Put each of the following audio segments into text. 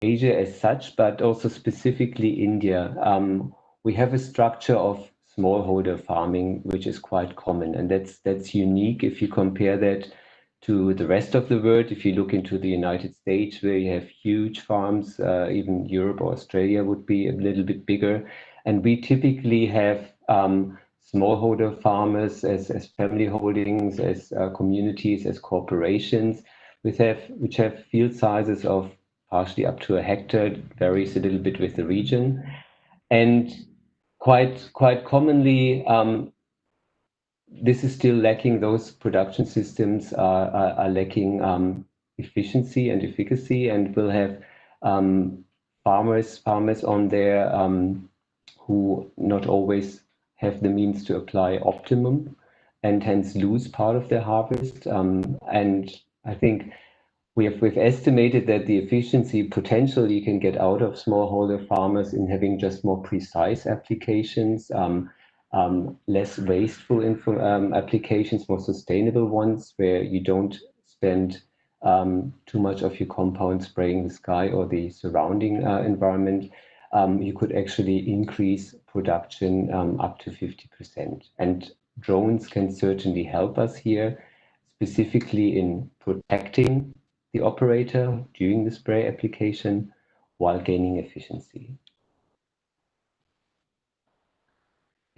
Asia as such, but also specifically India. We have a structure of smallholder farming, which is quite common, and that's unique if you compare that to the rest of the world. If you look into the United States, where you have huge farms, even Europe or Australia would be a little bit bigger, and we typically have smallholder farmers as family holdings, as communities, as corporations, which have field sizes of partially up to a hectare, varies a little bit with the region. And quite commonly, this is still lacking, those production systems are lacking efficiency and efficacy, and will have farmers on there who not always have the means to apply optimum and hence lose part of their harvest. And I think we've estimated that the efficiency potential you can get out of smallholder farmers in having just more precise applications, less wasteful applications, more sustainable ones, where you don't spend too much of your compound spraying the sky or the surrounding environment. You could actually increase production up to 50%. And drones can certainly help us here, specifically in protecting the operator during the spray application while gaining efficiency.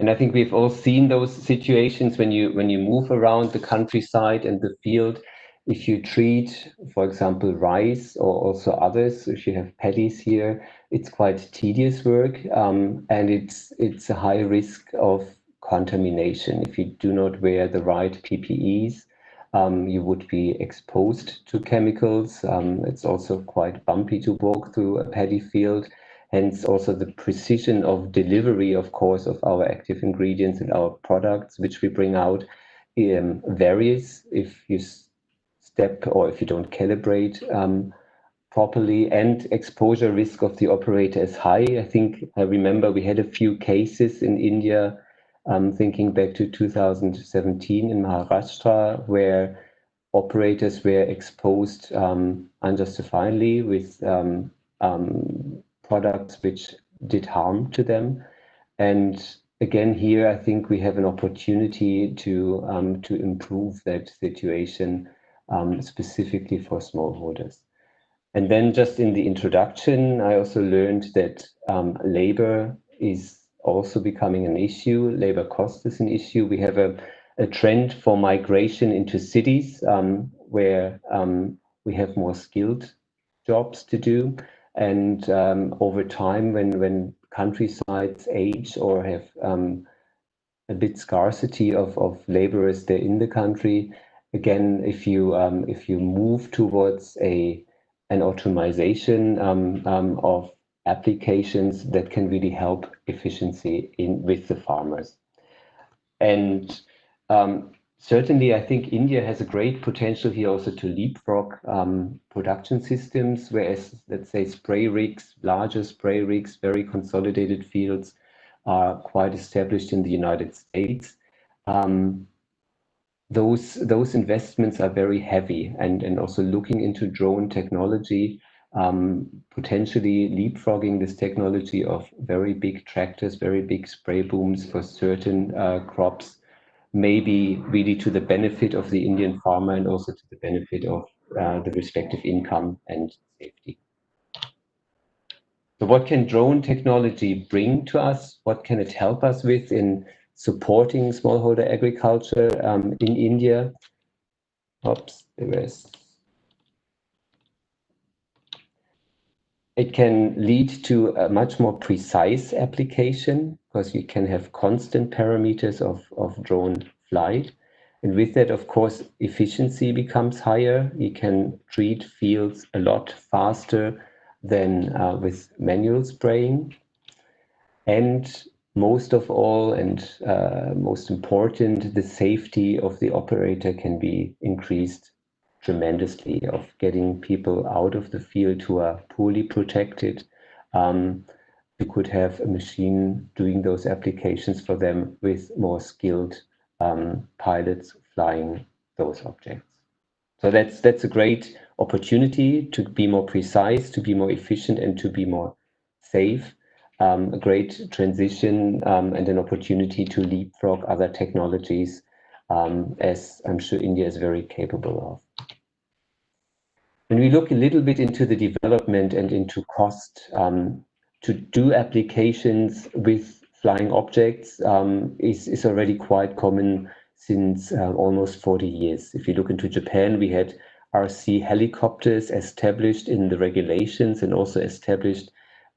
And I think we've all seen those situations when you move around the countryside and the field. If you treat, for example, rice or also others, if you have paddies here, it's quite tedious work, and it's a high risk of contamination. If you do not wear the right PPEs, you would be exposed to chemicals. It's also quite bumpy to walk through a paddy field. Hence also the precision of delivery, of course, of our active ingredients and our products, which we bring out, varies if you step or if you don't calibrate properly, and exposure risk of the operator is high. I think I remember we had a few cases in India, thinking back to 2017 in Maharashtra, where operators were exposed unjustifiably with products which did harm to them. And again, here I think we have an opportunity to improve that situation, specifically for smallholders. And then just in the introduction, I also learned that labor is also becoming an issue. Labor cost is an issue. We have a trend for migration into cities where we have more skilled jobs to do. And over time, when countrysides age or have a bit scarcity of laborers there in the country, again, if you move towards an automation of applications, that can really help efficiency with the farmers. And certainly, I think India has a great potential here also to leapfrog production systems, whereas, let's say, spray rigs, larger spray rigs, very consolidated fields are quite established in the United States. Those investments are very heavy, and also looking into drone technology, potentially leapfrogging this technology of very big tractors, very big spray booms for certain crops, may be really to the benefit of the Indian farmer and also to the benefit of the respective income and safety. So what can drone technology bring to us? What can it help us with in supporting smallholder agriculture in India? Oops, it can lead to a much more precise application, because you can have constant parameters of drone flight. And with that, of course, efficiency becomes higher. You can treat fields a lot faster than with manual spraying. And most of all, and most important, the safety of the operator can be increased tremendously, of getting people out of the field who are poorly protected. you could have a machine doing those applications for them with more skilled pilots flying those objects. So that's a great opportunity to be more precise, to be more efficient, and to be more safe. A great transition and an opportunity to leapfrog other technologies, as I'm sure India is very capable of. When we look a little bit into the development and into cost, to do applications with flying objects is already quite common since almost 40 years. If you look into Japan, we had RC helicopters established in the regulations and also established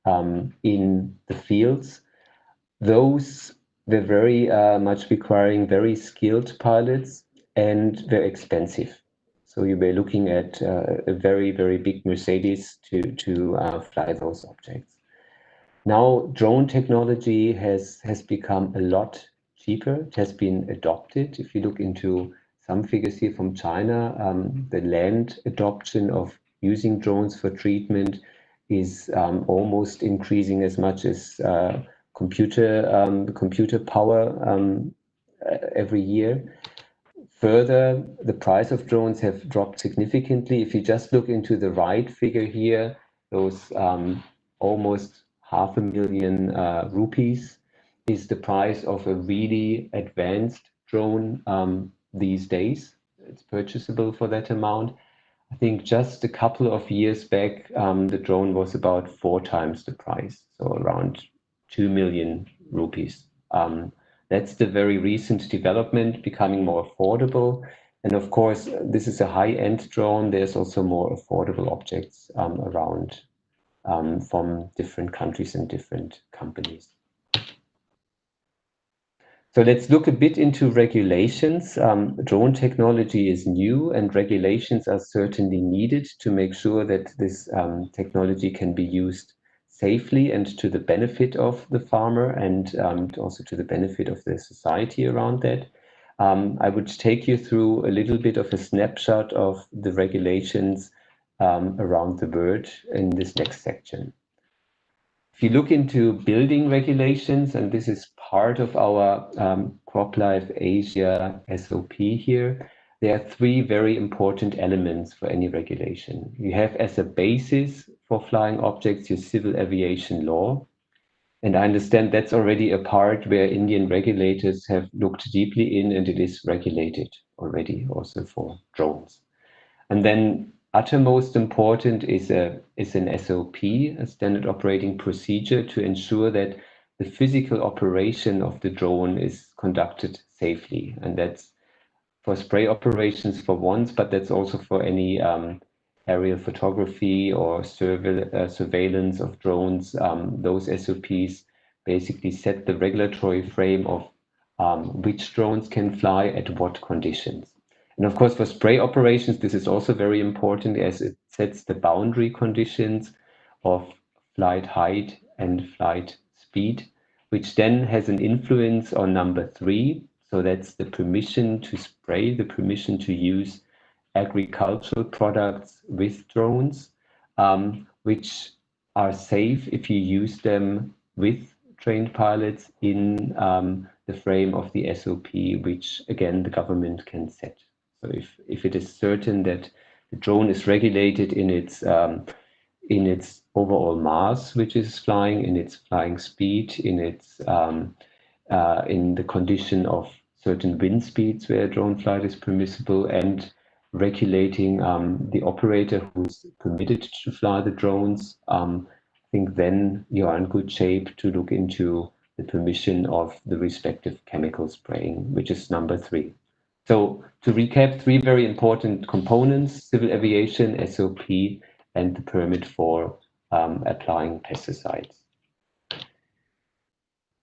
in the fields. Those were very much requiring very skilled pilots and very expensive. So you were looking at a very, very big Mercedes to fly those objects. Now, drone technology has become a lot cheaper. It has been adopted. If you look into some figures here from China, the land adoption of using drones for treatment is almost increasing as much as computer power every year. Further, the price of drones have dropped significantly. If you just look into the right figure here, those almost 500,000 rupees is the price of a really advanced drone these days. It's purchasable for that amount. I think just a couple of years back, the drone was about 4 times the price, so around 2 million rupees. That's the very recent development, becoming more affordable. And of course, this is a high-end drone. There's also more affordable objects around from different countries and different companies. So let's look a bit into regulations. Drone technology is new, and regulations are certainly needed to make sure that this technology can be used safely and to the benefit of the farmer and also to the benefit of the society around that. I would take you through a little bit of a snapshot of the regulations around the world in this next section. If you look into building regulations, and this is part of our CropLife Asia SOP here, there are 3 very important elements for any regulation. You have as a basis for flying objects your civil aviation law. And I understand that's already a part where Indian regulators have looked deeply in, and it is regulated already also for drones. And then uttermost important is an SOP, a standard operating procedure, to ensure that the physical operation of the drone is conducted safely. And that's for spray operations for once, but that's also for any aerial photography or surveillance of drones. Those SOPs basically set the regulatory frame of which drones can fly at what conditions. And of course, for spray operations, this is also very important as it sets the boundary conditions of flight height and flight speed, which then has an influence on number 3. So that's the permission to spray, the permission to use agricultural products with drones, which are safe if you use them with trained pilots in the frame of the SOP, which again the government can set. So if it is certain that the drone is regulated in its overall mass, which is flying, in its flying speed, in its in the condition of certain wind speeds where drone flight is permissible, and regulating the operator who's permitted to fly the drones, I think then you are in good shape to look into the permission of the respective chemical spraying, which is number 3. So to recap, 3 very important components: civil aviation, SOP, and the permit for applying pesticides.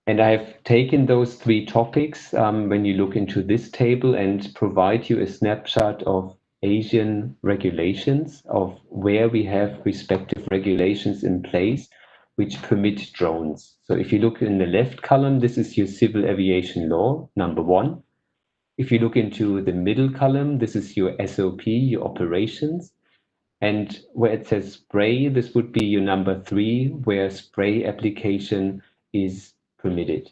And I have taken those 3 topics when you look into this table and provide you a snapshot of Asian regulations, of where we have respective regulations in place which permit drones. So if you look in the left column, this is your civil aviation law, number 1. If you look into the middle column, this is your SOP, your operations. And where it says spray, this would be your number 3, where spray application is permitted.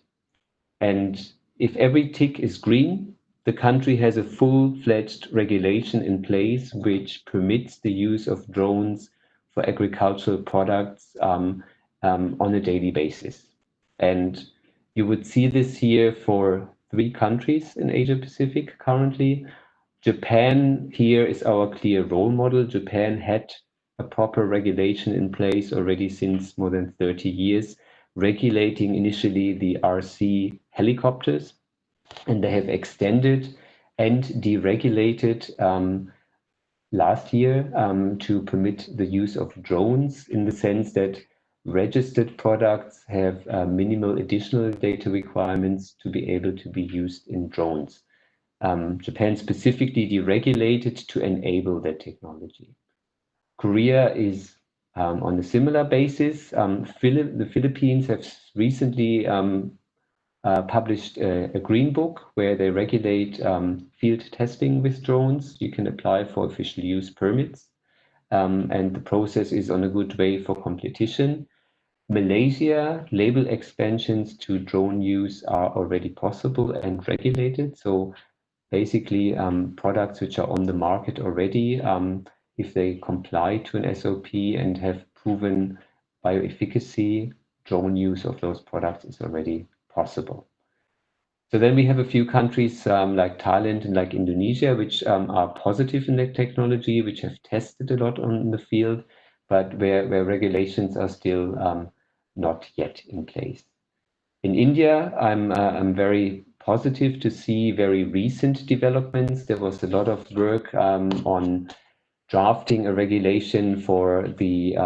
And if every tick is green, the country has a full-fledged regulation in place which permits the use of drones for agricultural products on a daily basis. And you would see this here for 3 countries in Asia Pacific currently. Japan here is our clear role model. Japan had a proper regulation in place already since more than 30 years, regulating initially the RC helicopters, and they have extended and deregulated last year to permit the use of drones, in the sense that registered products have minimal additional data requirements to be able to be used in drones. Japan specifically deregulated to enable that technology. Korea is on a similar basis. The Philippines have recently published a green book where they regulate field testing with drones. You can apply for official use permits, and the process is on a good way for competition. Malaysia, label expansions to drone use are already possible and regulated. So basically, products which are on the market already, if they comply to an SOP and have proven bioefficacy, drone use of those products is already possible. So then we have a few countries like Thailand and like Indonesia, which are positive in that technology, which have tested a lot on the field, but where regulations are still not yet in place. In India, I'm very positive to see very recent developments. There was a lot of work on drafting a regulation for the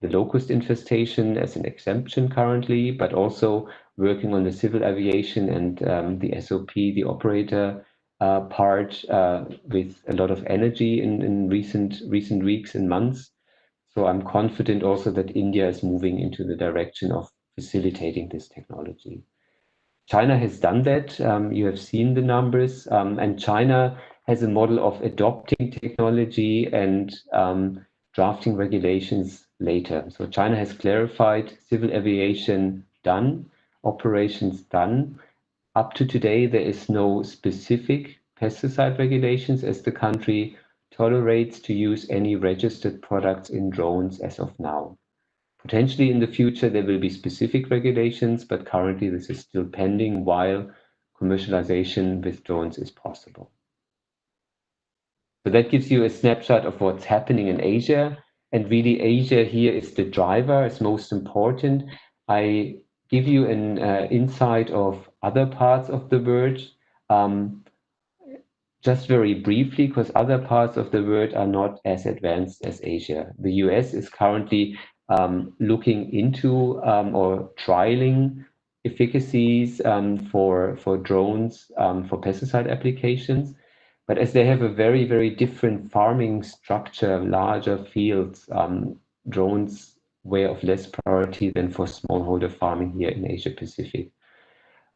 locust infestation as an exemption currently, but also working on the civil aviation and the SOP, the operator part, with a lot of energy in recent weeks and months. So I'm confident also that India is moving into the direction of facilitating this technology. China has done that. You have seen the numbers, and China has a model of adopting technology and drafting regulations later. So China has clarified civil aviation done, operations done. Up to today, there is no specific pesticide regulations, as the country tolerates to use any registered products in drones as of now. Potentially in the future, there will be specific regulations, but currently this is still pending while commercialization with drones is possible. So that gives you a snapshot of what's happening in Asia. And really, Asia here is the driver, it's most important. I give you an insight of other parts of the world. Just very briefly, because other parts of the world are not as advanced as Asia. The US is currently looking into or trialing efficacies for drones for pesticide applications. But as they have a very, very different farming structure, larger fields, drones were of less priority than for smallholder farming here in Asia Pacific.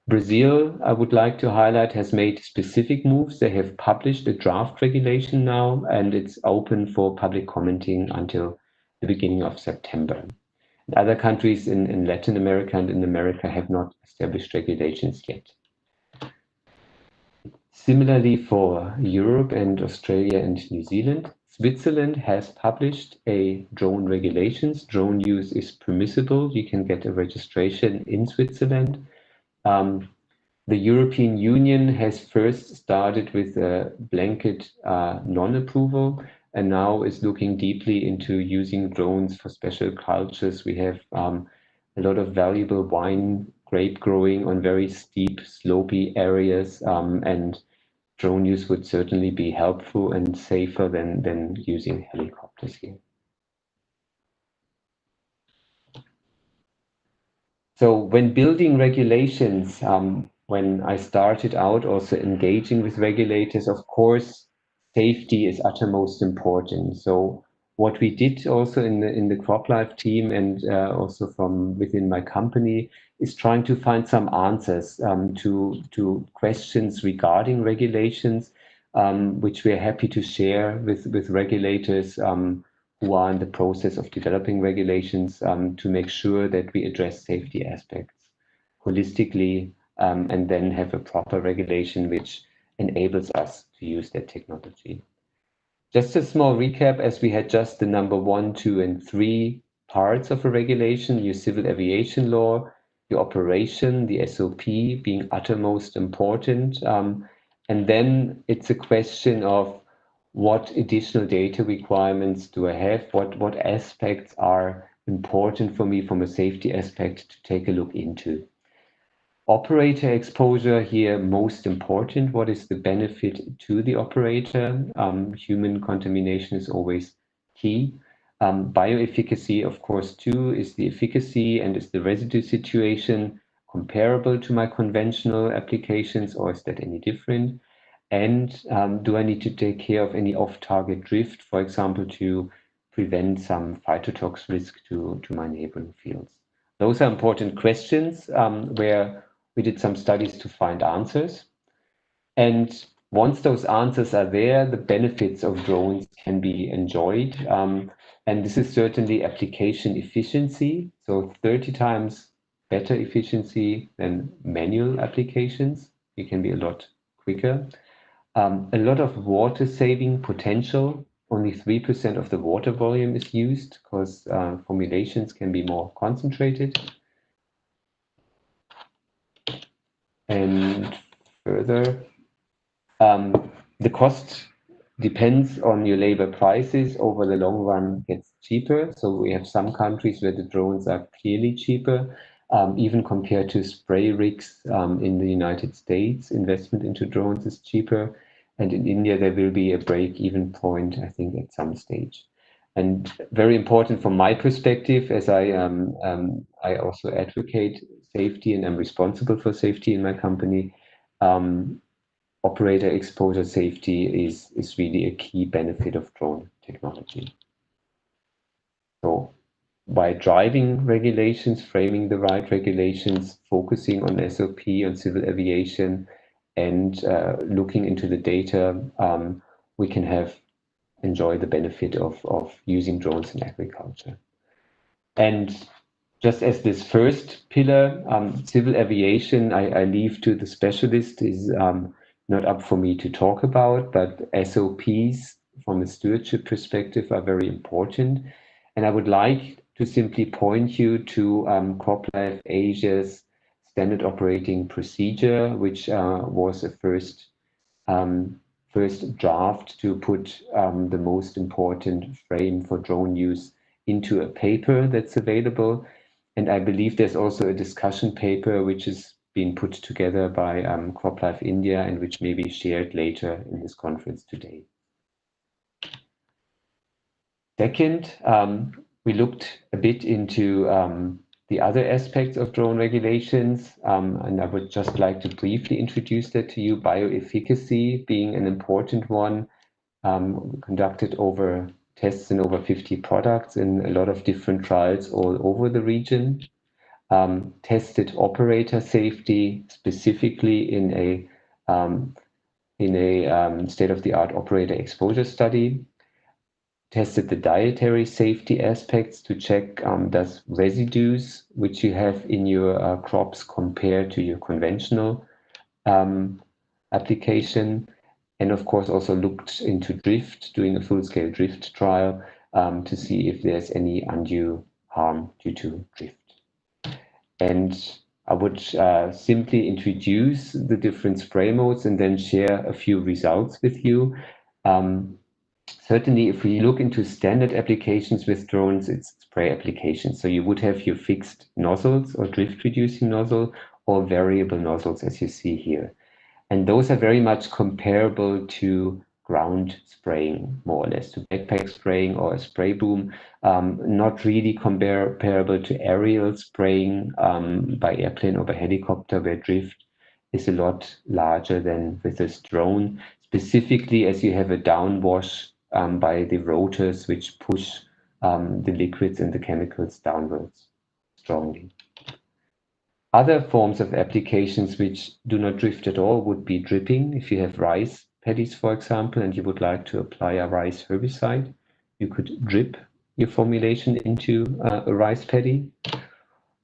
Brazil, I would like to highlight, has made specific moves. They have published a draft regulation now, and it's open for public commenting until the beginning of September. Other countries in Latin America and in America have not established regulations yet. Similarly, for Europe and Australia and New Zealand, Switzerland has published a drone regulations. Drone use is permissible. You can get a registration in Switzerland. The European Union has first started with a blanket non-approval, and now is looking deeply into using drones for special cultures. We have a lot of valuable wine grape growing on very steep, slopey areas, and drone use would certainly be helpful and safer than using helicopters here. So when building regulations, when I started out also engaging with regulators, of course, safety is uttermost important. So what we did also in the CropLife team and also from within my company is trying to find some answers to questions regarding regulations, which we're happy to share with regulators who are in the process of developing regulations to make sure that we address safety aspects holistically and then have a proper regulation which enables us to use that technology. Just a small recap, as we had just the number 1, 2, and 3 parts of a regulation, your civil aviation law, your operation, the SOP being uttermost important. And then it's a question of what additional data requirements do I have? What aspects are important for me from a safety aspect to take a look into? Operator exposure here, most important. What is the benefit to the operator? Human contamination is always key. Bioefficacy, of course, too, is the efficacy and is the residue situation comparable to my conventional applications, or is that any different? And do I need to take care of any off-target drift, for example, to prevent some phytotox risk to my neighboring fields? Those are important questions where we did some studies to find answers. And once those answers are there, the benefits of drones can be enjoyed. And this is certainly application efficiency. So 30 times better efficiency than manual applications. You can be a lot quicker. A lot of water saving potential. Only 3% of the water volume is used because formulations can be more concentrated. And further, the cost depends on your labor prices. Over the long run, gets cheaper. So we have some countries where the drones are clearly cheaper, even compared to spray rigs in the United States. Investment into drones is cheaper. And in India, there will be a break-even point, I think, at some stage. And very important from my perspective, as I also advocate safety and I'm responsible for safety in my company, operator exposure safety is really a key benefit of drone technology. So by driving regulations, framing the right regulations, focusing on SOP, on civil aviation, and looking into the data, we can enjoy the benefit of using drones in agriculture. And just as this first pillar, civil aviation, I leave to the specialist, is not up for me to talk about, but SOPs from a stewardship perspective are very important. And I would like to simply point you to CropLife Asia's standard operating procedure, which was a first draft to put the most important frame for drone use into a paper that's available. And I believe there's also a discussion paper which is being put together by CropLife India and which may be shared later in this conference today. Second, we looked a bit into the other aspects of drone regulations, and I would just like to briefly introduce that to you. Bioefficacy being an important one, conducted over tests in over 50 products in a lot of different trials all over the region. Tested operator safety specifically in a state-of-the-art operator exposure study. Tested the dietary safety aspects to check does residues which you have in your crops compare to your conventional application. And of course also looked into drift, doing a full-scale drift trial to see if there's any undue harm due to drift. And I would simply introduce the different spray modes and then share a few results with you. Certainly, if we look into standard applications with drones, it's spray applications. So you would have your fixed nozzles or drift reducing nozzle or variable nozzles as you see here. And those are very much comparable to ground spraying, more or less, to backpack spraying or a spray boom. Not really comparable to aerial spraying by airplane or by helicopter, where drift is a lot larger than with this drone, specifically as you have a downwash by the rotors, which push the liquids and the chemicals downwards strongly. Other forms of applications which do not drift at all would be dripping. If you have rice paddies, for example, and you would like to apply a rice herbicide, you could drip your formulation into a rice paddy.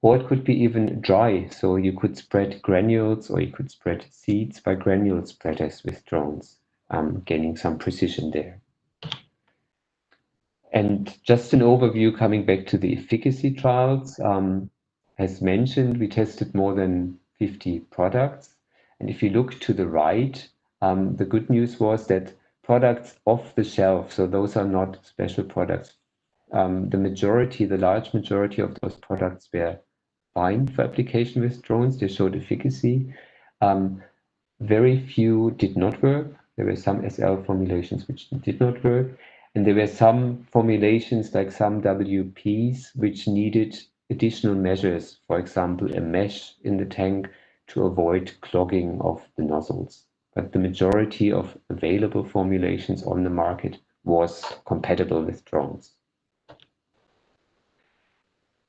Or it could be even dry, so you could spread granules or you could spread seeds by granule spreaders with drones, gaining some precision there. And just an overview coming back to the efficacy trials. As mentioned, we tested more than 50 products. And if you look to the right, the good news was that products off the shelf, so those are not special products, the large majority of those products were fine for application with drones. They showed efficacy. Very few did not work. There were some SL formulations which did not work. And there were some formulations, like some WPs, which needed additional measures, for example, a mesh in the tank to avoid clogging of the nozzles. But the majority of available formulations on the market was compatible with drones.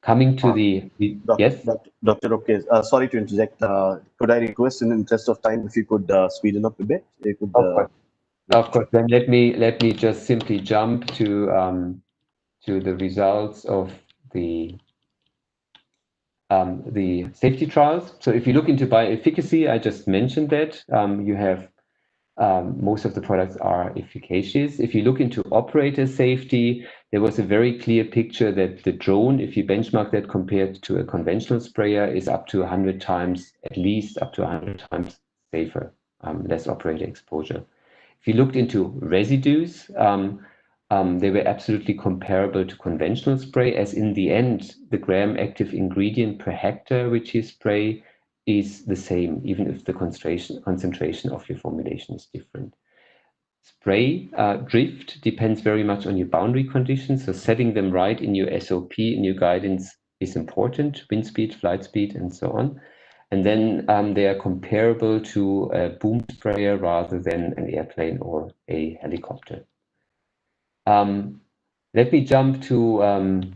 Coming to yes? Dr. Okay, sorry to interject. Could I request, in the interest of time, if you could speeden up a bit? You could, Of course. yeah, Of course. Then let me just simply jump to the results of the safety trials. So if you look into bioefficacy, I just mentioned that you have most of the products are efficacious. If you look into operator safety, there was a very clear picture that the drone, if you benchmark that compared to a conventional sprayer, is up to 100 times, at least up to 100 times safer, less operator exposure. If you looked into residues, they were absolutely comparable to conventional spray, as in the end, the gram active ingredient per hectare which you spray is the same, even if the concentration of your formulation is different. Spray drift depends very much on your boundary conditions, so setting them right in your SOP, in your guidance, is important, wind speed, flight speed, and so on. And then they are comparable to a boom sprayer rather than an airplane or a helicopter. Let me jump to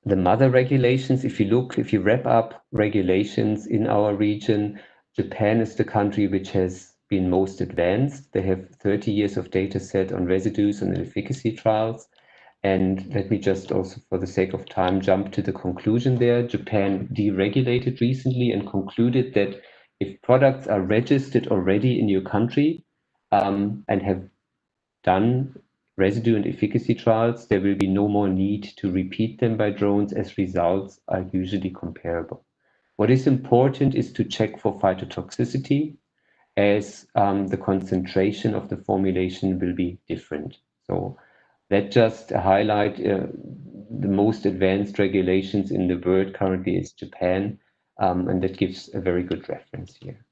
the mother regulations. If you wrap up regulations in our region, Japan is the country which has been most advanced. They have 30 years of data set on residues and efficacy trials. And let me just also, for the sake of time, jump to the conclusion there. Japan deregulated recently and concluded that if products are registered already in your country and have done residue and efficacy trials, there will be no more need to repeat them by drones, as results are usually comparable. What is important is to check for phytotoxicity, as the concentration of the formulation will be different. So that just highlight the most advanced regulations in the world currently is Japan, and that gives a very good reference here.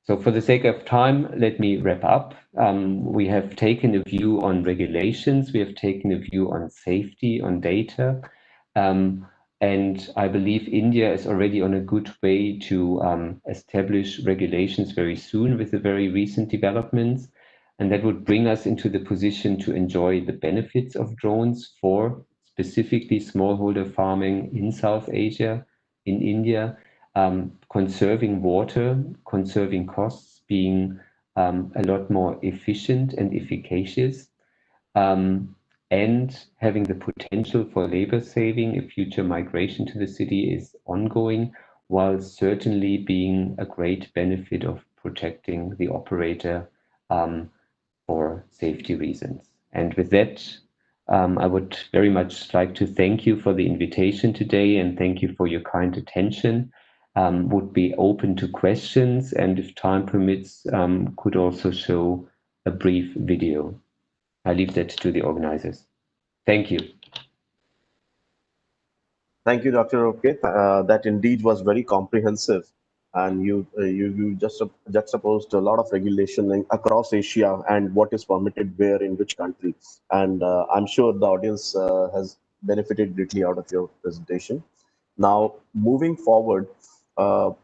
So for the sake of time, let me wrap up. We have taken a view on regulations, we have taken a view on safety, on data, and I believe India is already on a good way to establish regulations very soon with the very recent developments. And that would bring us into the position to enjoy the benefits of drones for specifically smallholder farming in South Asia, in India, conserving water, conserving costs, being a lot more efficient and efficacious, and having the potential for labor saving if future migration to the city is ongoing, while certainly being a great benefit of protecting the operator for safety reasons. And with that, I would very much like to thank you for the invitation today and thank you for your kind attention. Would be open to questions, and if time permits, could also show a brief video. I leave that to the organizers. Thank you. Thank you, Dr. Okay. That indeed was very comprehensive, and you just juxtaposed a lot of regulation across Asia and what is permitted where in which country. And I'm sure the audience has benefited greatly out of your presentation. Now, moving forward,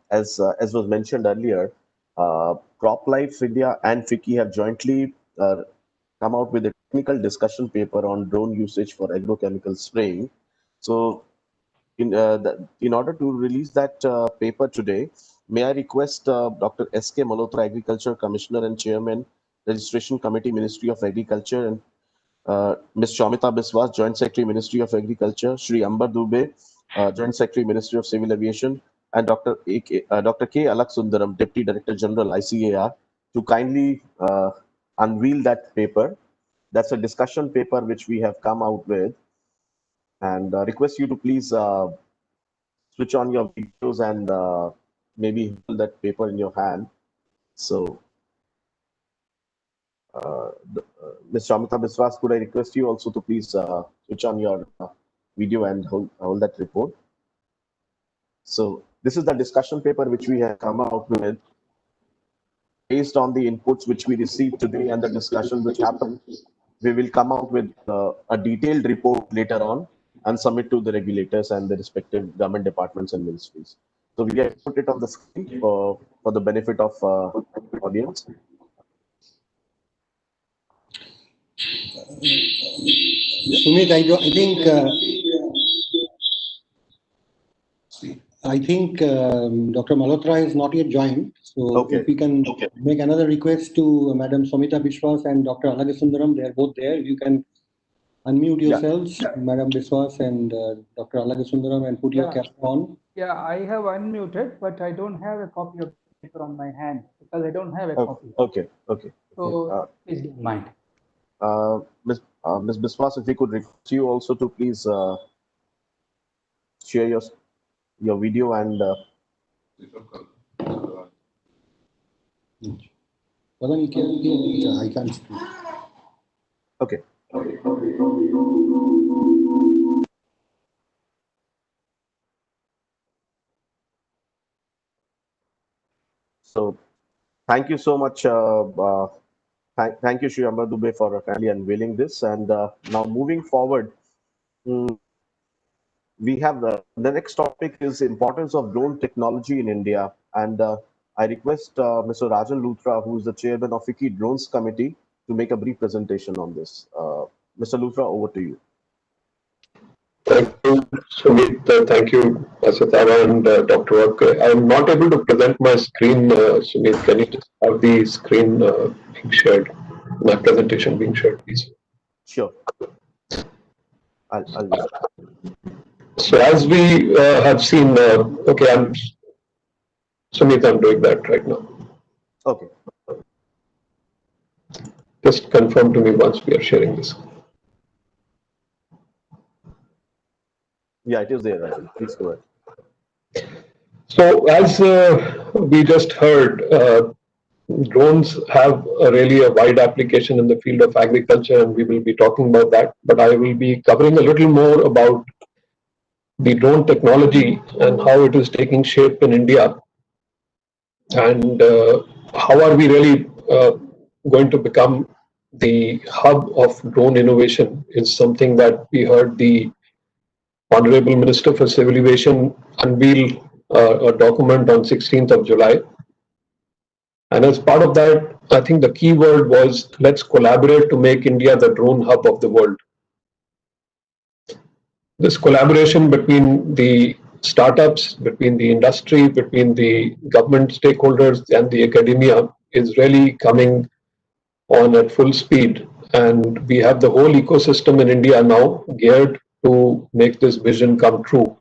as was mentioned earlier, CropLife India and FICCI have jointly come out with a technical discussion paper on drone usage for agrochemical spraying. So in order to release that paper today, may I request Dr. S.K. Malhotra, Agriculture Commissioner and Chairman, Registration Committee, Ministry of Agriculture, and Ms. Shomita Biswas, Joint Secretary, Ministry of Agriculture, Shri Ambar Dubey, Joint Secretary, Ministry of Civil Aviation, and Dr. K. Alak Sundaram, Deputy Director General, ICAR, to kindly unveil that paper. That's a discussion paper which we have come out with, and request you to please switch on your videos and maybe hold that paper in your hand. So, Ms. Shamita Biswas, could I request you also to please switch on your video and hold that report? So, this is the discussion paper which we have come out with based on the inputs which we received today and the discussion which happened. We will come out with a detailed report later on and submit to the regulators and the respective government departments and ministries. So we have put it on the screen for the benefit of audience. Sumit, I think Dr. Malhotra is not yet joined. So if we can make another request to Madam Somita Biswas and Dr. Alagasundaram, they are both there. You can unmute yourselves, Madam Biswas and Dr. Alagasundaram, and put your camera on. Yeah, I have unmuted, but I don't have a copy of the paper on my hand because I don't have a copy. Okay. So please don't mind. Ms. Biswas, if we could request you also to please share your video and I can't speak. Okay. So, thank you so much. Thank you, Shri Ambar Dubey, for kindly unveiling this. And now moving forward, we have the next topic is importance of drone technology in India. And I request Mr. Rajan Luthra, who is the chairman of FICCI Drones Committee, to make a brief presentation on this. Mr. Luthra, over to you. Thank you, Sumit. Thank you, Asatara and Dr. Work. I'm not able to present my screen, Sumit. Can you just have the screen being shared, my presentation being shared, please? Sure. I'll So as we have seen, okay, Sumit, I'm doing that right now. Okay. Just confirm to me once we are sharing this. Yeah, it is there, Rajan. Please go ahead. So as we just heard, drones have really a wide application in the field of agriculture, and we will be talking about that. But I will be covering a little more about the drone technology and how it is taking shape in India, and how are we really going to become the hub of drone innovation is something that we heard the Honorable Minister for Civil Aviation unveil a document on 16th of July. And as part of that, I think the key word was, let's collaborate to make India the drone hub of the world. This collaboration between the startups, between the industry, between the government stakeholders and the academia is really coming on at full speed. And we have the whole ecosystem in India now geared to make this vision come true.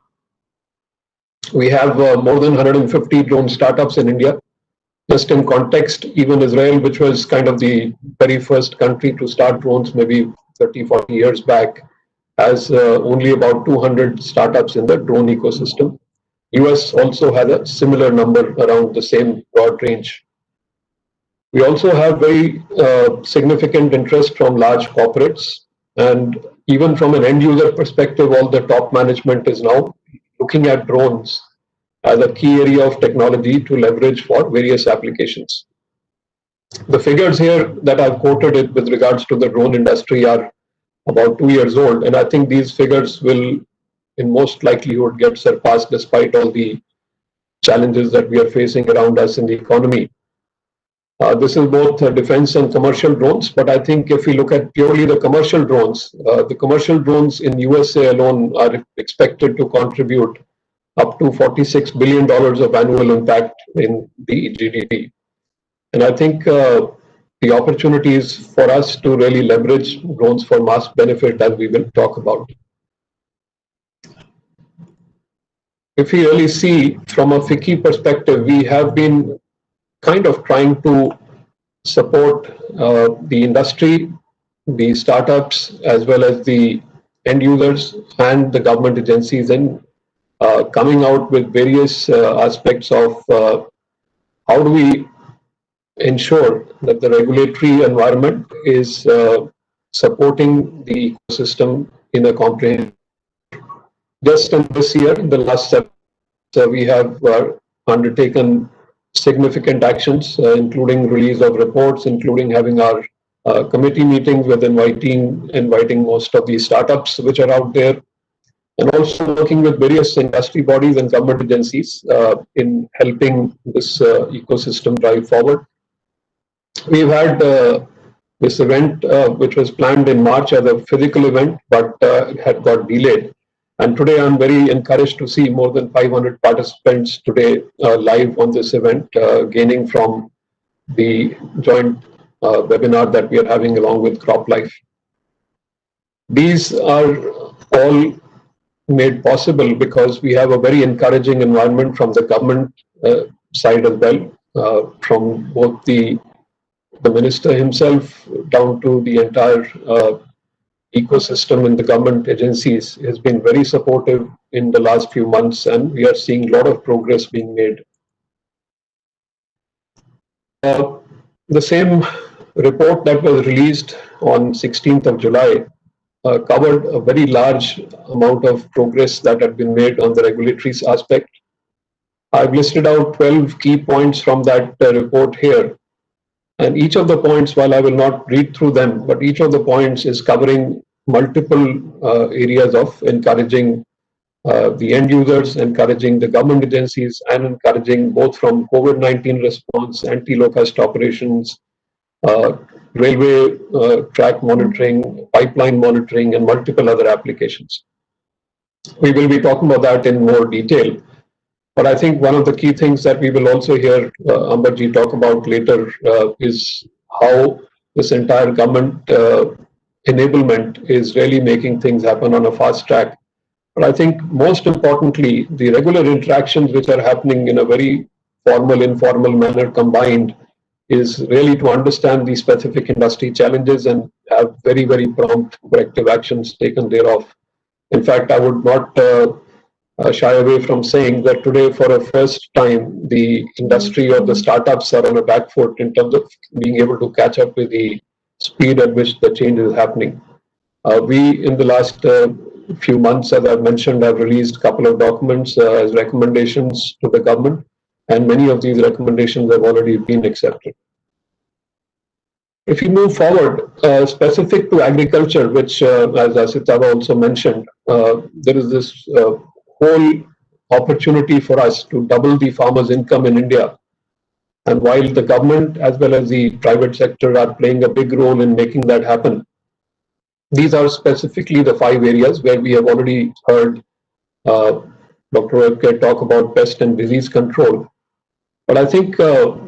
We have more than 150 drone startups in India. Just in context, even Israel, which was kind of the very first country to start drones maybe 30, 40 years back, has only about 200 startups in the drone ecosystem. US also has a similar number around the same broad range. We also have very significant interest from large corporates, and even from an end user perspective, all the top management is now looking at drones as a key area of technology to leverage for various applications. The figures here that I've quoted with regards to the drone industry are about 2 years old, and I think these figures will, in most likelihood, get surpassed despite all the challenges that we are facing around us in the economy. This is both defense and commercial drones, but I think if we look at purely the commercial drones in USA alone are expected to contribute up to $46 billion of annual impact in the GDP. And I think the opportunities for us to really leverage drones for mass benefit, as we will talk about. If we really see from a FICCI perspective, we have been kind of trying to support the industry, the startups, as well as the end users and the government agencies in coming out with various aspects of how do we ensure that the regulatory environment is supporting the ecosystem in a comprehensive. Just in this year, in the last 7 years, we have undertaken significant actions, including release of reports, including having our committee meetings with inviting most of the startups which are out there, and also working with various industry bodies and government agencies in helping this ecosystem drive forward. We've had this event which was planned in March as a physical event, but had got delayed. And today I'm very encouraged to see more than 500 participants today live on this event, gaining from the joint webinar that we are having along with CropLife. These are all made possible because we have a very encouraging environment from the government side as well, from both the minister himself down to the entire ecosystem in the government agencies has been very supportive in the last few months, and we are seeing a lot of progress being made. The same report that was released on 16th of July covered a very large amount of progress that had been made on the regulatory aspect. I've listed out 12 key points from that report here. And each of the points, while I will not read through them, but each of the points is covering multiple areas of encouraging the end users, encouraging the government agencies, and encouraging both from COVID-19 response, anti-locust operations, railway track monitoring, pipeline monitoring, and multiple other applications. We will be talking about that in more detail. But I think one of the key things that we will also hear Amberji talk about later is how this entire government enablement is really making things happen on a fast track. But I think most importantly, the regular interactions which are happening in a very formal, informal manner combined is really to understand the specific industry challenges and have very, very prompt corrective actions taken thereof. In fact, I would not shy away from saying that today, for a first time, the industry or the startups are on a back foot in terms of being able to catch up with the speed at which the change is happening. We, in the last few months, as I've mentioned, have released a couple of documents as recommendations to the government, and many of these recommendations have already been accepted. If you move forward, specific to agriculture, which, as Asitava also mentioned, there is this whole opportunity for us to double the farmers' income in India. And while the government as well as the private sector are playing a big role in making that happen, these are specifically the 5 areas where we have already heard Dr. Webke talk about pest and disease control. But I think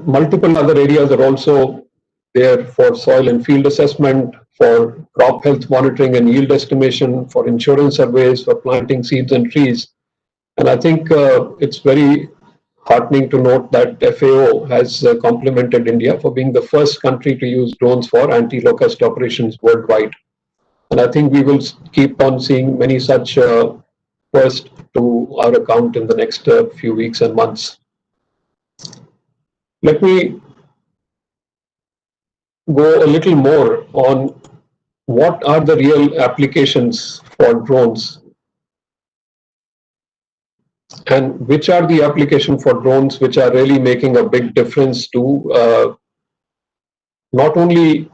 multiple other areas are also there for soil and field assessment, for crop health monitoring and yield estimation, for insurance surveys, for planting seeds and trees. And I think it's very heartening to note that FAO has complimented India for being the first country to use drones for anti-locust operations worldwide. And I think we will keep on seeing many such first to our account in the next few weeks and months. Let me go a little more on what are the real applications for drones and which are the applications for drones which are really making a big difference to not only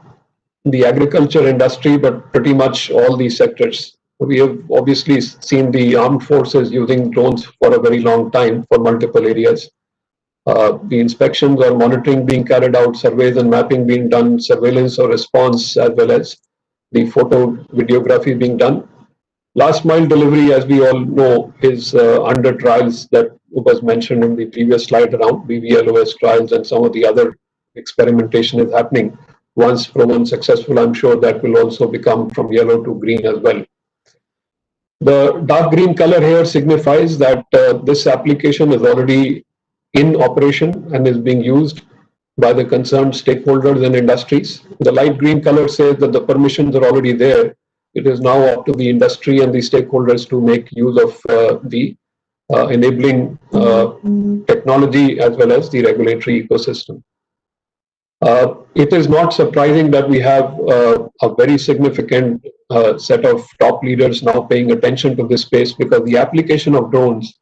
the agriculture industry, but pretty much all these sectors. We have obviously seen the armed forces using drones for a very long time for multiple areas. The inspections or monitoring being carried out, surveys and mapping being done, surveillance or response, as well as the photo videography being done. Last mile delivery, as we all know, is under trials that was mentioned in the previous slide around BVLOS trials, and some of the other experimentation is happening. once proven successful, I'm sure that will also become from yellow to green as well. The dark green color here signifies that this application is already in operation and is being used by the concerned stakeholders and industries. The light green color says that the permissions are already there. It is now up to the industry and the stakeholders to make use of the enabling technology as well as the regulatory ecosystem. It is not surprising that we have a very significant set of top leaders now paying attention to this space, because the application of drones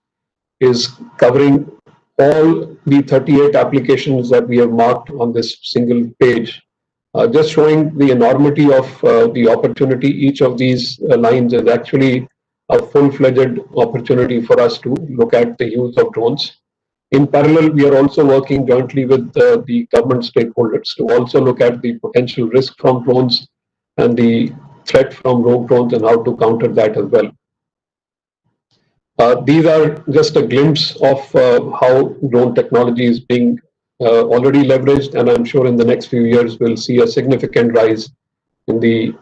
is covering all the 38 applications that we have marked on this single page, just showing the enormity of the opportunity. Each of these lines is actually a full-fledged opportunity for us to look at the use of drones. In parallel, we are also working jointly with the government stakeholders to also look at the potential risk from drones and the threat from rogue drones and how to counter that as well. These are just a glimpse of how drone technology is being already leveraged, and I'm sure in the next few years we'll see a significant rise in the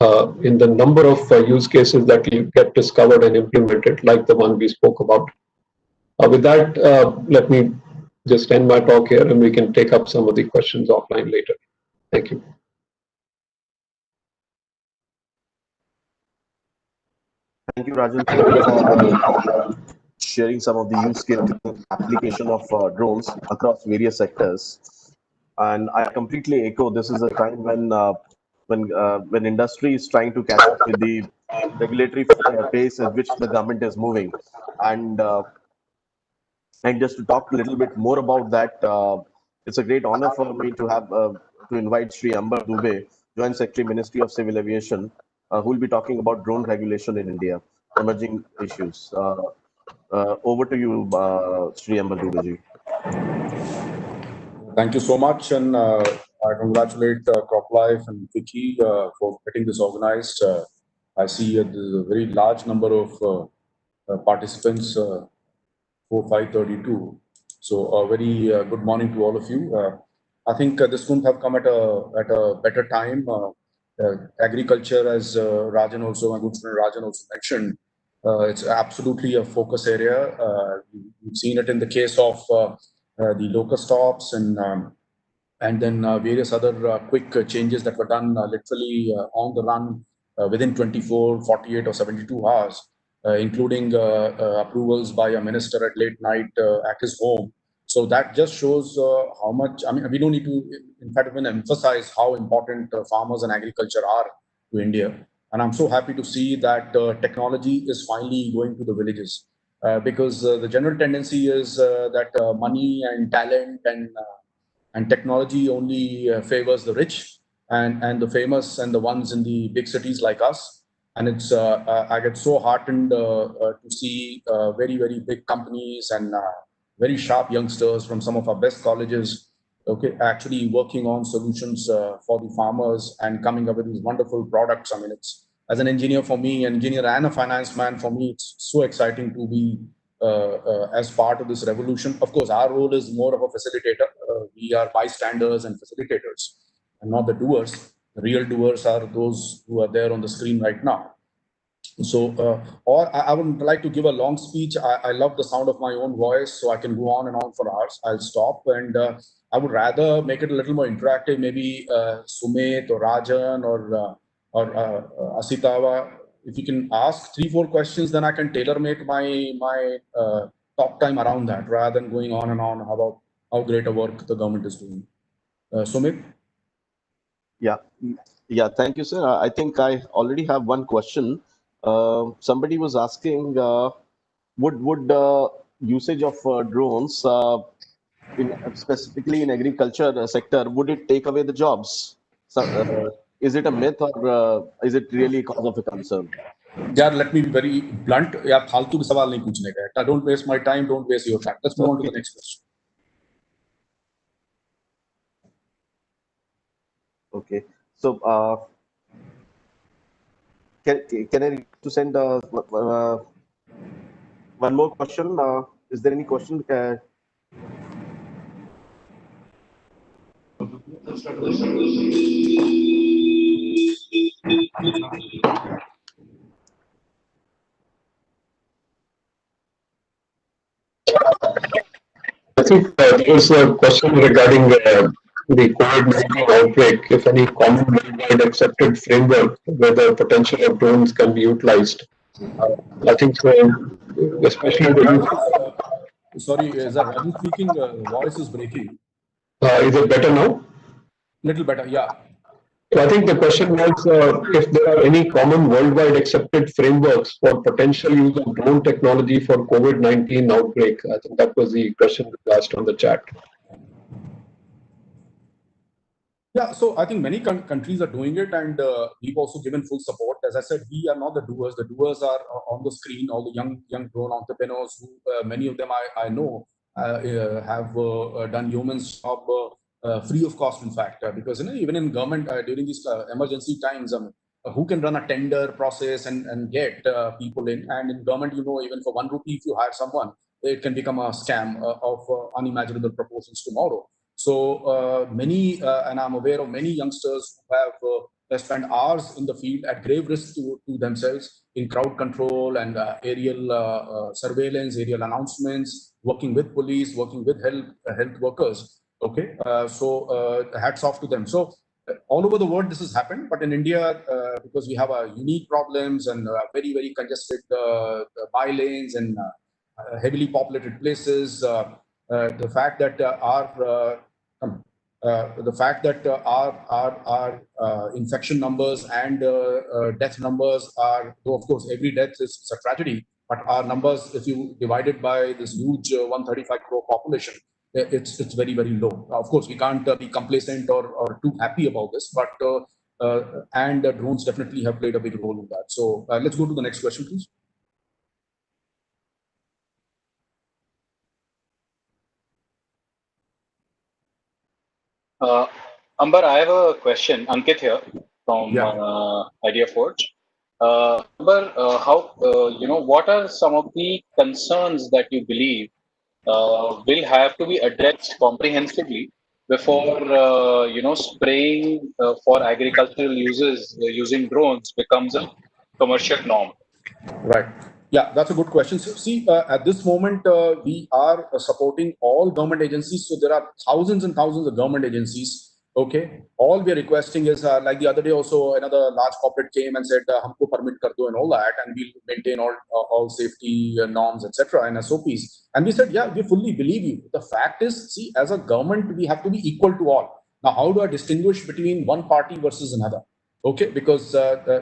number of use cases that will get discovered and implemented, like the one we spoke about. With that, let me just end my talk here, and we can take up some of the questions offline later. Thank you. Thank you, Rajan, for sharing some of the use case application of drones across various sectors. And I completely echo, this is a time when industry is trying to catch up with the regulatory pace at which the government is moving. And just to talk a little bit more about that, it's a great honor for me to have to invite Sri Amber Dubey, Joint Secretary, Ministry of Civil Aviation, who will be talking about drone regulation in India, emerging issues. Over to you, Sri Amber Dubey ji. Thank you so much, and I congratulate CropLife and Vicky for getting this organized. I see there's a very large number of participants. 532. So a very good morning to all of you. I think this couldn't have come at a better time. Agriculture, as Rajan also, my good friend Rajan also mentioned, it's absolutely a focus area. We've seen it in the case of the locust stops and then various other quick changes that were done literally on the run within 24, 48 or 72 hours. Including approvals by a minister at late night at his home. So that just shows how much, I mean, we don't need to, in fact, even emphasize how important farmers and agriculture are to India. And I'm so happy to see that technology is finally going to the villages because the general tendency is that money and talent and technology only favors the rich and the famous and the ones in the big cities like us. And it's I get so heartened to see very, very big companies and very sharp youngsters from some of our best colleges, okay, actually working on solutions for the farmers and coming up with these wonderful products. I mean, it's, as an engineer for me, an engineer and a finance man for me, it's so exciting to be as part of this revolution. Of course, our role is more of a facilitator. We are bystanders and facilitators and not the doers. The real doers are those who are there on the screen right now. So, or I would like to give a long speech. I love the sound of my own voice, so I can go on and on for hours. I'll stop, and I would rather make it a little more interactive. Maybe Sumit or Rajan or Asitawa, if you can ask 3-4 questions, then I can tailor make my talk time around that, rather than going on and on about how great a work the government is doing. Sumit? Yeah, thank you, sir. I think I already have one question. Somebody was asking, would usage of drones, specifically in agriculture sector, would it take away the jobs? So, is it a myth or is it really a cause of a concern? Yeah, let me be very blunt. Yeah, फालतू के सवाल नहीं पूछने का. Don't waste my time. Don't waste your time. Let's move on to the next question. Okay, so can I to send one more question? Is there any question? I think there was a question regarding the COVID-19 outbreak, if any common worldwide accepted framework where the potential of drones can be utilized. I think so, especially sorry, is that Raju speaking? Voice is breaking. Is it better now? Little better, yeah. So I think the question was if there are any common worldwide accepted frameworks for potential use of drone technology for COVID-19 outbreak. I think that was the question asked on the chat. Yeah, so I think many countries are doing it, and we've also given full support. As I said, we are not the doers. The doers are on the screen. All the young drone entrepreneurs, who many of them I know have done yeoman's job free of cost. In fact, because even in government during these emergency times, who can run a tender process and get people in? And in government, even for 1 rupee, if you hire someone, it can become a scam of unimaginable proportions tomorrow. So many, and I'm aware of many youngsters who have spent hours in the field at grave risk to themselves in crowd control and aerial surveillance, aerial announcements, working with police, working with health workers. Okay, so hats off to them. So all over the world this has happened, but in India, because we have unique problems and very, very congested by lanes and heavily populated places, the fact that our infection numbers and death numbers are, though of course every death is a tragedy, but our numbers, if you divide it by this huge 135 crore population, it's very, very low. Of course, we can't be complacent or too happy about this, but and drones definitely have played a big role in that. So let's go to the next question, please. Ambar, I have a question. Ankit here from Idea Forge. Ambar, what are some of the concerns that you believe will have to be addressed comprehensively before spraying for agricultural uses using drones becomes a commercial norm? Right. Yeah, that's a good question. So, see, at this moment, we are supporting all government agencies. So there are thousands and thousands of government agencies. Okay. All we are requesting is, like the other day also, another large corporate came and said, "Humko permit kar do," and all that, and we'll maintain all safety norms, etc., and SOPs. And we said, yeah, we fully believe you. The fact is, see, as a government, we have to be equal to all. Now, how do I distinguish between one party versus another? Okay, because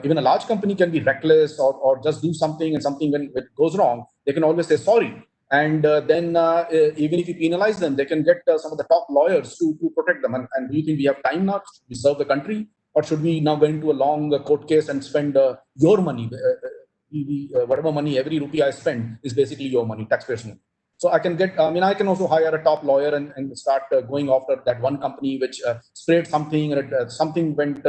even a large company can be reckless or just do something, and something when it goes wrong, they can always say sorry. And then even if you penalize them, they can get some of the top lawyers to protect them. And do you think we have time now? Should we serve the country, or should we now go into a long court case and spend your money? Whatever money, every rupee I spend is basically your money, taxpayers' money. So I can get, I can also hire a top lawyer and start going after that one company which sprayed something, and something went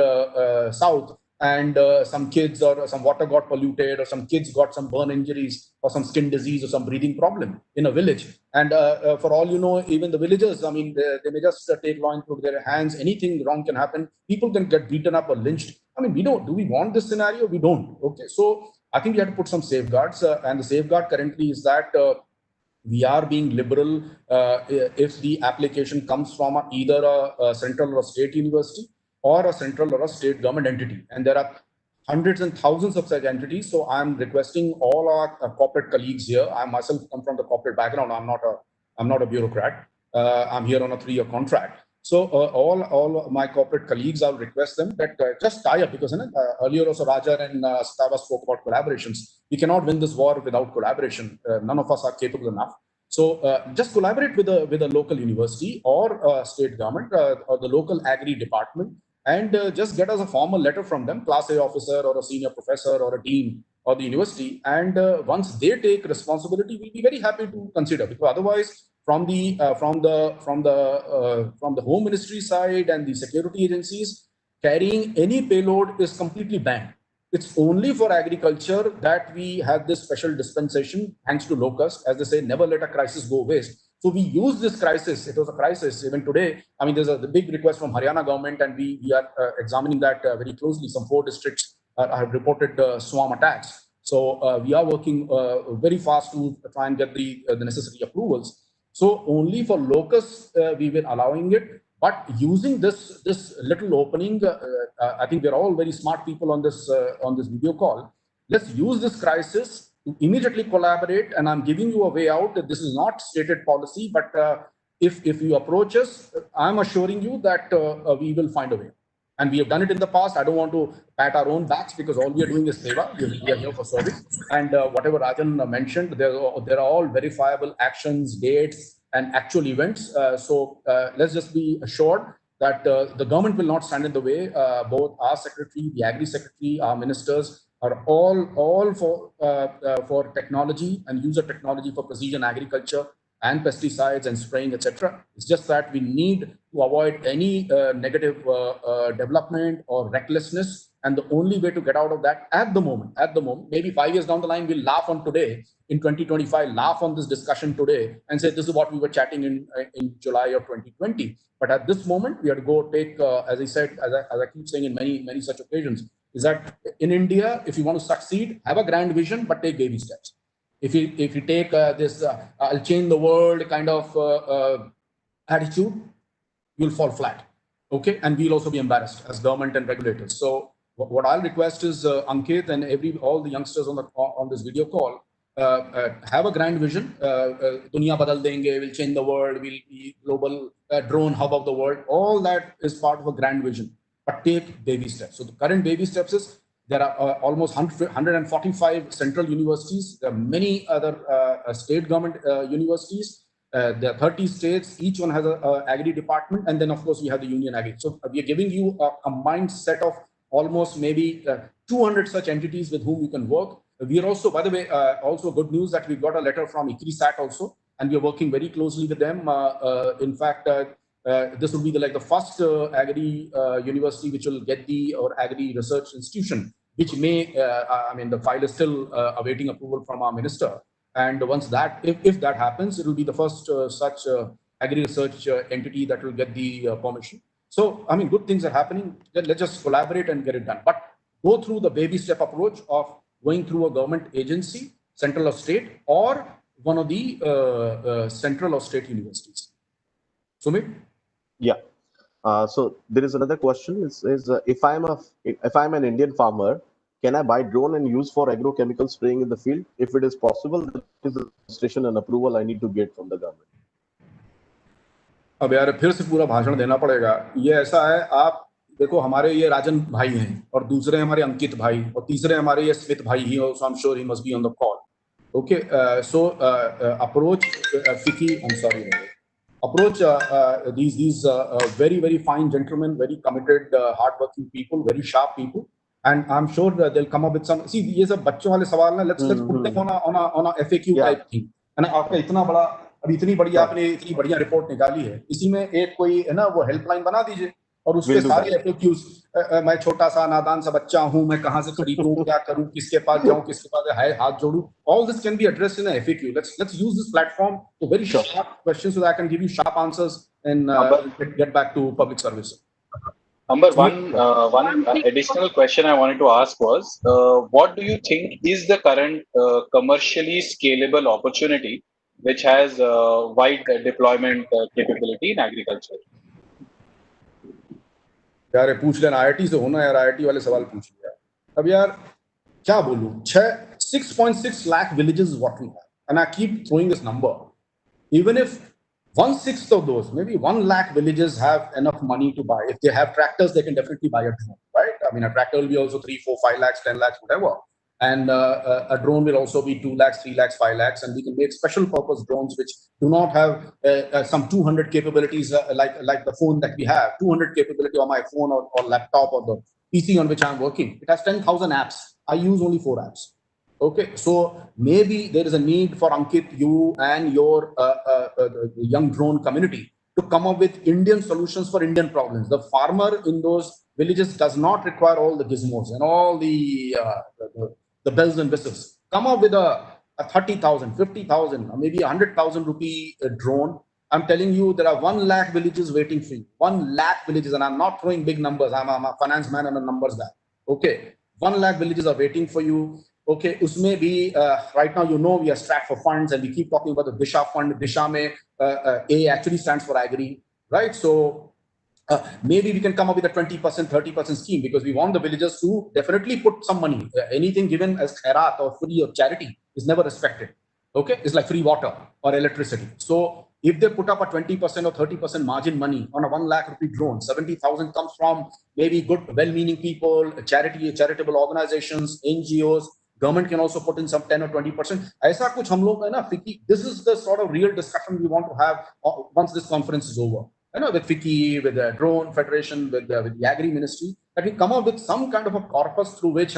south, and some kids or some water got polluted, or some kids got some burn injuries or some skin disease or some breathing problem in a village. And for all you know, even the villagers, they may just take law into their hands. Anything wrong can happen. People can get beaten up or lynched. Do we want this scenario? We don't. Okay, so I think we have to put some safeguards, and the safeguard currently is that we are being liberal if the application comes from either a central or a state university or a central or a state government entity. And there are hundreds and thousands of such entities. So I'm requesting all our corporate colleagues here. I myself come from the corporate background. I'm not a bureaucrat. I'm here on a 3-year contract. So all my corporate colleagues, I'll request them that just tie up, because earlier also Raja and Stava spoke about collaborations. We cannot win this war without collaboration. None of us are capable enough. So just collaborate with a local university or state government or the local agri department, and just get us a formal letter from them, class A officer or a senior professor or a dean or the university. And once they take responsibility, we'll be very happy to consider, because otherwise, from the Home Ministry side and the security agencies, carrying any payload is completely banned. It's only for agriculture that we have this special dispensation, thanks to locust. As they say, never let a crisis go waste. So we use this crisis. It was a crisis. Even today, I mean, there's the big request from Haryana government, and we are examining that very closely. Some 4 districts have reported swarm attacks. So we are working very fast to try and get the necessary approvals. So only for locusts we were allowing it, but using this little opening, I think we're all very smart people on this video call. Let's use this crisis to immediately collaborate, and I'm giving you a way out. That this is not stated policy, but if you approach us, I'm assuring you that we will find a way. And we have done it in the past. I don't want to pat our own backs because all we are doing is seva. We are here for service. And whatever Rajan mentioned, there are all verifiable actions, dates, and actual events. So let's just be assured that the government will not stand in the way. Both our secretary, the agri secretary, our ministers are all for technology and user technology for precision agriculture and pesticides and spraying, etc. It's just that we need to avoid any negative development or recklessness. And the only way to get out of that at the moment, maybe 5 years down the line, we'll laugh on today in 2025, laugh on this discussion today and say, this is what we were chatting in July of 2020. But at this moment, we have to go take, as I said, as I keep saying in many such occasions, is that in India, if you want to succeed, have a grand vision, but take baby steps. If you take this I'll change the world kind of attitude, you'll fall flat. Okay, and we'll also be embarrassed as government and regulators. So what I'll request is Ankit and all the youngsters on this video call, have a grand vision. Dunya badal denge, we'll change the world, we'll be global drone hub of the world. All that is part of a grand vision, but take baby steps. So the current baby steps is there are almost 145 central universities. There are many other state government universities. There are 30 states. Each one has an agri department. And then, of course, we have the union agri. So we are giving you a combined set of almost maybe 200 such entities with whom you can work. We are also, by the way, also good news that we got a letter from ICRISAT also, and we are working very closely with them. In fact, this will be the first agri university which will get or agri research institution, which may, I mean, the file is still awaiting approval from our minister. And once that, if that happens, it will be the first such agri research entity that will get the permission. So, I mean, good things are happening. Let's just collaborate and get it done. But go through the baby step approach of going through a government agency, central or state, or one of the central or state universities. Sumit? Yeah. So there is another question. If I'm an Indian farmer, can I buy drone and use for agrochemical spraying in the field? If it is possible, that is the registration and approval I need to get from the government. अब यार फिर से पूरा भाषण देना पड़ेगा. ये ऐसा है, आप देखो हमारे ये राजन भाई हैं और दूसरे हमारे अंकित भाई और तीसरे हमारे ये स्मित भाई ही, so I'm sure he must be on the call. Okay, so approach Fiki, I'm sorry. Approach these very fine gentlemen, very committed, hardworking people, very sharp people, and I'm sure they'll come up with some. See, ये सब बच्चों वाले सवाल ना, let's put them on a FAQ type thing. And आपका इतना बड़ा, अभी इतनी बड़ी आपने इतनी बढ़िया रिपोर्ट निकाली है, इसी में एक कोई है ना वो हेल्पलाइन बना दीजिए और उसके सारे FAQs, मैं छोटा सा नादान सा बच्चा हूँ, मैं कहाँ से खरीदूँ, क्या करूँ, किसके पास जाऊँ, किसके पास है हाथ जोड़ूँ. All this can be addressed in a FAQ. Let's use this platform to very sharp questions so that I can give you sharp answers and get back to public service. Number one additional question I wanted to ask was, what do you think is the current commercially scalable opportunity which has wide deployment capability in agriculture? यार पूछ लेना, IIT से होना यार, IIT वाले सवाल पूछ लिया. अब यार क्या बोलूं, 6.6 lakh villages is what we have, and I keep throwing this number. Even if 1/6 of those, maybe 1 lakh villages have enough money to buy. If they have tractors, they can definitely buy a drone, right? I mean, a tractor will be also 3, 4, 5 lakhs, 10 lakhs, whatever. And a drone will also be 2 lakhs, 3 lakhs, 5 lakhs, and we can make special purpose drones which do not have some 200 capabilities like the phone that we have. 200 capability on my phone or laptop or the PC on which I'm working. It has 10,000 apps. I use only 4 apps. Okay, so maybe there is a need for Ankit, you and your young drone community to come up with Indian solutions for Indian problems. The farmer in those villages does not require all the gizmos and all the bells and whistles. Come up with a a 30,000, 50,000, or maybe 100,000 rupee drone, I'm telling you, there are 1 lakh villages waiting for you. 1 lakh villages, and I'm not throwing big numbers. I'm a finance man and a numbers guy. Okay, 1 lakh villages are waiting for you. Okay, usme bhi, right now, you know, we are strapped for funds, and we keep talking about the Disha fund. Disha mein, A actually stands for agri, right? So maybe we can come up with a 20%, 30% scheme, because we want the villagers to definitely put some money. Anything given as khairat or free or charity is never respected. Okay, it's like free water or electricity. So if they put up a 20% or 30% margin money on a 1 lakh rupee drone, 70,000 comes from maybe good, well-meaning people, charitable organizations, NGOs. Government can also put in some 10 or 20%. ऐसा कुछ हम लोग है ना, this is the sort of real discussion we want to have once this conference is over. With FICCI, with the Drone Federation, with the Agri Ministry, that we come up with some kind of a corpus through which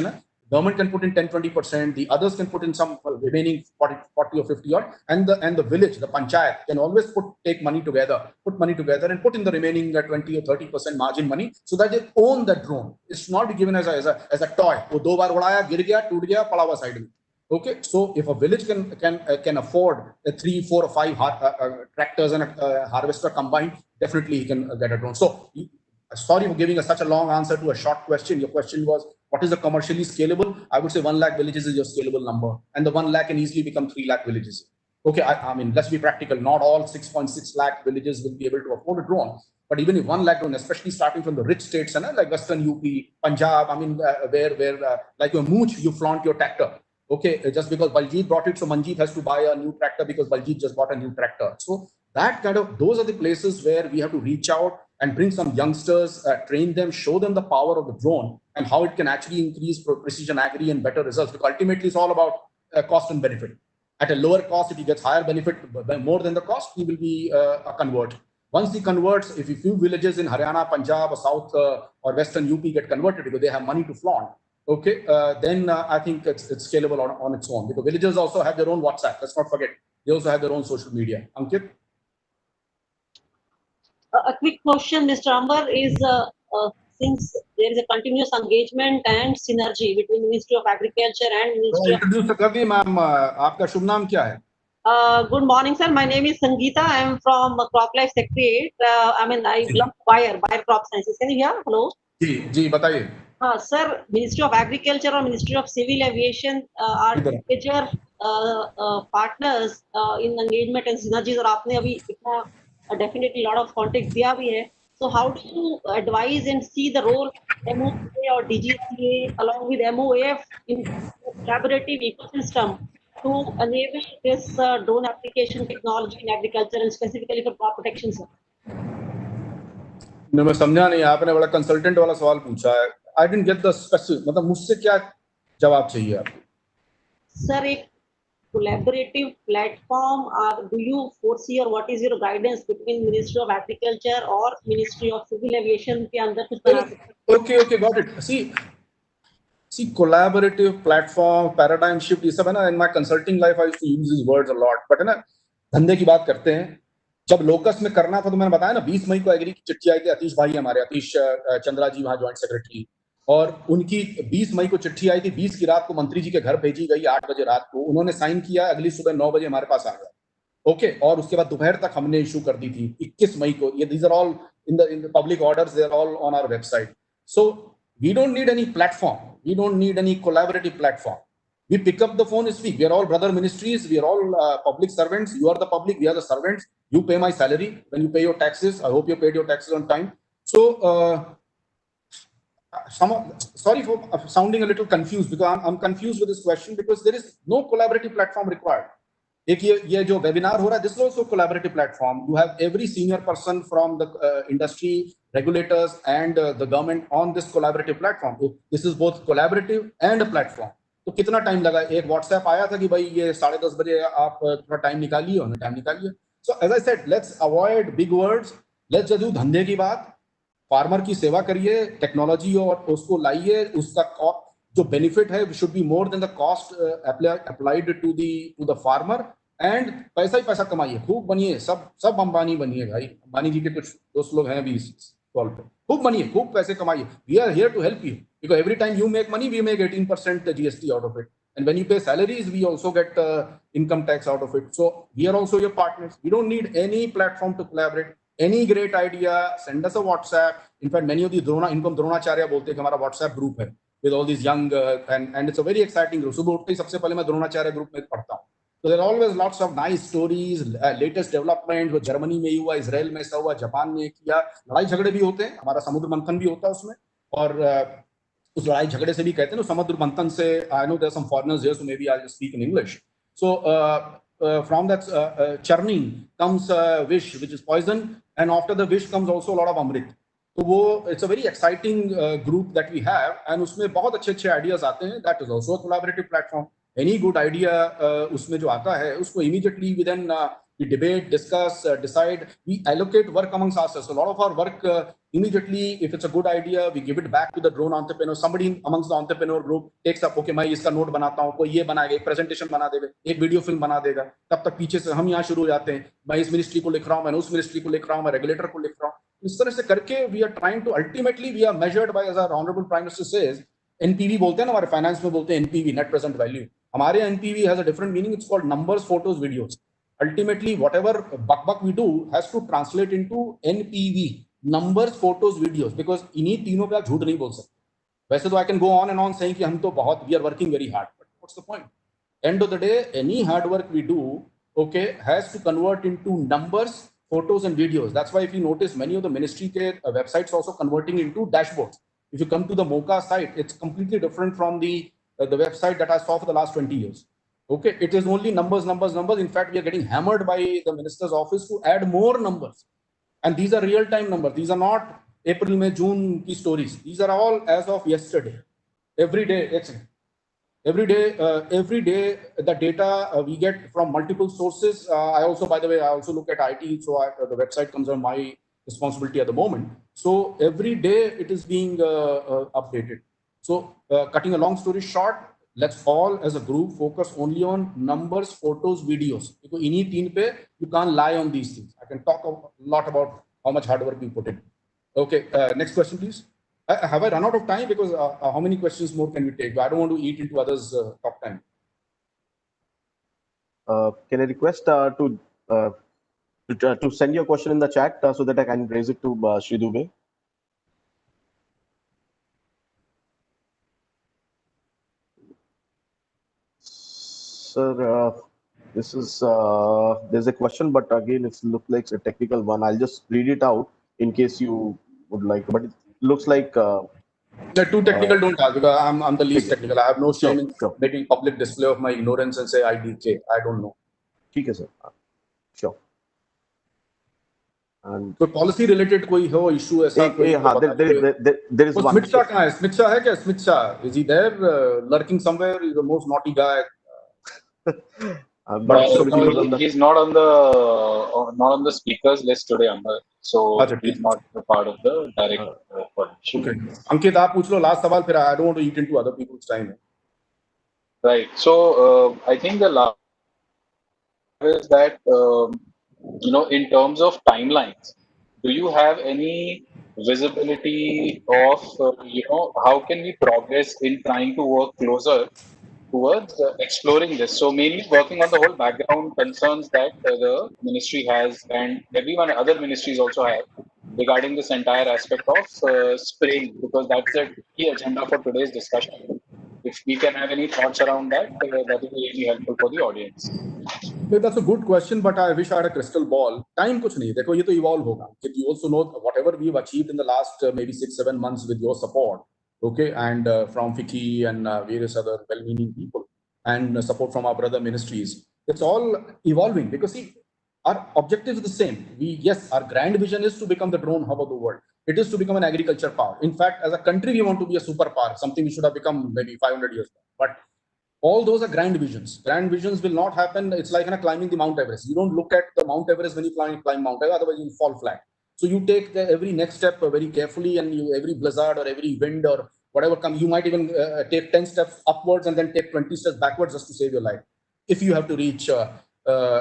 government can put in 10-20%, the others can put in some remaining 40 or 50 odd, and the village, the panchayat, can always put money together and put in the remaining 20 or 30% margin money, so that they own the drone. It's not given as a toy. वो दो बार उड़ाया, गिर गया, टूट गया, पड़ा हुआ side में. Okay, so if a village can afford 3, 4, or 5 tractors and a harvester combined, definitely he can get a drone. So, sorry for giving such a long answer to a short question. Your question was, what is the commercially scalable? I would say 1 lakh villages is your scalable number, and the 1 lakh can easily become 3 lakh villages. Okay, I mean, let's be practical. Not all 6.6 lakh villages will be able to afford a drone. But even if 1 lakh drone, especially starting from the rich states, like Western UP, Punjab, I mean, where like your mooch, you flaunt your tractor. Okay, just because Baljit brought it, so Manjeet has to buy a new tractor because Baljit just bought a new tractor. So those are the places where we have to reach out and bring some youngsters, train them, show them the power of the drone and how it can actually increase precision agri and better results. Because ultimately, it's all about cost and benefit. At a lower cost, if he gets higher benefit more than the cost, he will be a convert. Once he converts, if a few villages in Haryana, Punjab, or South or Western UP get converted because they have money to flaunt, okay, then I think it's scalable on its own, because villagers also have their own WhatsApp. Let's not forget, they also have their own social media. Ankit? A quick question, Mr. Amber, is since there is a continuous engagement and synergy between Ministry of Agriculture and Ministry of... Introduce Kavi, ma'am. Aapka shubh naam kya hai? Good morning, sir. My name is Sangeeta. I am from Crop Life Secretariat. I mean, I belong to Bayer Crop Sciences. Can you hear? Hello? Ji, bataiye. Sir, Ministry of Agriculture or Ministry of Civil Aviation are major partners in engagement and synergies. और आपने अभी इतना definitely a lot of context दिया भी है. So how do you advise and see the role of MOA or DGCA along with MOAF in collaborative ecosystem to enable this drone application technology in agriculture and specifically for crop protection, sir? मैं समझा नहीं, आपने बड़ा consultant वाला सवाल पूछा है. I didn't get the specific. मतलब मुझसे क्या जवाब चाहिए आपको? Sir, एक collaborative platform, do you foresee or what is your guidance between Ministry of Agriculture or Ministry of Civil Aviation के अंदर कुछ बना सकते? Okay, got it. See, collaborative platform, paradigm shift, ये सब है ना. In my consulting life, I used to use these words a lot. But है ना, धंधे की बात करते हैं. जब लोकस में करना था तो मैंने बताया ना, 20 मई को एग्री की चिट्ठी आई थी. अतीश भाई हमारे, अतीश चंद्रा जी वहां ज्वाइंट सेक्रेटरी, और उनकी 20 मई को चिट्ठी आई थी. 20 की रात को मंत्री जी के घर भेजी गई, 8 बजे रात को उन्होंने साइन किया, अगली सुबह 9 बजे हमारे पास आ गया. ओके, और उसके बाद दोपहर तक हमने इशू कर दी थी 21 मई को. ये these are all in the public orders, they are all on our website. So we don't need any platform, we don't need any collaborative platform. We pick up the phone and speak. We are all brother ministries, we are all public servants. You are the public, we are the servants. You pay my salary when you pay your taxes. I hope you paid your taxes on time. So sorry for sounding a little confused, because I'm confused with this question, because there is no collaborative platform required. एक ये जो webinar हो रहा है, this is also collaborative platform. You have every senior person from the industry, regulators, and the government on this collaborative platform. This is both collaborative and a platform. तो कितना time लगा? एक WhatsApp आया था कि भाई ये 10:30 बजे आप थोड़ा टाइम निकालिए, उन्होंने टाइम निकाल लिया. So as I said, let's avoid big words. Let's just do धंधे की बात. फार्मर की सेवा करिए, टेक्नोलॉजी और उसको लाइए, उसका जो बेनिफिट है should be more than the cost applied to the farmer, and पैसा ही पैसा कमाइए, खूब बनिए, सब अंबानी बनिए भाई. अंबानी जी के कुछ दोस्त लोग हैं भी इस कॉल पे. खूब बनिए, खूब पैसे कमाइए. We are here to help you, because every time you make money, we make 18% GST out of it. And when you pay salaries, we also get income tax out of it. So we are also your partners. We don't need any platform to collaborate. Any great idea, send us a WhatsApp. In fact, many of the income Dronacharya bolte hain कि हमारा WhatsApp group है with all these young and it's a very exciting group. सुबह उठते ही सबसे पहले मैं Dronacharya group में पढ़ता हूँ. So there are always lots of nice stories, latest development. जो जर्मनी में हुआ, इजराइल में ऐसा हुआ, जापान में किया. लड़ाई झगड़े भी होते हैं, हमारा समुद्र मंथन भी होता है उसमें. और उस लड़ाई झगड़े से भी कहते हैं ना समुद्र मंथन से. I know there are some foreigners here, so maybe I'll just speak in English. So from that churning comes wish, which is poison, and after the wish comes also a lot of amrit. तो वो it's a very exciting group that we have, and उसमें बहुत अच्छे ideas आते हैं. That is also a collaborative platform. Any good idea उसमें जो आता है उसको immediately within we debate, discuss, decide. We allocate work amongst ourselves. So a lot of our work immediately, if it's a good idea, we give it back to the drone entrepreneur. Somebody amongst the entrepreneur group takes up, okay, मैं इसका note बनाता हूँ, कोई ये बनाएगा, एक presentation बना देगा, एक video film बना देगा. तब तक पीछे से हम यहाँ शुरू हो जाते हैं. मैं इस ministry को लिख रहा हूँ, मैं उस ministry को लिख रहा हूँ, मैं regulator को लिख रहा हूँ. इस तरह से करके we are trying to ultimately we are measured by, as our honorable prime minister says, NPV बोलते हैं ना, हमारे finance में बोलते हैं NPV, net present value. हमारे NPV has a different meaning. It's called numbers, photos, videos. Ultimately, whatever buck we do has to translate into NPV, numbers, photos, videos, because इन्हीं तीनों पे आप झूठ नहीं बोल सकते. वैसे तो I can go on and on saying कि हम तो बहुत we are working very hard, but what's the point? End of the day, any hard work we do, okay, has to convert into numbers, photos, and videos. That's why if you notice, many of the ministry ke websites also converting into dashboards. If you come to the MOCA site, it's completely different from the website that I saw for the last 20 years. Okay, it is only numbers, numbers, numbers. In fact, we are getting hammered by the minister's office to add more numbers. And these are real-time numbers. These are not April, May, June key stories. These are all as of yesterday. Every day, every day, the data we get from multiple sources. I also, by the way, I also look at IT. So the website comes on my responsibility at the moment. So every day it is being updated. So cutting a long story short, let's all as a group focus only on numbers, photos, videos. Because in teen pe, you can't lie on these things. I can talk a lot about how much hard work we put in. Okay, next question, please. Have I run out of time? Because how many questions more can we take? I don't want to eat into others' talk time. Can I request to send your question in the chat so that I can raise it to Shri Dubey? Sir, this is there's a question, but again, it looks like a technical one. I'll just read it out in case you would like. But it looks like the too technical don't ask, because I'm the least technical. I have no shame in making public display of my ignorance and say IDK. I don't know. ठीक है sir. Sure. And so policy related कोई हो issue ऐसा कोई there is one. Smith Shah कहाँ है? Smith Shah है क्या? Smith Shah, is he there lurking somewhere? He's the most naughty guy. But he's not on the speakers list today, Amber. So he's not a part of the direct coordination. Okay. Ankit, आप पूछ लो last सवाल, फिर I don't want to eat into other people's time. Right. So I think the last is that in terms of timelines, do you have any visibility of how can we progress in trying to work closer towards exploring this? So mainly working on the whole background concerns that the ministry has and everyone other ministries also have regarding this entire aspect of spraying, because that's the key agenda for today's discussion. If we can have any thoughts around that, that will be really helpful for the audience. That's a good question, but I wish I had a crystal ball. Time कुछ नहीं, देखो ये तो evolve होगा. You also know whatever we've achieved in the last maybe 6-7 months with your support, okay, and from FICCI and various other well-meaning people, and support from our brother ministries. It's all evolving because see, our objective is the same. Yes, our grand vision is to become the drone hub of the world. It is to become an agriculture power. In fact, as a country, we want to be a superpower, something we should have become maybe 500 years ago. But all those are grand visions. Grand visions will not happen. It's like climbing the Mount Everest. You don't look at the Mount Everest when you climb Mount Everest, otherwise you fall flat. So you take every next step very carefully, and every blizzard or every wind or whatever comes, you might even take 10 steps upwards and then take 20 steps backwards just to save your life, if you have to reach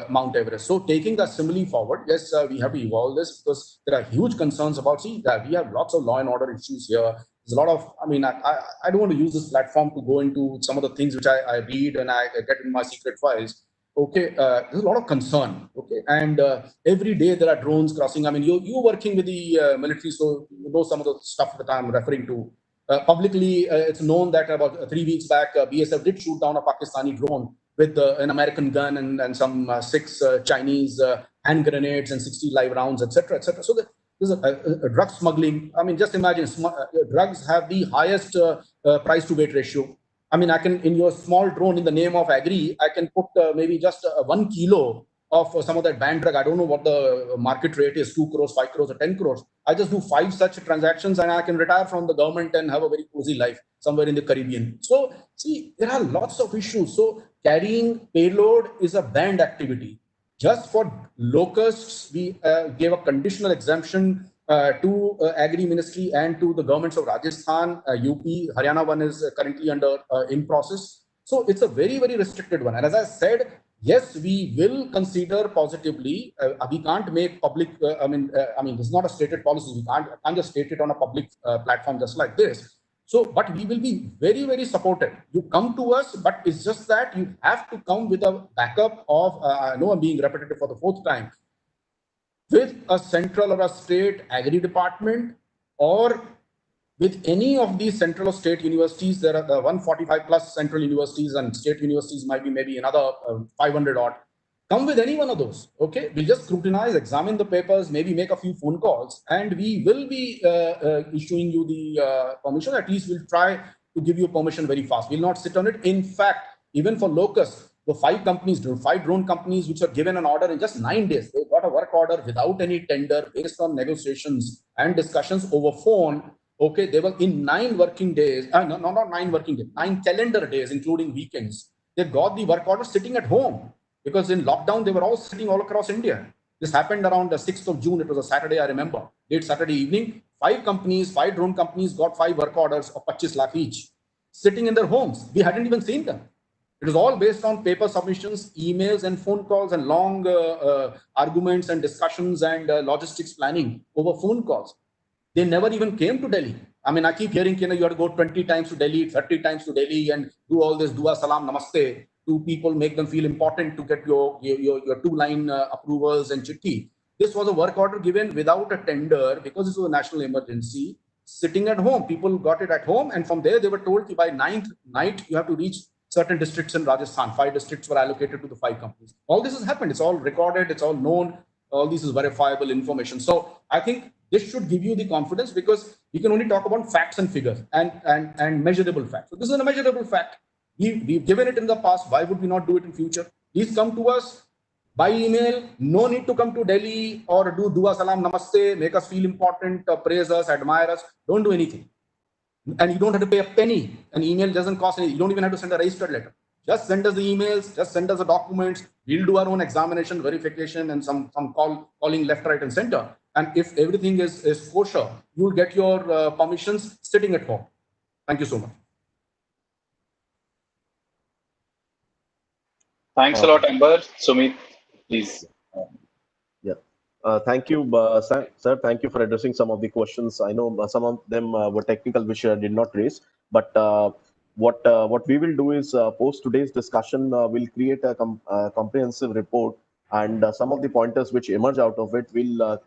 Mount Everest. So taking that simile forward, yes, we have to evolve this because there are huge concerns about, that we have lots of law and order issues here. There's a lot of, I mean, I don't want to use this platform to go into some of the things which I read and I get in my secret files. Okay, there's a lot of concern. Okay, and every day there are drones crossing. I mean, you're working with the military, so you know some of the stuff that I'm referring to. Publicly, it's known that about 3 weeks back, BSF did shoot down a Pakistani drone with an American gun and some 6 Chinese hand grenades and 60 live rounds, etc., etc. So there's a drug smuggling. I mean, just imagine, drugs have the highest price to weight ratio. I mean, I can, in your small drone, in the name of agri, I can put maybe just 1 kilo of some of that banned drug. I don't know what the market rate is, 2 crores, 5 crores, or 10 crores. I just do 5 such transactions and I can retire from the government and have a very cozy life somewhere in the Caribbean. So, see, there are lots of issues. So, carrying payload is a banned activity. Just for locusts, we gave a conditional exemption to Agri Ministry and to the governments of Rajasthan, UP, Haryana one is currently under in process. So it's a very, very restricted one. And as I said, yes, we will consider positively. We can't make public. I mean, this is not a stated policy. We can't just state it on a public platform just like this. So, but we will be very, very supportive. You come to us, but it's just that you have to come with a backup of, I know I'm being repetitive for the 4th time, with a central or a state agri department, or with any of these central or state universities. There are 145 plus central universities, and state universities might be maybe another 500 odd. Come with any one of those. Okay, we'll just scrutinize, examine the papers, maybe make a few phone calls, and we will be issuing you the permission. At least we'll try to give you permission very fast. We'll not sit on it. In fact, even for Locust, the 5 drone companies which are given an order in just 9 days, they got a work order without any tender, based on negotiations and discussions over phone. Okay, they were in 9 working days, not 9 working days, 9 calendar days, including weekends. They got the work order sitting at home, because in lockdown, they were all sitting all across India. This happened around the 6th of June. It was a Saturday, I remember. Late Saturday evening, 5 drone companies got 5 work orders of 25 lakh each, sitting in their homes. We hadn't even seen them. It was all based on paper submissions, emails and phone calls, and long arguments and discussions and logistics planning over phone calls. They never even came to Delhi. I mean, I keep hearing, you have to go 20 times to Delhi, 30 times to Delhi, and do all this dua, salam, namaste to people, make them feel important to get your 2-line approvals and chitti. This was a work order given without a tender, because this was a national emergency, sitting at home. People got it at home, and from there they were told that by 9th night you have to reach certain districts in Rajasthan. 5 districts were allocated to the 5 companies. All this has happened. It's all recorded. It's all known. All this is verifiable information. So I think this should give you the confidence, because we can only talk about facts and figures and measurable facts. So this is a measurable fact. We've given it in the past. Why would we not do it in future? Please come to us by email. No need to come to Delhi or do dua, salam, namaste, make us feel important, praise us, admire us. Don't do anything. And you don't have to pay a penny. An email doesn't cost anything. You don't even have to send a registered letter. Just send us the emails, just send us the documents. We'll do our own examination, verification, and some calling left, right, and center. And if everything is kosher, you'll get your permissions sitting at home. Thank you so much. Thanks a lot, Amber. Sumit, please. Yeah. Thank you, sir. Thank you for addressing some of the questions. I know some of them were technical, which I did not raise. But what we will do is, post today's discussion, we'll create a comprehensive report, and some of the pointers which emerge out of it, we'll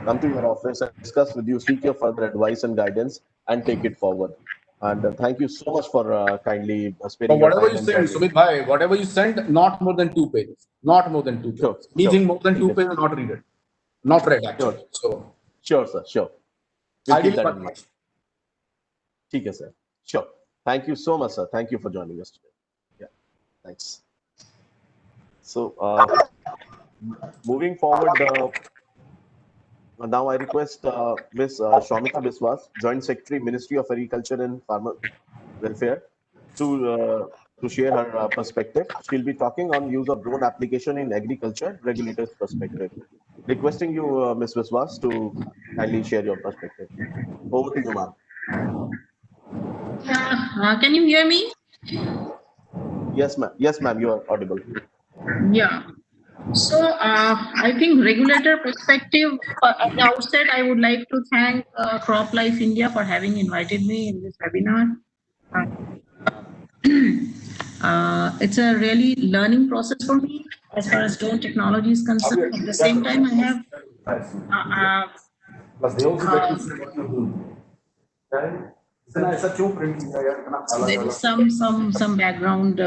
come to your office and discuss with you, seek your further advice and guidance, and take it forward. And thank you so much for kindly sparing your time. Whatever you send, Sumit bhai, whatever you send, not more than 2 pages. Not more than 2 pages. Sure, Anything more than 2 pages, not read it. Not read, actually. Sure. So, sure, sir. Sure. We'll keep that in mind. Okay, sir. Sure. Thank you so much, sir. Thank you for joining us today. Yeah. Thanks. So, moving forward, now I request Ms. Shwamita Biswas, Joint Secretary, Ministry of Agriculture and Farmer Welfare, to share her perspective. She'll be talking on use of drone application in agriculture, regulators' perspective. Requesting you, Ms. Biswas, to kindly share your perspective. Over to you, ma'am. Can you hear me? Yes, ma'am. Yes, ma'am. You are audible. Yeah. So I think regulator perspective, at the outset, I would like to thank Crop Life India for having invited me in this webinar. It's a really learning process for me as far as drone technology is concerned. At the same time, I have there is some background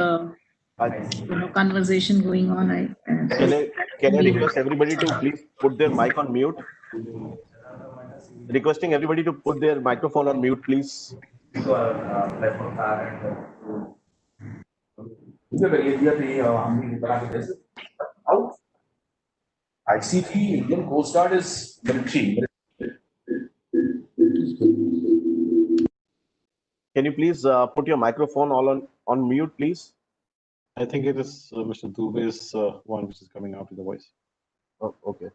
conversation going on. Can I request everybody to please put their mic on mute? Requesting everybody to put their microphone on mute, please. ICT, Indian Coast Guard is military. Can you please put your microphone all on mute, please? I think it is Mr. Dubey's one which is coming out with the voice. Oh, okay.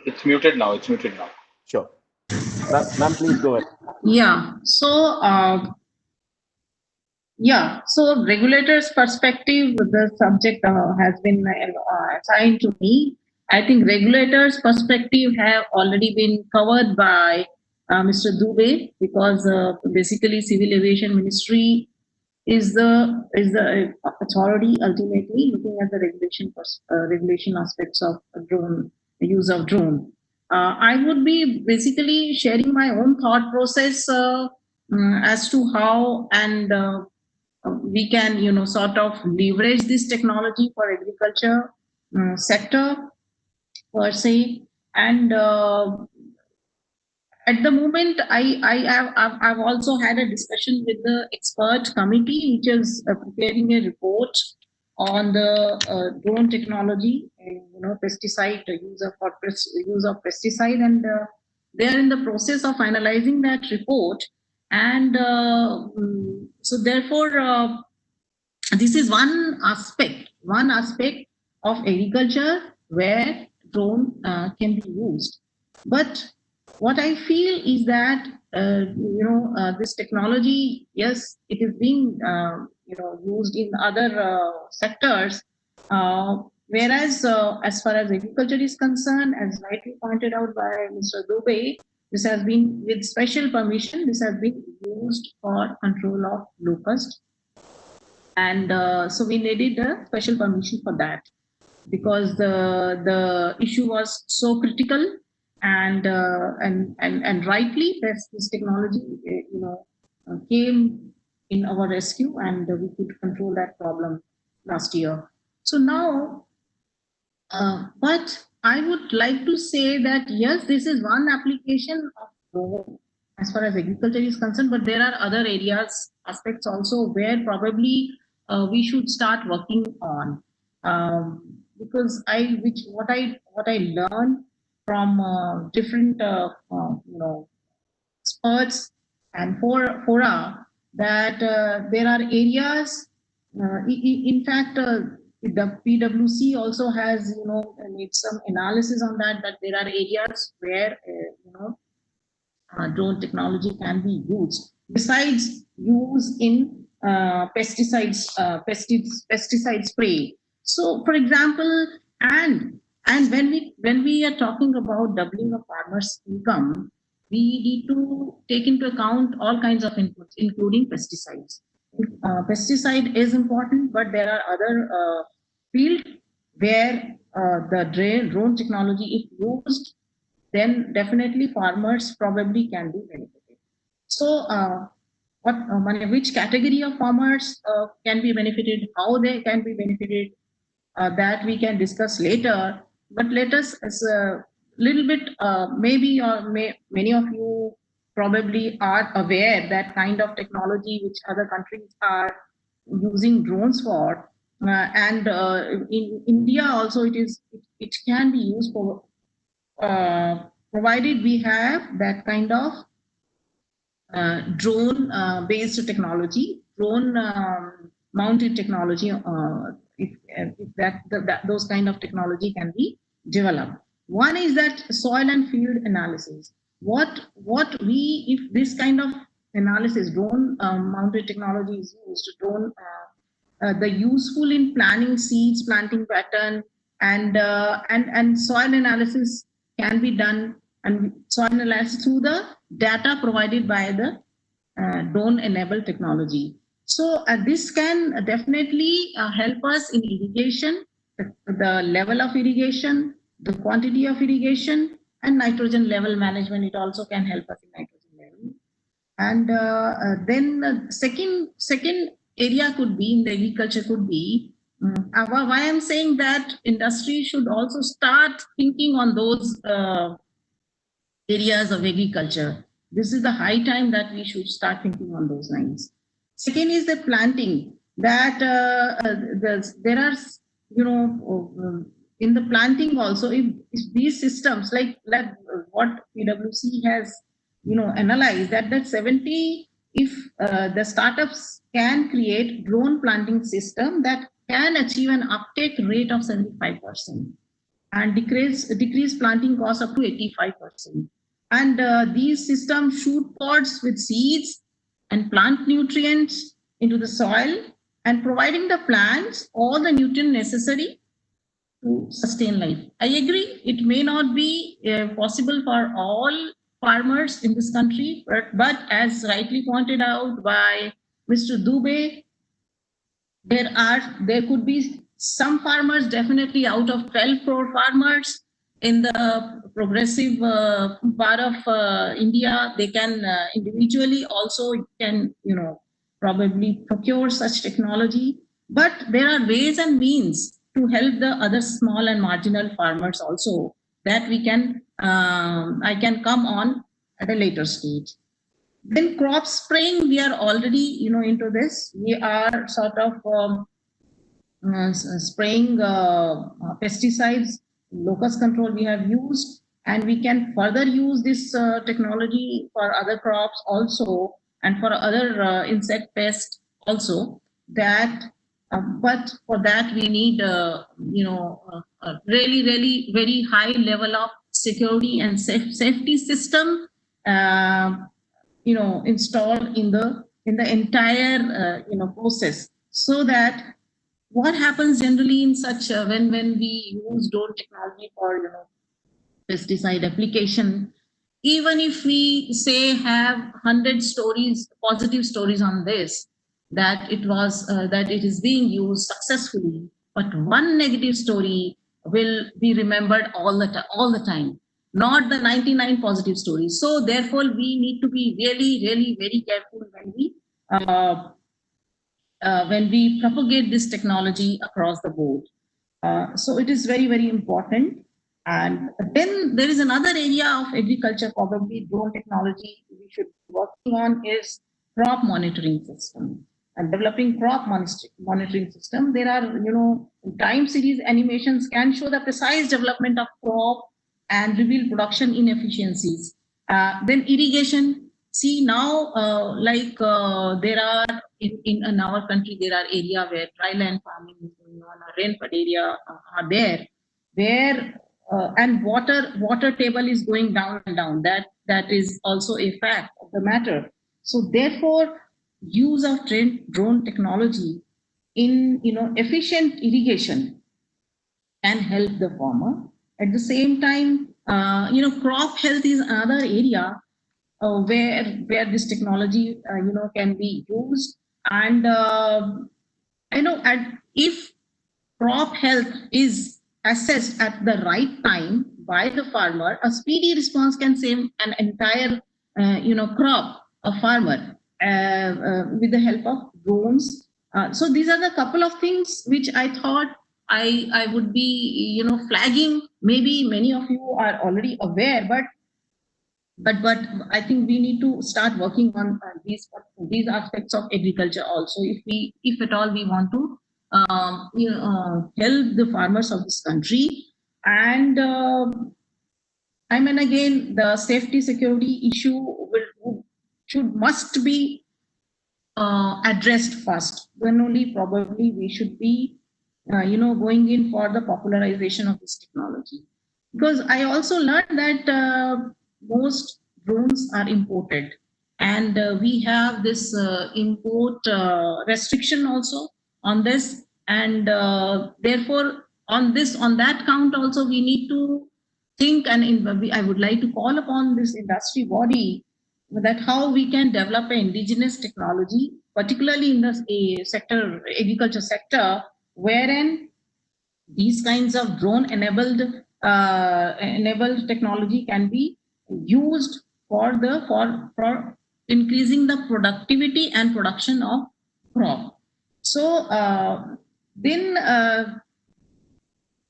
It's muted now. It's muted now. Sure. Ma'am, please go ahead. Yeah. So regulator's perspective, the subject has been assigned to me. I think regulators' perspective have already been covered by Mr. Dubey, because basically Civil Aviation Ministry is the authority ultimately looking at the regulation aspects of drone, the use of drone. I would be basically sharing my own thought process as to how and we can sort of leverage this technology for agriculture sector per se. And at the moment, I've also had a discussion with the expert committee, which is preparing a report on the drone technology, pesticide use of pesticide, and they are in the process of finalizing that report. And so therefore, this is one aspect of agriculture where drone can be used. But what I feel is that this technology, yes, it is being used in other sectors, whereas as far as agriculture is concerned, as rightly pointed out by Mr. Dubey, this has been with special permission. This has been used for control of locust, and so we needed a special permission for that, because the issue was so critical, and rightly this technology came in our rescue, and we could control that problem last year. So now, but I would like to say that yes, this is one application of drone as far as agriculture is concerned, but there are other aspects also where probably we should start working on, because what I learned from different experts and fora, that there are areas. In fact, the PwC also has made some analysis on that there are areas where drone technology can be used besides use in pesticide spray. So, for example, and when we are talking about doubling of farmers' income, we need to take into account all kinds of inputs, including pesticides. Pesticide is important, but there are other fields where the drone technology, if used, then definitely farmers probably can be benefited. So which category of farmers can be benefited, how they can be benefited, that we can discuss later. But let us, as a little bit, maybe many of you probably are aware that kind of technology which other countries are using drones for, and in India also it can be used for, provided we have that kind of drone based technology, drone mounted technology, if those kind of technology can be developed. One is that soil and field analysis. If this kind of analysis, drone mounted technology is used, drone the useful in planning seeds, planting pattern, and soil analysis can be done, and soil analysis through the data provided by the drone-enabled technology. So this can definitely help us in irrigation, the level of irrigation, the quantity of irrigation, and nitrogen level management. It also can help us in nitrogen level. And then second area could be in the agriculture could be why I'm saying that industry should also start thinking on those areas of agriculture. This is the high time that we should start thinking on those lines. Second is the planting, that there are, in the planting also, if these systems like what PwC has, analyzed that 70, if the startups can create drone planting system that can achieve an uptake rate of 75% and decrease planting cost up to 85%. And these systems shoot pods with seeds and plant nutrients into the soil and providing the plants all the nutrients necessary to sustain life. I agree, it may not be possible for all farmers in this country, but as rightly pointed out by Mr. Dubey, there could be some farmers, definitely out of 12 crore farmers in the progressive part of India, they can individually also can, probably procure such technology. But there are ways and means to help the other small and marginal farmers also that we can, I can come on at a later stage. Then crop spraying, we are already, into this. We are sort of spraying pesticides, locust control we have used, and we can further use this technology for other crops also, and for other insect pests also. But for that we need, really very high level of security and safety system, installed in the entire process, so that what happens generally in such when we use drone technology for pesticide application, even if we say have 100 stories, positive stories on this, that it was that it is being used successfully, but one negative story will be remembered all the time, not the 99 positive stories. So therefore we need to be really very careful when we propagate this technology across the board. So it is very important. And then there is another area of agriculture, probably drone technology we should be working on, is crop monitoring system and developing crop monitoring system. There are, time series animations can show the precise development of crop and reveal production inefficiencies. Then irrigation. See now, there are in our country, there are areas where dryland farming is going on, or rainfed area are there, where and water table is going down and down. That is also a fact of the matter. So therefore, use of drone technology in efficient irrigation can help the farmer. At the same time, crop health is another area where this technology can be used. And if crop health is assessed at the right time by the farmer, a speedy response can save an entire crop of farmer with the help of drones. So these are the couple of things which I thought I would be flagging. Maybe many of you are already aware, but I think we need to start working on these aspects of agriculture also, if at all we want to help the farmers of this country. And again, the safety security issue must be addressed first. Then only probably we should be going in for the popularization of this technology. Because I also learned that most drones are imported, and we have this import restriction also on this, and therefore on that count also we need to think, and I would like to call upon this industry body that how we can develop an indigenous technology, particularly in the agriculture sector, wherein these kinds of drone enabled technology can be used for increasing the productivity and production of crop. So then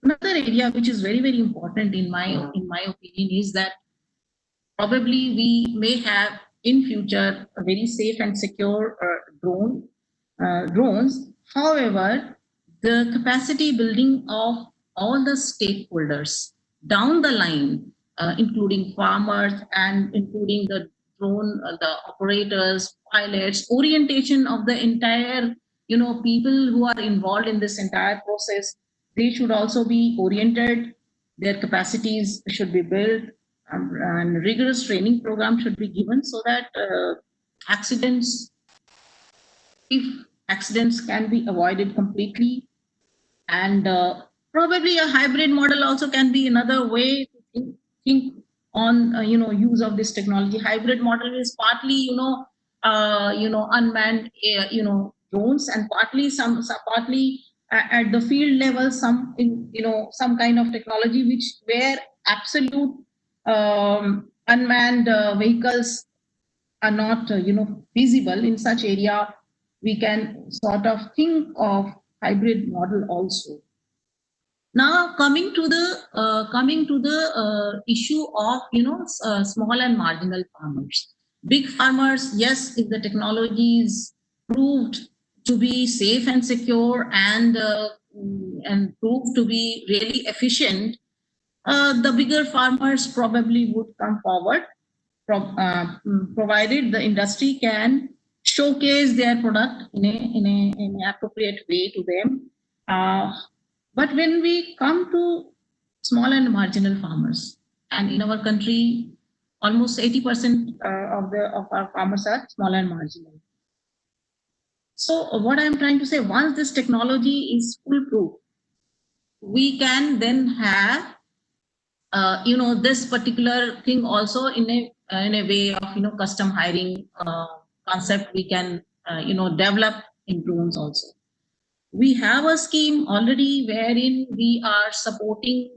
another area which is very, very important in my opinion is that probably we may have in future a very safe and secure drones. However, the capacity building of all the stakeholders down the line, including farmers and including the drone, the operators, pilots, orientation of the entire, people who are involved in this entire process, they should also be oriented. Their capacities should be built, and rigorous training program should be given so that if accidents can be avoided completely. And probably a hybrid model also can be another way to think on use of this technology. Hybrid model is partly unmanned drones, and partly partly at the field level some kind of technology where absolute unmanned vehicles are not feasible. In such area we can sort of think of hybrid model also. Now coming to the issue of small and marginal farmers. Big farmers, yes, if the technology is proved to be safe and secure and proved to be really efficient, the bigger farmers probably would come forward, provided the industry can showcase their product in an appropriate way to them. But when we come to small and marginal farmers, and in our country, almost 80% of our farmers are small and marginal. So what I'm trying to say, once this technology is foolproof, we can then have this particular thing also in a way of custom hiring concept we can develop in drones also. We have a scheme already wherein we are supporting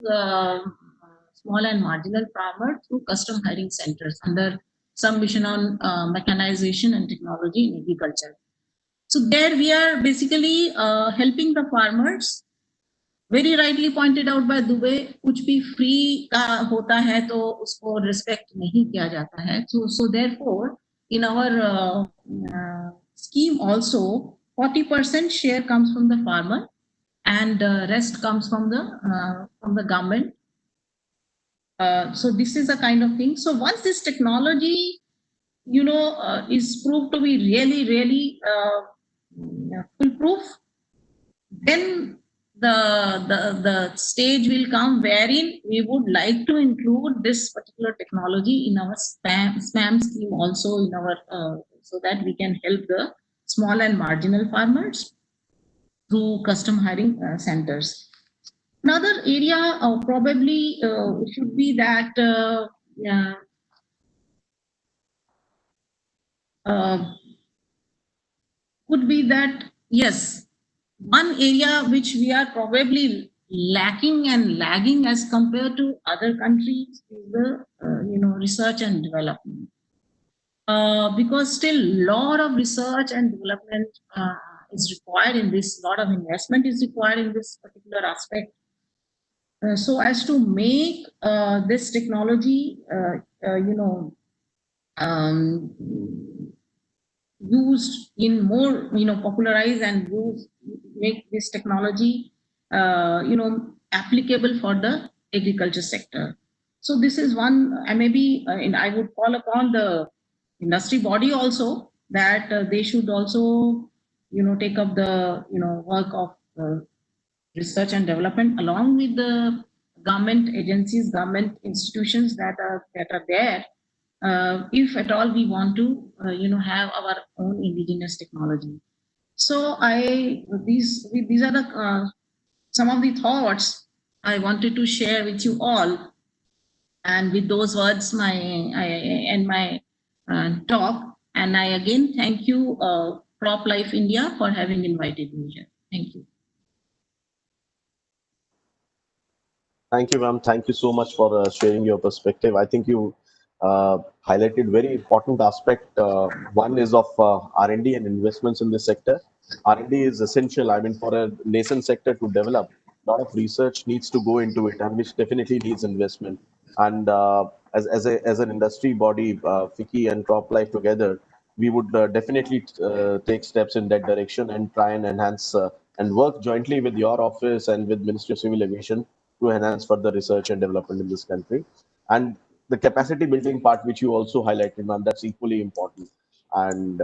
small and marginal farmers through custom hiring centers under some mission on mechanization and technology in agriculture. So there we are basically helping the farmers. Very rightly pointed out by Dubey, कुछ भी free का होता है तो उसको respect नहीं किया जाता है. So therefore, in our scheme also, 40% share comes from the farmer, and rest comes from the government. So this is a kind of thing. So once this technology, is proved to be really, really foolproof, then the stage will come wherein we would like to include this particular technology in our spam scheme also in our so that we can help the small and marginal farmers through custom hiring centers. Another area probably should be that could be that, yes, one area which we are probably lacking and lagging as compared to other countries is the research and development, because still a lot of research and development is required in this, lot of investment is required in this particular aspect, so as to make this technology used in more, popularize and make this technology, applicable for the agriculture sector. So this is one, maybe, and I would call upon the industry body also that they should also, take up the, work of research and development along with the government agencies, government institutions that are there. If at all we want to, have our own indigenous technology. So these are the some of the thoughts I wanted to share with you all. And with those words, I end my talk. And I again thank you, Crop Life India, for having invited me here. Thank you. Thank you, ma'am. Thank you so much for sharing your perspective. I think you highlighted very important aspect. One is of R&D and investments in this sector. R&D is essential. I mean, for a nascent sector to develop, a lot of research needs to go into it, and which definitely needs investment. And as an industry body, FICCI and Crop Life together, we would definitely take steps in that direction and try and enhance and work jointly with your office and with Ministry of Civil Aviation to enhance further research and development in this country. And the capacity building part, which you also highlighted, ma'am, that's equally important. And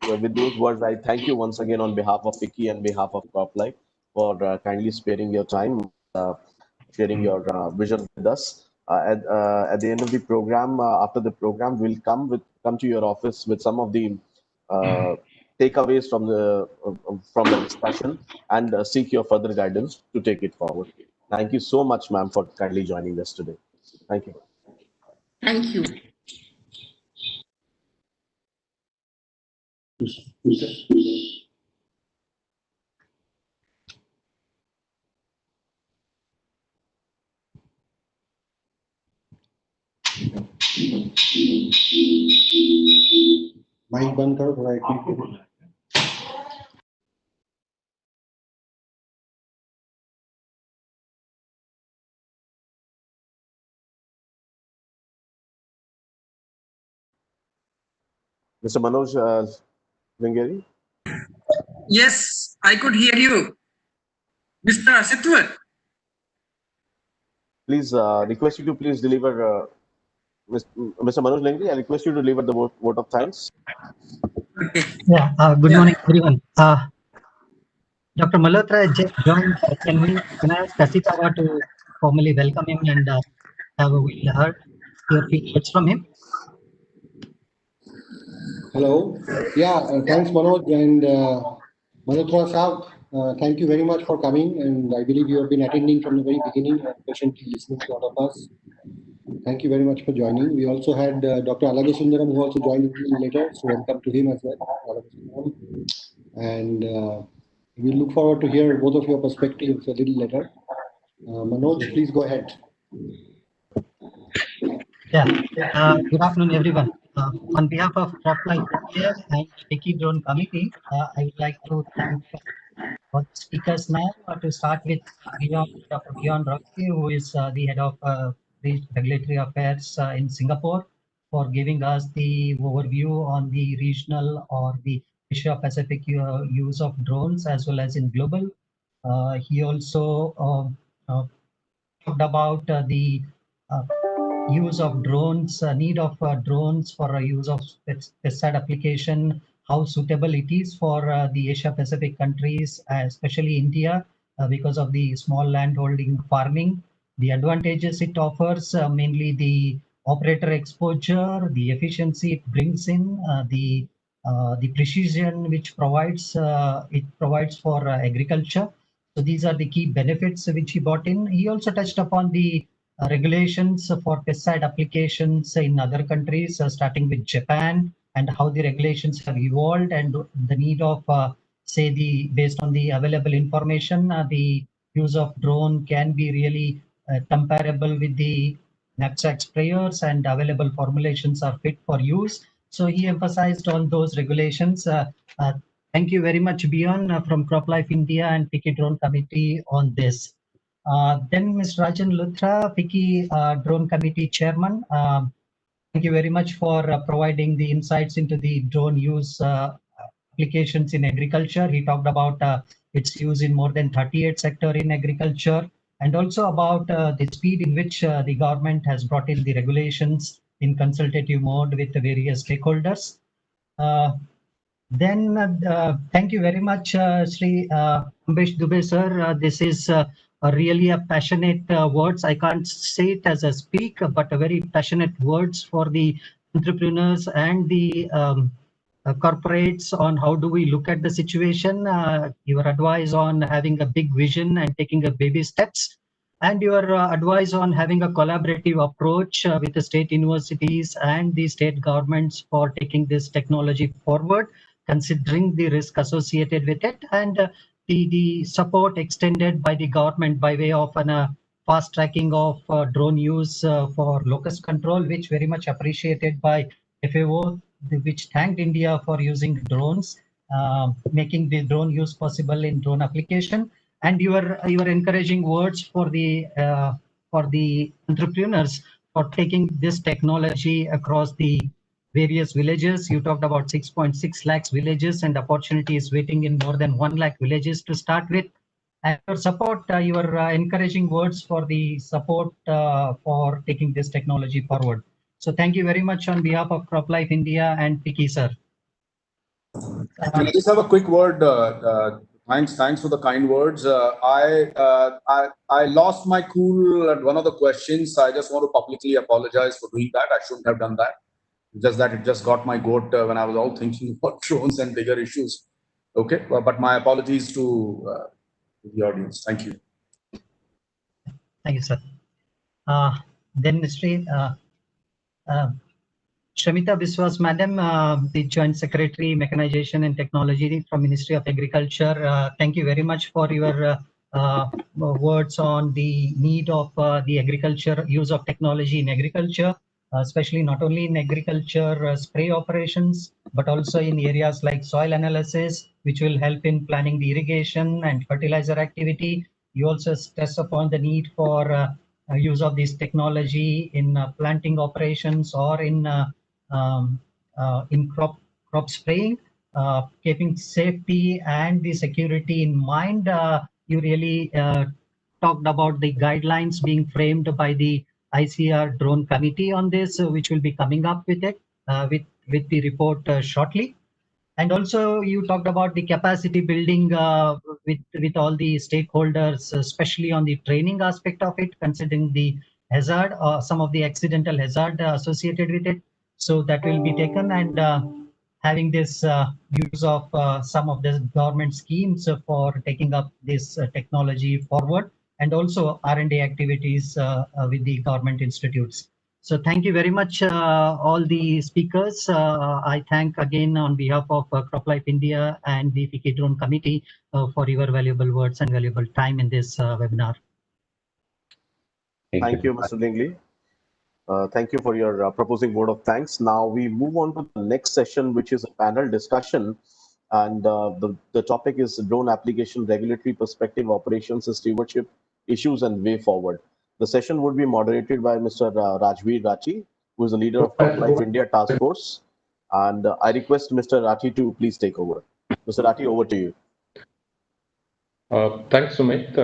with those words, I thank you once again on behalf of FICCI and behalf of CropLife for kindly sparing your time, sharing your vision with us. At the end of the program, after the program, we'll come to your office with some of the takeaways from the discussion and seek your further guidance to take it forward. Thank you so much, ma'am, for kindly joining us today. Thank you. Thank you. Mic बंद करो थोड़ा एक minute. Mr. Manoj Vingeri? Yes, I could hear you. Mr. Asitwar. Please request you to please deliver, Mr. Manoj Lengri, I request you to deliver the vote of thanks. Okay. Yeah, good morning, everyone. Dr. Malhotra just joined. Can I ask Asitawa to formally welcome him and we'll hear few words from him? Hello. Yeah, thanks Manoj and Malhotra Saab. Thank you very much for coming, and I believe you have been attending from the very beginning and patiently listening to all of us. Thank you very much for joining. We also had Dr. Alagasundaram, who also joined a little later, so welcome to him as well. And we look forward to hear both of your perspectives a little later. Manoj, please go ahead. Yeah. Good afternoon, everyone. On behalf of Crop Life India and FICCI Drone Committee, I would like to thank all the speakers now. To start with Dr. Bjorn Rocky, who is the head of regulatory affairs in Singapore, for giving us the overview on the regional or the Asia Pacific use of drones as well as in global. He also talked about the use of drones, need of drones for use of pesticide application, how suitable it is for the Asia Pacific countries, especially India, because of the small land holding farming, the advantages it offers, mainly the operator exposure, the efficiency it brings in, the precision which provides it provides for agriculture. So these are the key benefits which he brought in. He also touched upon the regulations for pesticide applications in other countries, starting with Japan, and how the regulations have evolved, and the need of, say, based on the available information, the use of drone can be really comparable with the knapsack sprayers, and available formulations are fit for use. So he emphasized on those regulations. Thank you very much, Bjorn, from CropLife India and FICCI Drone Committee on this. Then Ms. Rajan Luthra, FICCI Drone Committee Chairman. Thank you very much for providing the insights into the drone use applications in agriculture. He talked about its use in more than 38 sectors in agriculture, and also about the speed in which the government has brought in the regulations in consultative mode with the various stakeholders. Then thank you very much, Sri Ambesh Dubey sir. This is really a passionate words. I can't say it as a speak, but a very passionate words for the entrepreneurs and the corporates on how do we look at the situation, your advice on having a big vision and taking a baby steps, and your advice on having a collaborative approach with the state universities and the state governments for taking this technology forward, considering the risk associated with it, and the support extended by the government by way of an fast tracking of drone use for locust control, which very much appreciated by FAO, which thanked India for using drones, making the drone use possible in drone application, and your encouraging words for the entrepreneurs for taking this technology across the various villages. You talked about 6.6 lakhs villages and opportunities waiting in more than 1 lakh villages to start with. And your support, your encouraging words for the support for taking this technology forward. So thank you very much on behalf of CropLife India and Piki sir. Can I just have a quick word? Thanks for the kind words. I lost my cool at one of the questions. I just want to publicly apologize for doing that. I shouldn't have done that. Just that it just got my goat when I was all thinking about drones and bigger issues. Okay, but my apologies to the audience. Thank you. Thank you, sir. Then Mr. Shamita Biswas, Madam, the Joint Secretary, Mechanization and Technology from Ministry of Agriculture. Thank you very much for your words on the need of the agriculture, use of technology in agriculture, especially not only in agriculture spray operations, but also in areas like soil analysis, which will help in planning the irrigation and fertilizer activity. You also stress upon the need for use of this technology in planting operations or in crop spraying, keeping safety and the security in mind. You really talked about the guidelines being framed by the ICR drone committee on this, which will be coming up with it, with the report shortly. And also you talked about the capacity building with all the stakeholders, especially on the training aspect of it, considering the hazard or some of the accidental hazard associated with it. So that will be taken, and having this use of some of the government schemes for taking up this technology forward, and also R&D activities with the government institutes. So thank you very much, all the speakers. I thank again on behalf of CropLife India and the Piki Drone Committee for your valuable words and valuable time in this webinar. Thank you, Mr. Dingley. Thank you for your proposing word of thanks. Now we move on to the next session, which is a panel discussion. And the topic is drone application, regulatory perspective, operations and stewardship issues and way forward. The session would be moderated by Mr. Rajveer Rathi, who is the leader of CropLife India Task Force. And I request Mr. Rathi to please take over. Mr. Rathi, over to you. Thanks, Sumit.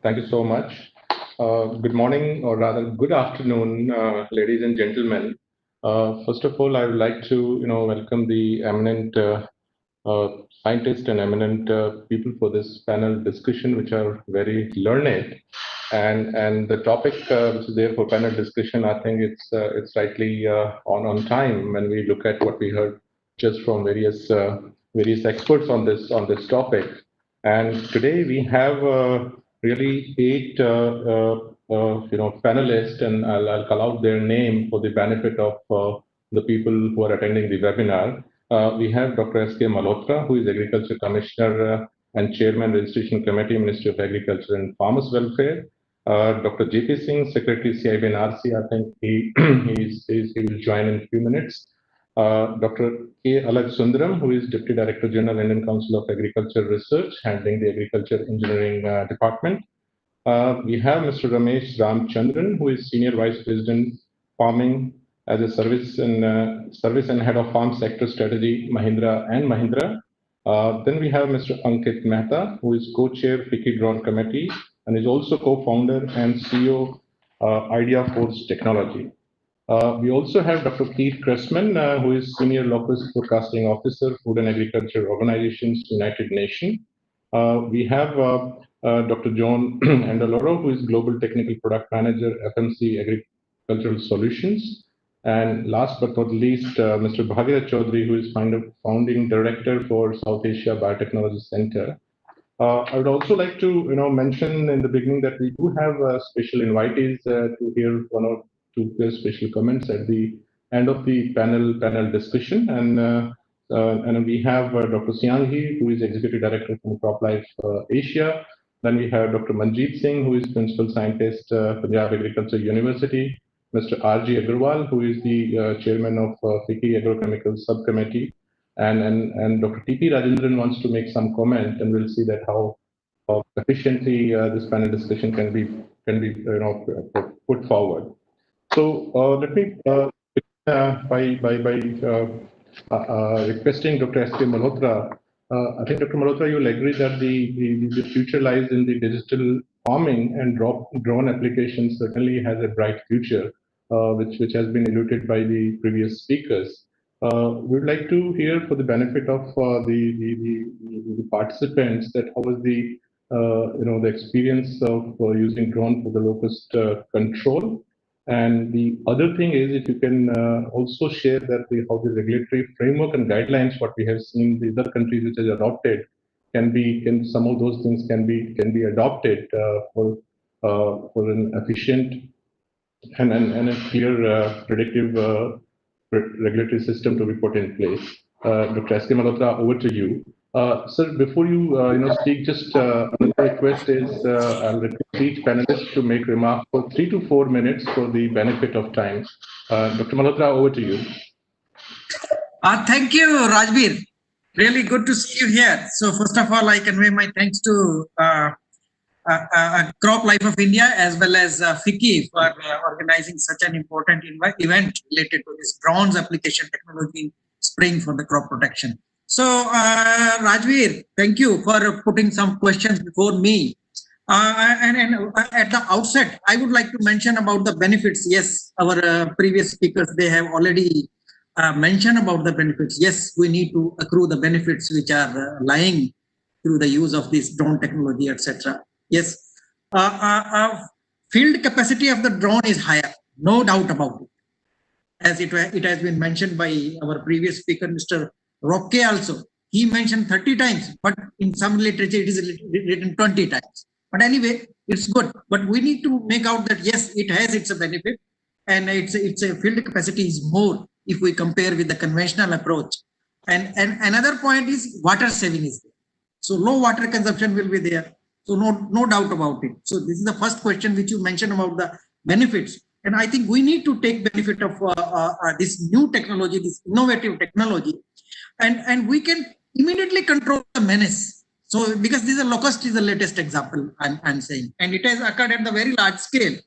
Thank you so much. Good morning, or rather good afternoon, ladies and gentlemen. First of all, I would like to welcome the eminent scientists and eminent people for this panel discussion, which are very learned. And the topic which is there for panel discussion, I think it's rightly on time when we look at what we heard just from various experts on this topic. And today we have really 8 panelists, and I'll call out their name for the benefit of the people who are attending the webinar. We have Dr. S.K. Malhotra, who is Agriculture Commissioner and Chairman, Registration Committee, Ministry of Agriculture and Farmers Welfare. Dr. J.P. Singh, Secretary CIB and RC, I think he will join in a few minutes. Dr. K. Alagsundaram, who is Deputy Director General, Indian Council of Agriculture Research, handling the Agriculture Engineering Department. We have Mr. Ramesh Ramchandran, who is Senior Vice President, Farming as a Service and Head of Farm Sector Strategy, Mahindra & Mahindra. Then we have Mr. Ankit Mehta, who is Co-Chair, Piki Drone Committee, and is also co-founder and CEO, Idea Force Technology. We also have Dr. Keith Cressman, who is Senior Locust Forecasting Officer, Food and Agriculture Organizations, United Nations. We have Dr. John Andaloro, who is Global Technical Product Manager, FMC Agricultural Solutions. And last but not least, Mr. Bhagirath Chaudhary, who is founding director for South Asia Biotechnology Center. I would also like to mention in the beginning that we do have special invitees to hear one or two special comments at the end of the panel discussion. And we have Dr. Sianghi, who is Executive Director from CropLife Asia. Then we have Dr. Manjeet Singh, who is Principal Scientist, Punjab Agriculture University. Mr. R.G. Agarwal, who is the Chairman of FICCI Agrochemical Subcommittee. And Dr. T.P. Rajendran wants to make some comment, and we'll see that how efficiently this panel discussion can be put forward. So let me by requesting Dr. S.K. Malhotra. I think Dr. Malhotra, you'll agree that the future lies in the digital farming, and drone applications certainly has a bright future, which has been alluded by the previous speakers. We'd like to hear, for the benefit of the participants, that how was the experience of using drone for the locust control. And the other thing is, if you can also share that how the regulatory framework and guidelines, what we have seen the other countries which has adopted, can some of those things can be adopted for an efficient and a clear predictive regulatory system to be put in place. Dr. S.K. Malhotra, over to you. Sir, before you speak, just another request is I'll request each panelist to make remarks for 3 to 4 minutes for the benefit of time. Dr. Malhotra, over to you. Thank you, Rajbir. Really good to see you here. So first of all, I convey my thanks to CropLife of India as well as FICCI for organizing such an important event related to this drones application technology spraying for the crop protection. So Rajveer, thank you for putting some questions before me. And at the outset, I would like to mention about the benefits. Yes, our previous speakers, they have already mentioned about the benefits. Yes, we need to accrue the benefits which are lying through the use of this drone technology, etc. Yes, field capacity of the drone is higher, no doubt about it. As it has been mentioned by our previous speaker, Mr. Roque also. He mentioned 30 times, but in some literature it is written 20 times. But anyway, it's good. But we need to make out that yes, it has its benefit, and its a field capacity is more if we compare with the conventional approach. And another point is water saving is there. So low water consumption will be there. So no doubt about it. So this is the first question which you mentioned about the benefits. And I think we need to take benefit of this new technology, this innovative technology, and we can immediately control the menace. So because this is locust is the latest example I'm saying, and it has occurred at the very large scale.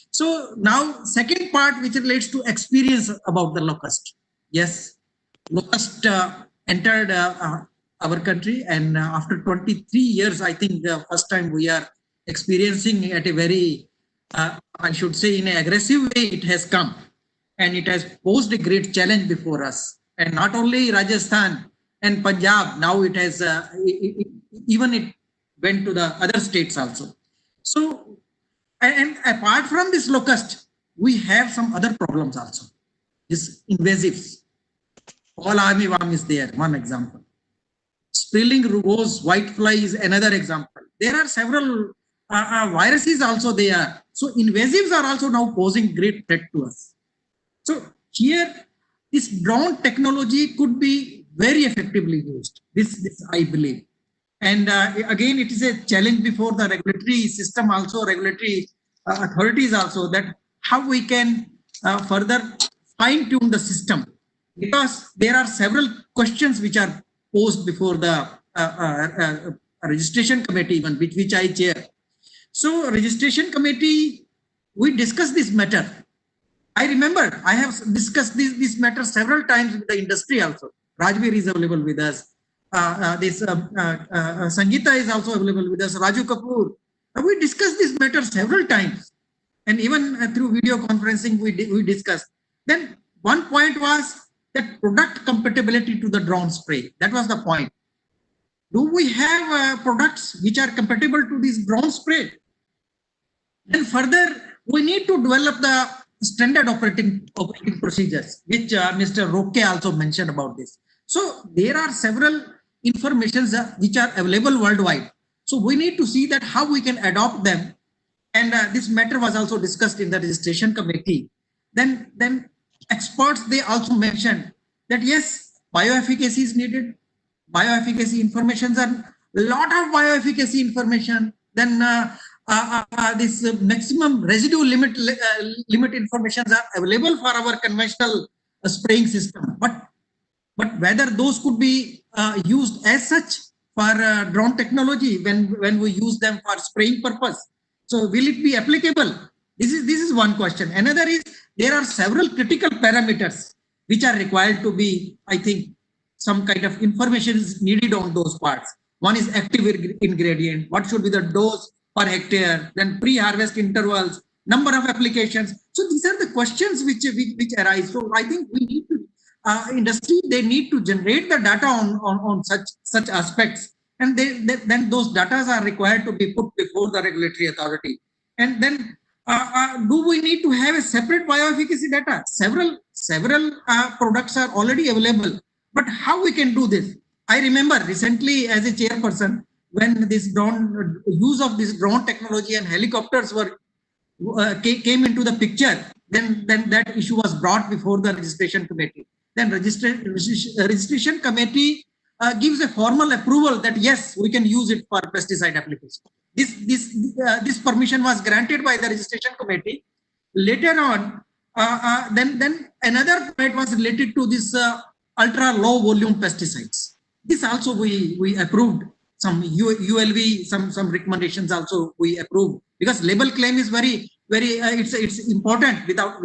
So now second part which relates to experience about the locust. Yes, locust entered our country, and after 23 years, I think the first time we are experiencing at a very, I should say, in an aggressive way, it has come, and it has posed a great challenge before us. And not only Rajasthan and Punjab, now it has, even it went to the other states also. So, and apart from this locust, we have some other problems also. This invasives. All army worm is there, one example. Spilling rugose, whitefly is another example. There are several viruses also there. So invasives are also now posing great threat to us. So here, this drone technology could be very effectively used. This I believe. And again, it is a challenge before the regulatory system also, regulatory authorities also, that how we can further fine-tune the system. Because there are several questions which are posed before the registration committee, even which I chair. So registration committee, we discussed this matter. I remember I have discussed this matter several times with the industry also. Rajveer is available with us. Sangeeta is also available with us. Raju Kapoor. We discussed this matter several times. And even through video conferencing, we discussed. Then one point was that product compatibility to the drone spray. That was the point. Do we have products which are compatible to this drone spray? Then further, we need to develop the standard operating procedures, which Mr. Roque also mentioned about this. So there are several informations which are available worldwide. So we need to see that how we can adopt them. And this matter was also discussed in the registration committee. Then experts, they also mentioned that yes, bioefficacy is needed. Bioefficacy informations are a lot of bioefficacy information. Then this maximum residue limit informations are available for our conventional spraying system. But whether those could be used as such for drone technology when we use them for spraying purpose. So will it be applicable? This is one question. Another is there are several critical parameters which are required to be, I think, some kind of information is needed on those parts. One is active ingredient. What should be the dose per hectare? Then pre-harvest intervals, number of applications. So these are the questions which arise. So I think we need to industry, they need to generate the data on such aspects, and then those data are required to be put before the regulatory authority. And then do we need to have a separate bioefficacy data? Several products are already available, but how we can do this? I remember recently as a chairperson, when this use of this drone technology and helicopters were came into the picture, then that issue was brought before the registration committee. Then registration committee gives a formal approval that yes, we can use it for pesticide application. This permission was granted by the registration committee. Later on, then another point was related to this ultra low volume pesticides. This also we approved. Some ULV, some recommendations also we approved, because label claim is very it's important. Without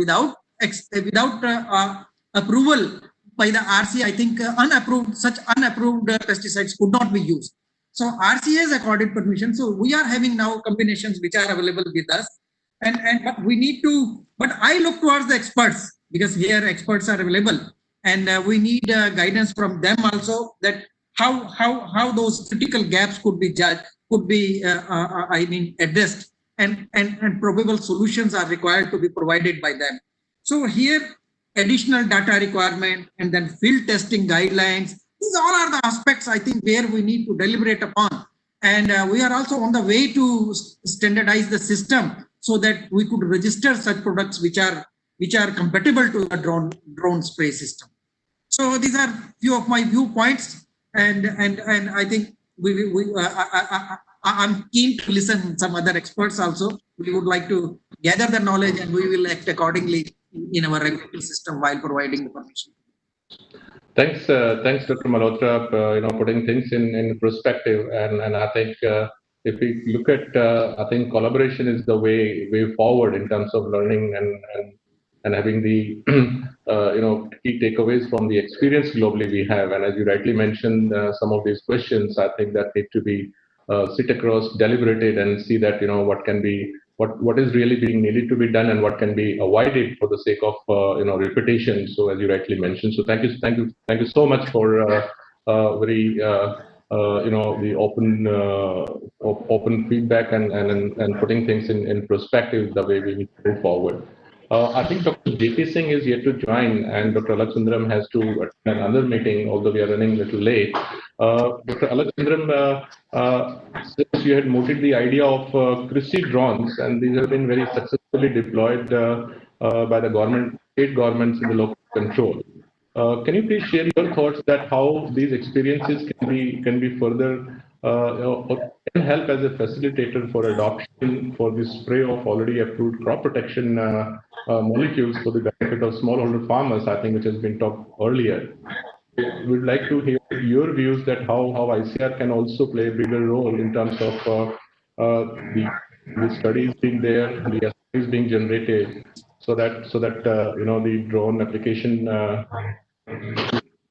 approval by the RC, I think such unapproved pesticides could not be used. So RC has accorded permission. So we are having now combinations which are available with us, but we need to. But I look towards the experts, because here experts are available, and we need guidance from them also, that how those critical gaps could be judged, could be addressed, and probable solutions are required to be provided by them. So here additional data requirement, and then field testing guidelines. These all are the aspects, I think, where we need to deliberate upon. And we are also on the way to standardize the system so that we could register such products which are compatible to the drone spray system. So these are few of my viewpoints, and I think I'm keen to listen some other experts also. We would like to gather the knowledge, and we will act accordingly in our regulatory system while providing the permission. Thanks, Dr. Malhotra, putting things in perspective, and I think if we look at, I think collaboration is the way forward in terms of learning and having the key takeaways from the experience globally we have. And as you rightly mentioned, some of these questions, I think that need to be sit across, deliberated, and see that what is really being needed to be done and what can be avoided for the sake of repetition. So as you rightly mentioned, so thank you so much for very the open feedback and putting things in perspective the way we need to move forward. I think Dr. JP Singh is yet to join, and Dr. Alaksundaram has to attend another meeting, although we are running a little late. Dr. Alaksundaram, since you had mooted the idea of Krishi drones, and these have been very successfully deployed by the government, state governments in the local control. Can you please share your thoughts that how these experiences can be further or can help as a facilitator for adoption for the spray of already approved crop protection molecules for the benefit of smallholder farmers, I think, which has been talked earlier. We'd like to hear your views that how ICR can also play a bigger role in terms of the studies being there, the studies being generated, so that the drone application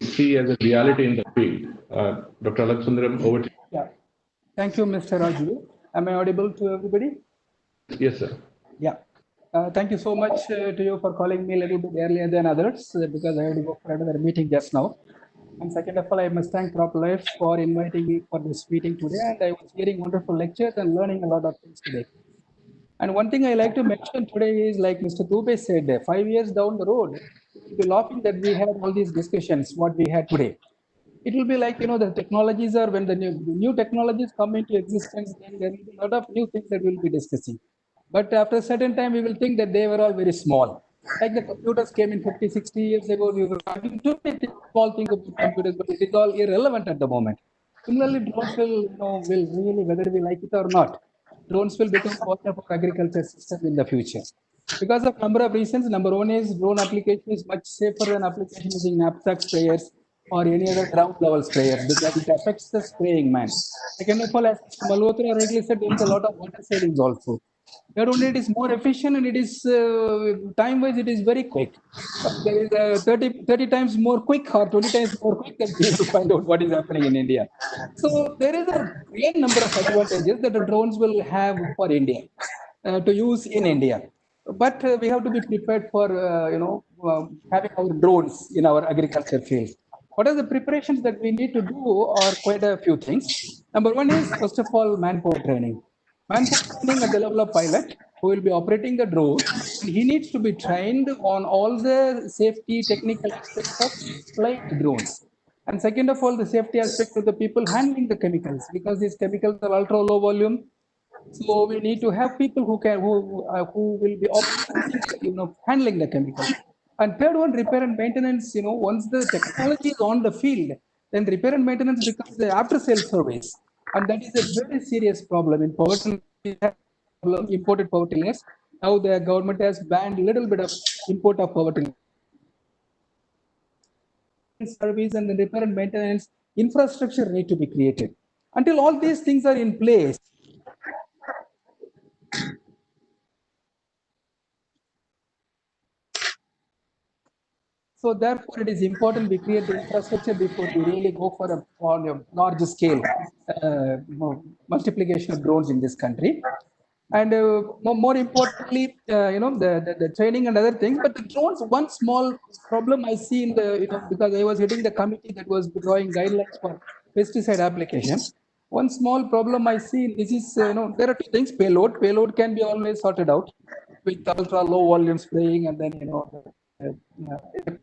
see as a reality in the field. Dr. Alaksundaram, over to you. Yeah. Thank you, Mr. Raju. Am I audible to everybody? Yes, sir. Yeah. Thank you so much to you for calling me a little bit earlier than others, because I had to go for another meeting just now. And second of all, I must thank CropLife for inviting me for this meeting today. And I was hearing wonderful lectures and learning a lot of things today. And one thing I like to mention today is, like Mr. Dubey said, 5 years down the road, we'll be laughing that we had all these discussions, what we had today. It will be like, the technologies are, when the new technologies come into existence, then there will be a lot of new things that we'll be discussing. But after a certain time, we will think that they were all very small. Like the computers came in 50, 60 years ago, we were talking too many small things about computers, but it is all irrelevant at the moment. Similarly, drones will really, whether we like it or not, drones will become part of our agriculture system in the future. Because of number of reasons. Number one is drone application is much safer than application using knapsack sprayers or any other ground level sprayers, because it affects the spraying man. Second of all, as Mr. Malhotra rightly said, there is a lot of water savings also. Third one, it is more efficient, and it is time-wise, it is very quick. There is 30 times more quick or 20 times more quick than people find out what is happening in India. So there is a great number of advantages that the drones will have for India to use in India. But we have to be prepared for having our drones in our agriculture field. What are the preparations that we need to do are quite a few things. Number one is, first of all, manpower training. Manpower training at the level of pilot who will be operating the drone, and he needs to be trained on all the safety technical aspects of flight drones. And second of all, the safety aspect of the people handling the chemicals, because these chemicals are ultra low volume. So we need to have people who will be operating, handling the chemicals. And third one, repair and maintenance. Once the technology is on the field, then repair and maintenance becomes the after-sale service, and that is a very serious problem in power. Imported power tillers. Now the government has banned a little bit of import of power tillers. Service and the repair and maintenance infrastructure need to be created. Until all these things are in place, so therefore, it is important we create the infrastructure before we really go for a large scale multiplication of drones in this country. And more importantly, the training and other things. But the drones, one small problem I see in the, because I was heading the committee that was drawing guidelines for pesticide application. One small problem I see, this is, there are two things. Payload can be always sorted out with ultra low volume spraying, and then,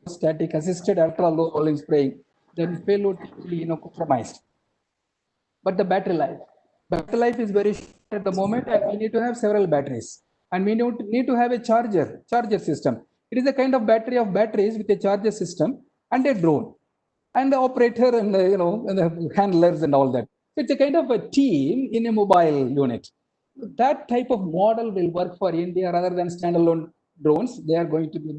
static assisted ultra low volume spraying, then payload compromised. But the battery life is very short at the moment, and we need to have several batteries, and we need to have a charger system. It is a kind of battery of batteries with a charger system and a drone and the operator and and the handlers and all that. It's a kind of a team in a mobile unit. That type of model will work for India rather than standalone drones. They are going to be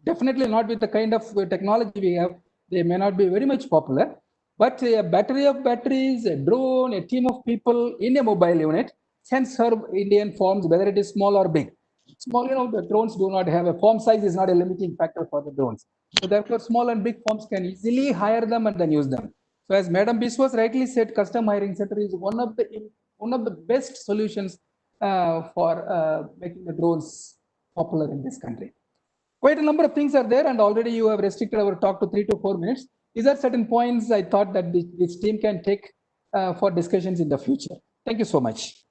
definitely not with the kind of technology we have. They may not be very much popular, but a battery of batteries, a drone, a team of people in a mobile unit can serve Indian farms, whether it is small or big. Small, the drones do not have a farm size is not a limiting factor for the drones. So therefore, small and big farms can easily hire them and then use them. So as Madam Biswas rightly said, custom hiring center is one of the best solutions for making the drones popular in this country. Quite a number of things are there, and already you have restricted our talk to 3 to 4 minutes. These are certain points I thought that this team can take for discussions in the future. Thank you so much.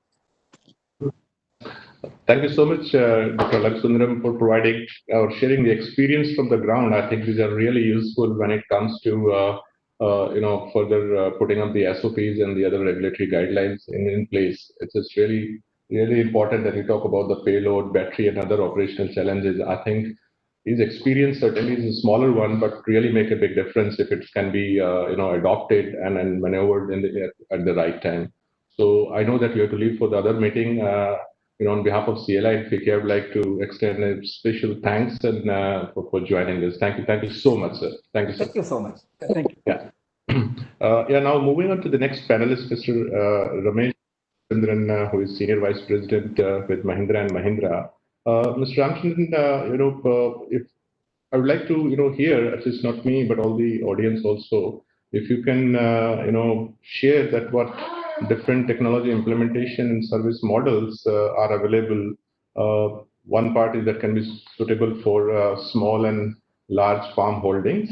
Thank you so much, Dr. Alagasundaram, for providing or sharing the experience from the ground. I think these are really useful when it comes to further putting up the SOPs and the other regulatory guidelines in place. It's just really important that you talk about the payload, battery, and other operational challenges. I think his experience certainly is a smaller one, but really make a big difference if it can be adopted and maneuvered at the right time. So I know that you have to leave for the other meeting. On behalf of CLI, I would like to extend a special thanks and for joining us. Thank you so much, sir. Thank you, sir. Thank you so much. Thank you. Yeah. Now moving on to the next panelist, Mr. Ramesh Chandran, who is Senior Vice President with Mahindra and Mahindra. Mr. Ramchandran, if I would like to hear, at least not me, but all the audience also, if you can share that what different technology implementation and service models are available. One part is that can be suitable for small and large farm holdings,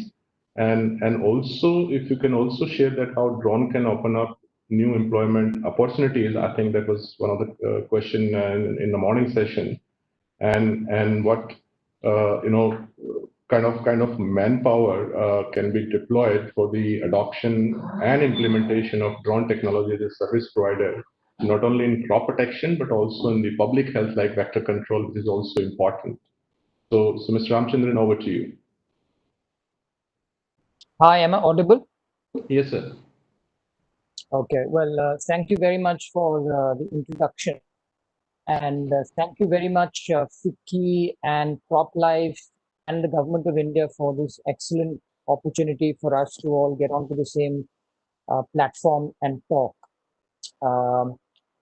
and also if you can also share that how drone can open up new employment opportunities. I think that was one of the question in the morning session, and what kind of manpower can be deployed for the adoption and implementation of drone technology as a service provider, not only in crop protection but also in the public health like vector control, which is also important. So Mr. Ramchandran, over to you. Hi, am I audible? Yes, sir. Okay, well, thank you very much for the introduction. And thank you very much, FICCI and CropLife and the Government of India for this excellent opportunity for us to all get onto the same platform and talk.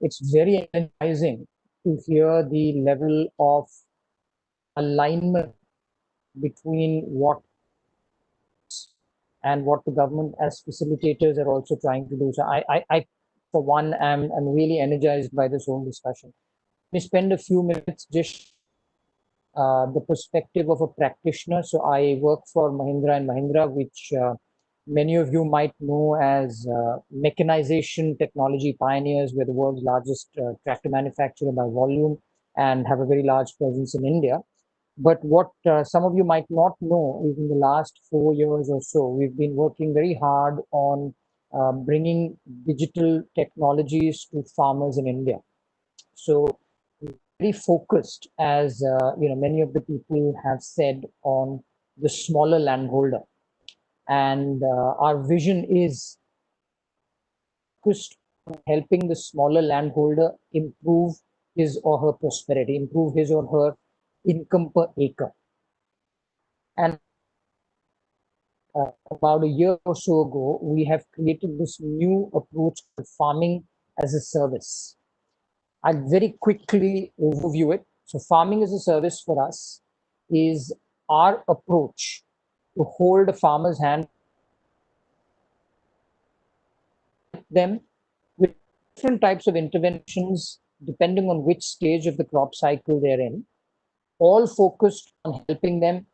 It's very energizing to hear the level of alignment between what and what the government as facilitators are also trying to do. So I for one, am really energized by this whole discussion. Let me spend a few minutes just the perspective of a practitioner. So I work for Mahindra and Mahindra, which many of you might know as mechanization technology pioneers. We're the world's largest tractor manufacturer by volume and have a very large presence in India. But what some of you might not know is in the last 4 years or so, we've been working very hard on bringing digital technologies to farmers in India. So very focused, as many of the people have said, on the smaller landholder. And our vision is focused on helping the smaller landholder improve his or her prosperity, improve his or her income per acre. And about a year or so ago, we have created this new approach to farming as a service. I'll very quickly overview it. So farming as a service for us is our approach to hold a farmer's hand, them with different types of interventions depending on which stage of the crop cycle they're in, all focused on helping them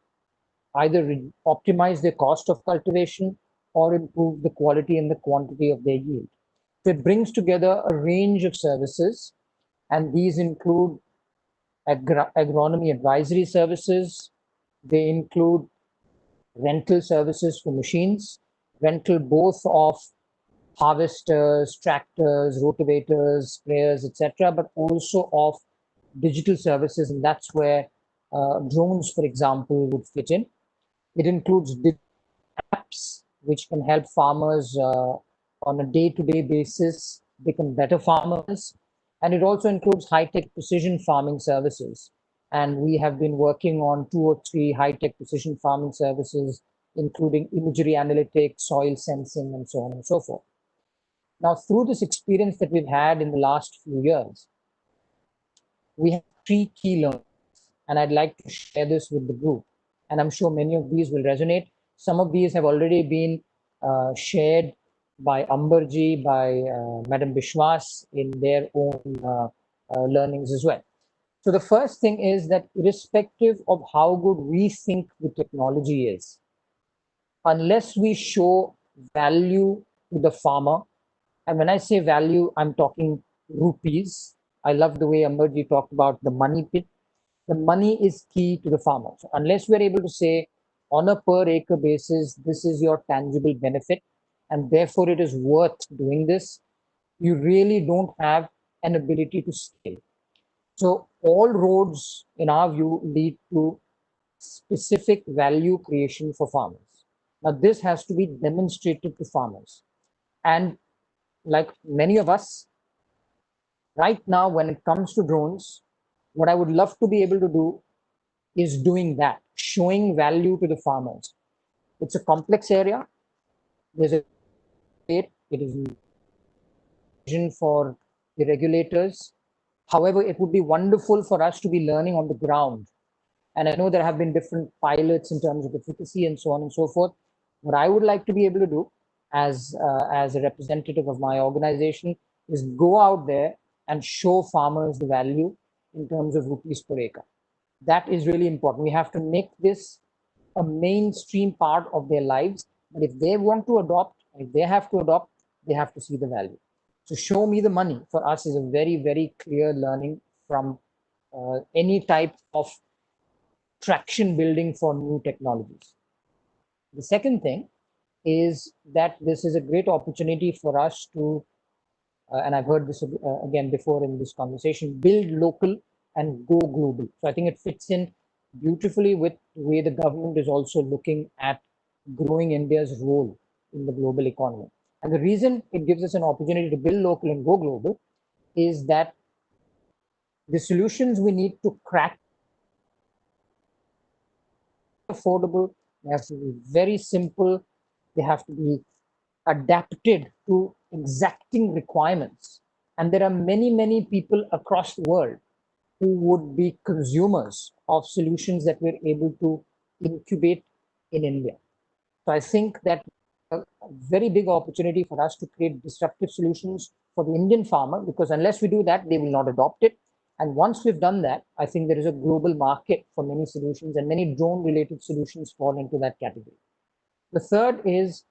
either optimize their cost of cultivation or improve the quality and the quantity of their yield. So it brings together a range of services, and these include agronomy advisory services. They include rental services for machines, rental both of harvesters, tractors, rotavators, sprayers, etc., but also of digital services, and that's where drones, for example, would fit in. It includes apps which can help farmers on a day-to-day basis become better farmers. And it also includes high-tech precision farming services. And we have been working on 2 or 3 high-tech precision farming services, including imagery analytics, soil sensing, and so on and so forth. Now, through this experience that we've had in the last few years, we have 3 key learnings, and I'd like to share this with the group. And I'm sure many of these will resonate. Some of these have already been shared by Amberji, by Madam Bishwas in their own learnings as well. So the first thing is that irrespective of how good we think the technology is, unless we show value to the farmer, and when I say value, I'm talking rupees. I love the way Amberji talked about the money pit. The money is key to the farmer. So unless we're able to say on a per acre basis, this is your tangible benefit, and therefore it is worth doing this, you really don't have an ability to scale. So all roads, in our view, lead to specific value creation for farmers. Now, this has to be demonstrated to farmers. And like many of us, right now, when it comes to drones, what I would love to be able to do is doing that, showing value to the farmers. It's a complex area. There's a it is vision for the regulators. However, it would be wonderful for us to be learning on the ground. And I know there have been different pilots in terms of efficacy and so on and so forth. What I would like to be able to do as a representative of my organization is go out there and show farmers the value in terms of rupees per acre. That is really important. We have to make this a mainstream part of their lives. But if they want to adopt, if they have to adopt, they have to see the value. So show me the money for us is a very, very clear learning from any type of traction building for new technologies. The second thing is that this is a great opportunity for us to, and I've heard this again before in this conversation, build local and go global. So I think it fits in beautifully with the way the government is also looking at growing India's role in the global economy. And the reason it gives us an opportunity to build local and go global is that the solutions we need to crack affordable, they have to be very simple, they have to be adapted to exacting requirements. And there are many, many people across the world who would be consumers of solutions that we're able to incubate in India. So I think that a very big opportunity for us to create disruptive solutions for the Indian farmer, because unless we do that, they will not adopt it. And once we've done that, I think there is a global market for many solutions, and many drone-related solutions fall into that category. The third is,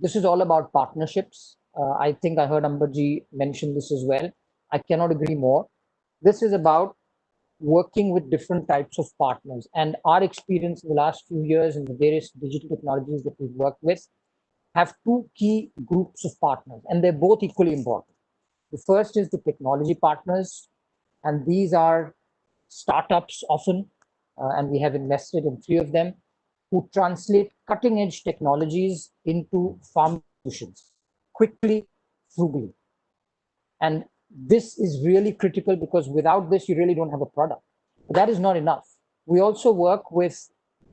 this is all about partnerships. I think I heard Amberji mention this as well. I cannot agree more. This is about working with different types of partners. And our experience in the last few years in the various digital technologies that we've worked with have two key groups of partners, and they're both equally important. The first is the technology partners, and these are startups often, and we have invested in 3 of them, who translate cutting edge technologies into farm solutions quickly, frugally. And this is really critical, because without this, you really don't have a product. But that is not enough. We also work with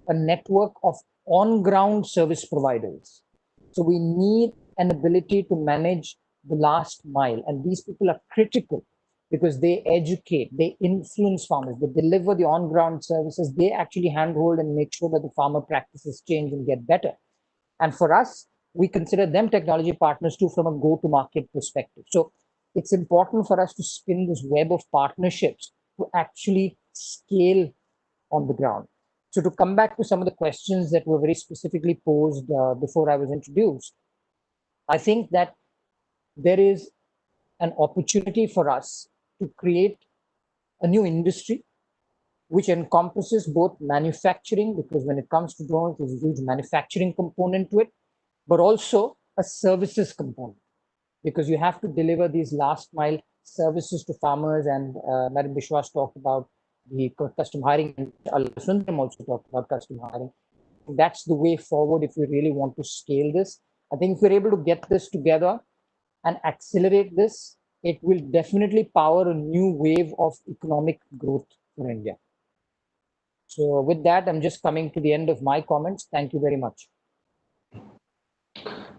a network of on-ground service providers. So we need an ability to manage the last mile. And these people are critical because they educate, they influence farmers, they deliver the on-ground services, they actually handhold and make sure that the farmer practices change and get better. And for us, we consider them technology partners too from a go-to-market perspective. So it's important for us to spin this web of partnerships to actually scale on the ground. So to come back to some of the questions that were very specifically posed before I was introduced, I think that there is an opportunity for us to create a new industry which encompasses both manufacturing, because when it comes to drones, there's a huge manufacturing component to it, but also a services component, because you have to deliver these last mile services to farmers. And Madam Bishwas talked about the custom hiring, and Sundram also talked about custom hiring. That's the way forward if we really want to scale this. I think if we're able to get this together and accelerate this, it will definitely power a new wave of economic growth for India. So with that, I'm just coming to the end of my comments. Thank you very much.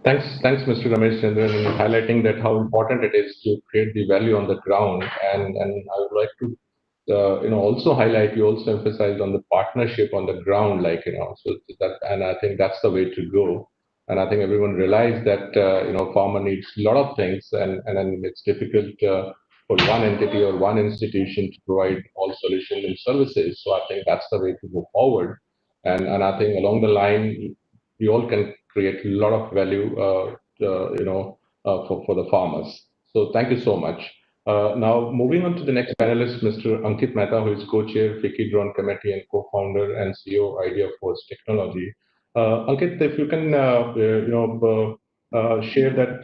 Thanks, Mr. Ramesh Chandran, in highlighting that how important it is to create the value on the ground. And I would like to also highlight, you also emphasized on the partnership on the ground, so that, and I think that's the way to go. And I think everyone realized that, farmer needs a lot of things, and then it's difficult for one entity or one institution to provide all solutions and services. So I think that's the way to go forward. And I think along the line, we all can create a lot of value, for the farmers. So thank you so much. Now, moving on to the next panelist, Mr. Ankit Mehta, who is co-chair, FICCI Drone Committee and co-founder and CEO, Idea Force Technology. Ankit, if you can, share that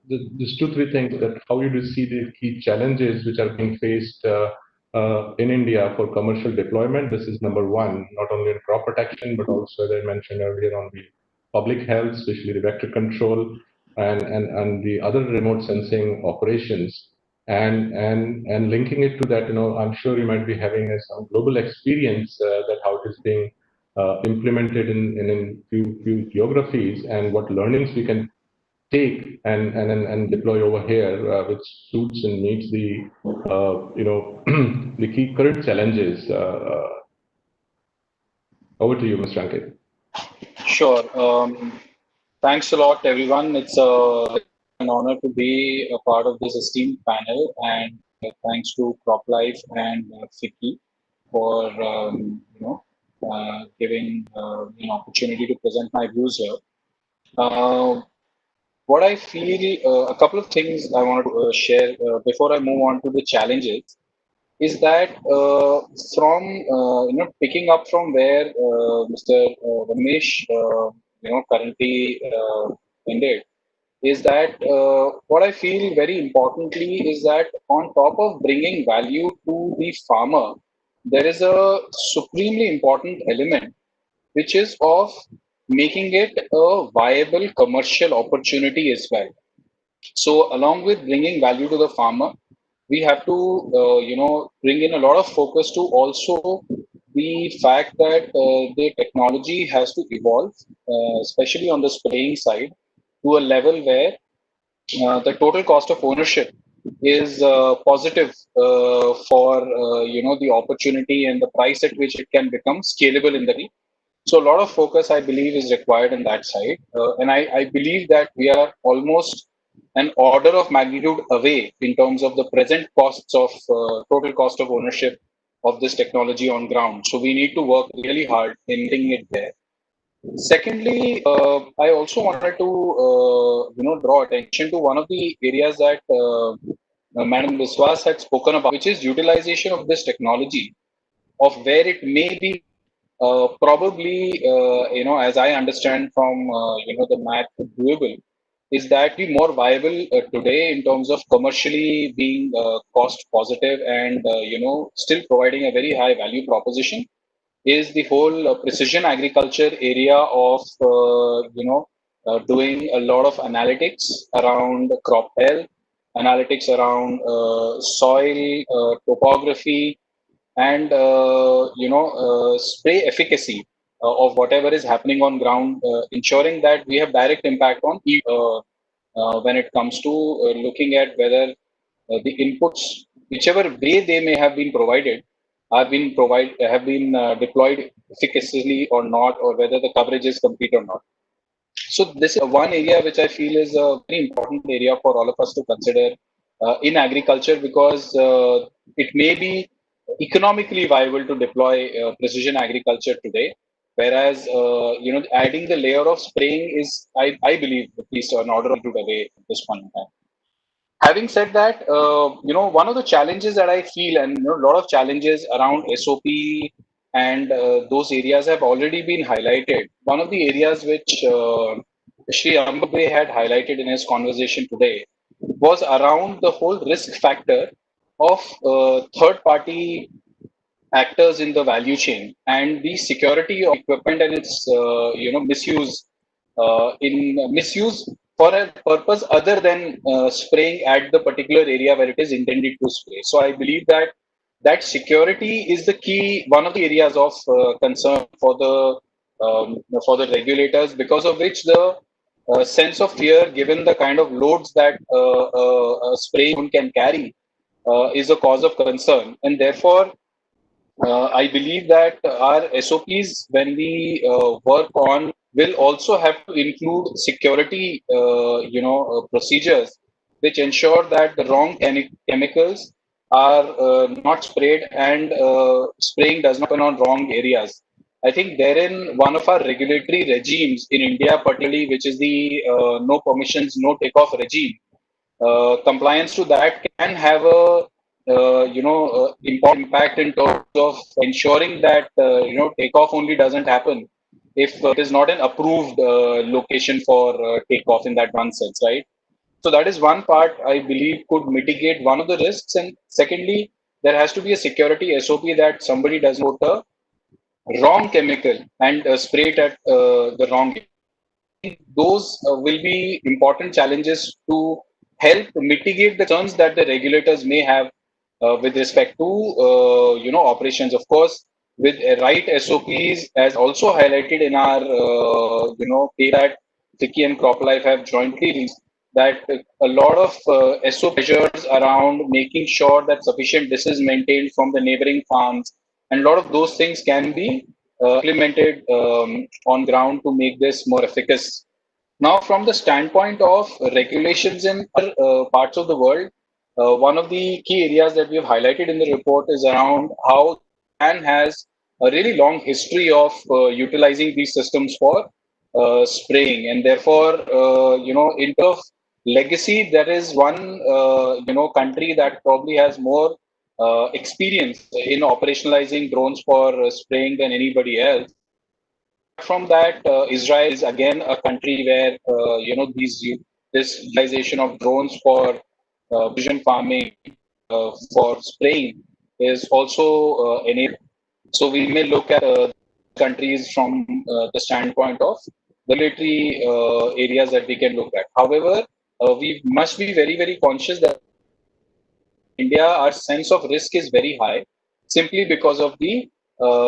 these 2-3 things, that how you do see the key challenges which are being faced in India for commercial deployment. This is number one, not only in crop protection, but also, as I mentioned earlier, on the public health, especially the vector control and the other remote sensing operations. And linking it to that, I'm sure you might be having some global experience that how it is being implemented in few geographies, and what learnings we can take and deploy over here, which suits and meets the the key current challenges. Over to you, Mr. Ankit. Sure. Thanks a lot, everyone. It's an honor to be a part of this esteemed panel, and thanks to CropLife and FICCI for giving an opportunity to present my views here. what I feel, a couple of things I want to share before I move on to the challenges, is that from picking up from where Mr. Ramesh currently ended, is that what I feel very importantly is that on top of bringing value to the farmer, there is a supremely important element which is of making it a viable commercial opportunity as well. So along with bringing value to the farmer, we have to bring in a lot of focus to also the fact that the technology has to evolve, especially on the spraying side, to a level where the total cost of ownership is positive for the opportunity and the price at which it can become scalable in the region. So a lot of focus, I believe, is required on that side. And I believe that we are almost an order of magnitude away in terms of the present costs of total cost of ownership of this technology on ground. So we need to work really hard in getting it there. Secondly, I also wanted to draw attention to one of the areas that Madam Biswas had spoken about, which is utilization of this technology, of where it may be probably, as I understand from, the math doable, is that be more viable today in terms of commercially being cost positive and, still providing a very high value proposition, is the whole precision agriculture area of, doing a lot of analytics around crop health, analytics around soil topography, and spray efficacy of whatever is happening on ground, ensuring that we have direct impact on when it comes to looking at whether the inputs, whichever way they may have been provided, have been deployed efficaciously or not, or whether the coverage is complete or not. So this is one area which I feel is a very important area for all of us to consider in agriculture, because it may be economically viable to deploy precision agriculture today, whereas adding the layer of spraying is, I believe, at least an order of magnitude away at this point in time. Having said that, one of the challenges that I feel, and a lot of challenges around SOP and those areas have already been highlighted. One of the areas which Shri Ambabe had highlighted in his conversation today was around the whole risk factor of third-party actors in the value chain and the security of equipment and its misuse for a purpose other than spraying at the particular area where it is intended to spray. So I believe that security is the key, one of the areas of concern for the regulators, because of which the sense of fear, given the kind of loads that spraying can carry, is a cause of concern, and therefore I believe that our SOPs, when we work on, will also have to include security, procedures, which ensure that the wrong chemicals are not sprayed, and spraying does not happen on wrong areas. I think therein one of our regulatory regimes in India, particularly, which is the no permissions, no takeoff regime, compliance to that can have a important impact in terms of ensuring that takeoff only doesn't happen if it is not an approved location for takeoff in that one sense, right? So that is one part I believe could mitigate one of the risks. And secondly, there has to be a security SOP that somebody doesn't put a wrong chemical and spray it at the wrong. Those will be important challenges to help mitigate the concerns that the regulators may have with respect to operations. Of course, with right SOPs, as also highlighted in our that Vicky and CropLife have jointly released, that a lot of SOP measures around making sure that sufficient distance is maintained from the neighboring farms, and a lot of those things can be implemented on ground to make this more efficacious. Now, from the standpoint of regulations in other parts of the world, one of the key areas that we have highlighted in the report is around how Japan has a really long history of utilizing these systems for spraying, and therefore, in terms of legacy, there is one country that probably has more experience in operationalizing drones for spraying than anybody else. From that, Israel is again a country where this utilization of drones for precision farming for spraying is also enabled. So we may look at countries from the standpoint of regulatory areas that we can look at. However, we must be very, very conscious that India, our sense of risk is very high, simply because of the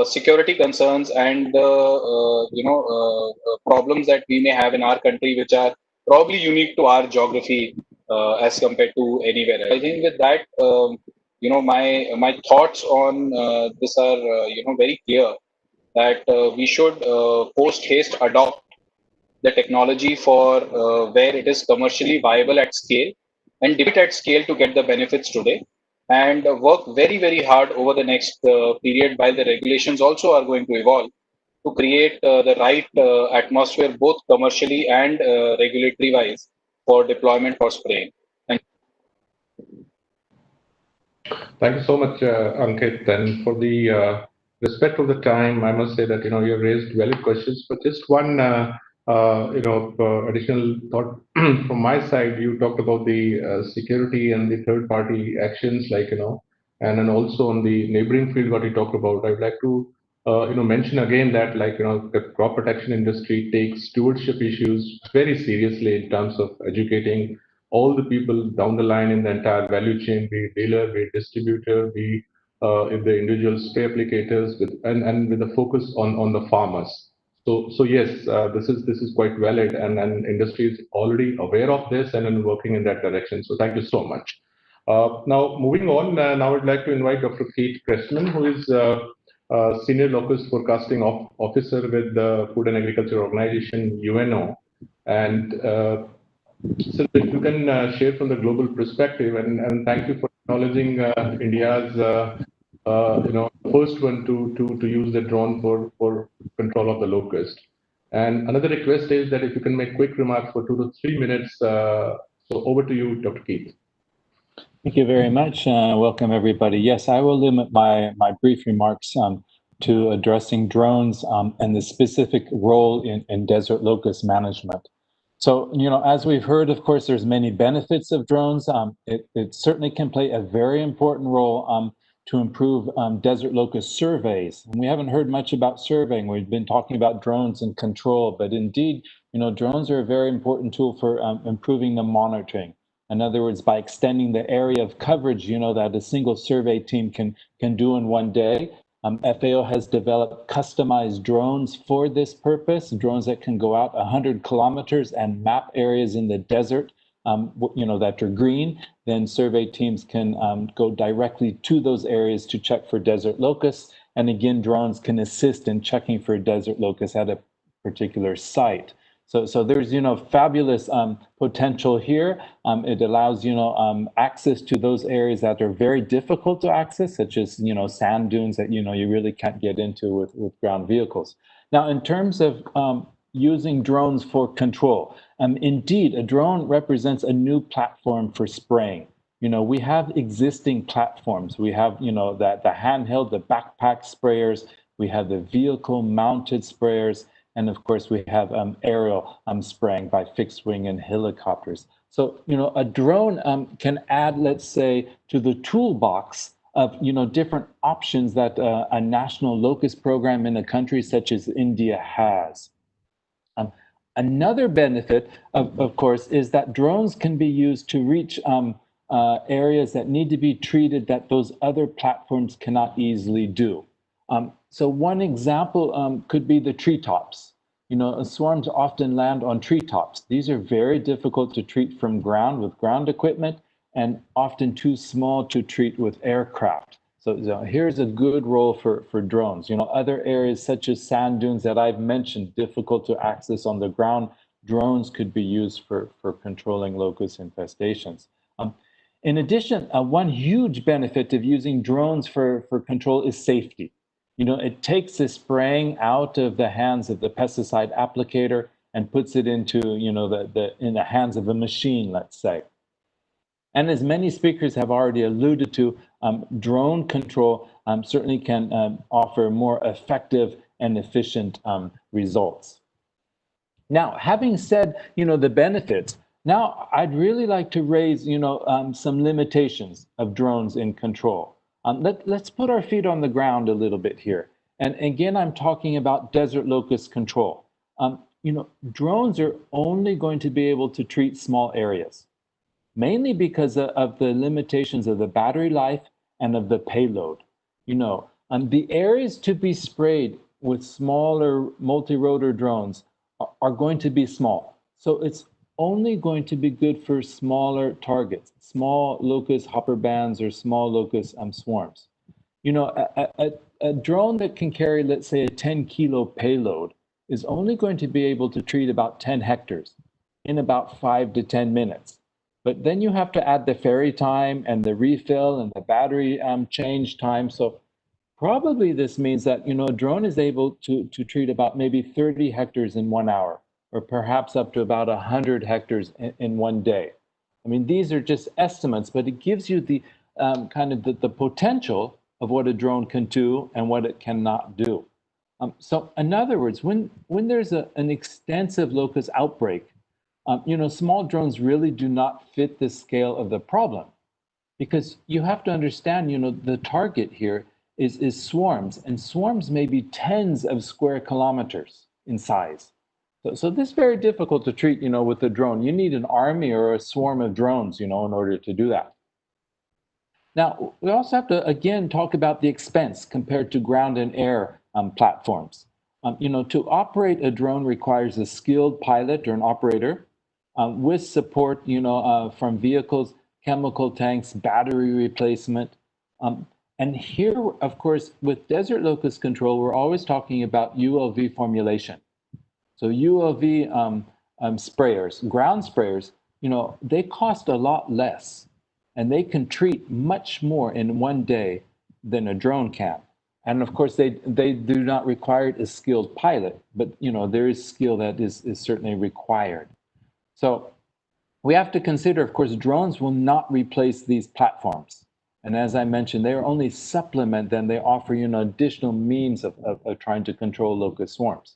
security concerns and the problems that we may have in our country, which are probably unique to our geography as compared to anywhere else. I think with that, my thoughts on this are very clear, that we should post haste adopt the technology for where it is commercially viable at scale, and deploy it at scale to get the benefits today, and work very, very hard over the next period, while the regulations also are going to evolve, to create the right atmosphere, both commercially and regulatory wise, for deployment for spraying. Thank you so much, Ankit. And for the respect of the time, I must say that you have raised valid questions. But just one additional thought from my side. You talked about the security and the third-party actions, and then also on the neighboring field, what you talked about. I'd like to mention again that the crop protection industry takes stewardship issues very seriously in terms of educating all the people down the line in the entire value chain, be it dealer, be it distributor, be if the individual spray applicators, and with a focus on the farmers. So yes, this is quite valid, and industry is already aware of this and working in that direction. So thank you so much. Now moving on, now I'd like to invite Dr. Keith Cressman, who is Senior Locust Forecasting Officer with the Food and Agriculture Organization, UNO, and so if you can share from the global perspective, and thank you for acknowledging India's first one to use the drone for control of the locust. And another request is that if you can make quick remarks for 2 to 3 minutes. So over to you, Dr. Keith. Thank you very much. Welcome, everybody. Yes, I will limit my brief remarks to addressing drones and the specific role in desert locust management. So, as we've heard, of course, there's many benefits of drones. It certainly can play a very important role to improve desert locust surveys. And we haven't heard much about surveying. We've been talking about drones and control, but indeed, drones are a very important tool for improving the monitoring. In other words, by extending the area of coverage, that a single survey team can do in one day. FAO has developed customized drones for this purpose, drones that can go out 100 kilometers and map areas in the desert, that are green. Then survey teams can go directly to those areas to check for desert locusts. And again, drones can assist in checking for desert locusts at a particular site. So there's, fabulous potential here. It allows, access to those areas that are very difficult to access, such as, sand dunes that, you really can't get into with ground vehicles. Now, in terms of using drones for control, indeed, a drone represents a new platform for spraying. We have existing platforms. We have, the handheld, the backpack sprayers. We have the vehicle mounted sprayers. And of course, we have aerial spraying by fixed wing and helicopters. So, a drone can add, let's say, to the toolbox of, different options that a national locust program in a country such as India has. Another benefit, of course, is that drones can be used to reach areas that need to be treated that those other platforms cannot easily do. So one example could be the treetops. Swarms often land on treetops. These are very difficult to treat from ground with ground equipment and often too small to treat with aircraft. So here's a good role for drones. Other areas such as sand dunes that I've mentioned, difficult to access on the ground, drones could be used for controlling locust infestations. In addition, one huge benefit of using drones for control is safety. It takes the spraying out of the hands of the pesticide applicator, and puts it into, you know, in the hands of a machine, let's say. And as many speakers have already alluded to, drone control certainly can offer more effective and efficient results. Now, having said, you know, the benefits, now I'd really like to raise, you know, some limitations of drones in control. Let's put our feet on the ground a little bit here. And again, I'm talking about desert locust control. You know, drones are only going to be able to treat small areas, mainly because of the limitations of the battery life and of the payload. You know, the areas to be sprayed with smaller multi-rotor drones are going to be small. So it's only going to be good for smaller targets, small locust hopper bands or small locust swarms. You know, a drone that can carry, let's say, a 10-kilo payload is only going to be able to treat about 10 hectares in about 5 to 10 minutes. But then you have to add the ferry time and the refill and the battery change time. So probably this means that, you know, a drone is able to treat about maybe 30 hectares in 1 hour, or perhaps up to about 100 hectares in 1 day. I mean, these are just estimates, but it gives you the kind of the potential of what a drone can do and what it cannot do. So in other words, when there's an extensive locust outbreak, you know, small drones really do not fit the scale of the problem, because you have to understand, you know, the target here is swarms, and swarms may be tens of square kilometers in size. So this is very difficult to treat, you know, with a drone. You need an army or a swarm of drones, you know, in order to do that. Now, we also have to, again, talk about the expense compared to ground and air platforms. You know, to operate a drone requires a skilled pilot or an operator with support, you know, from vehicles, chemical tanks, battery replacement. And here, of course, with desert locust control, we're always talking about ULV formulation. So ULV sprayers, ground sprayers, you know, they cost a lot less, and they can treat much more in 1 day than a drone can. And of course, they do not require a skilled pilot, but, you know, there is skill that is certainly required. So we have to consider, of course, drones will not replace these platforms. And as I mentioned, they are only supplement, then they offer, you know, additional means of trying to control locust swarms.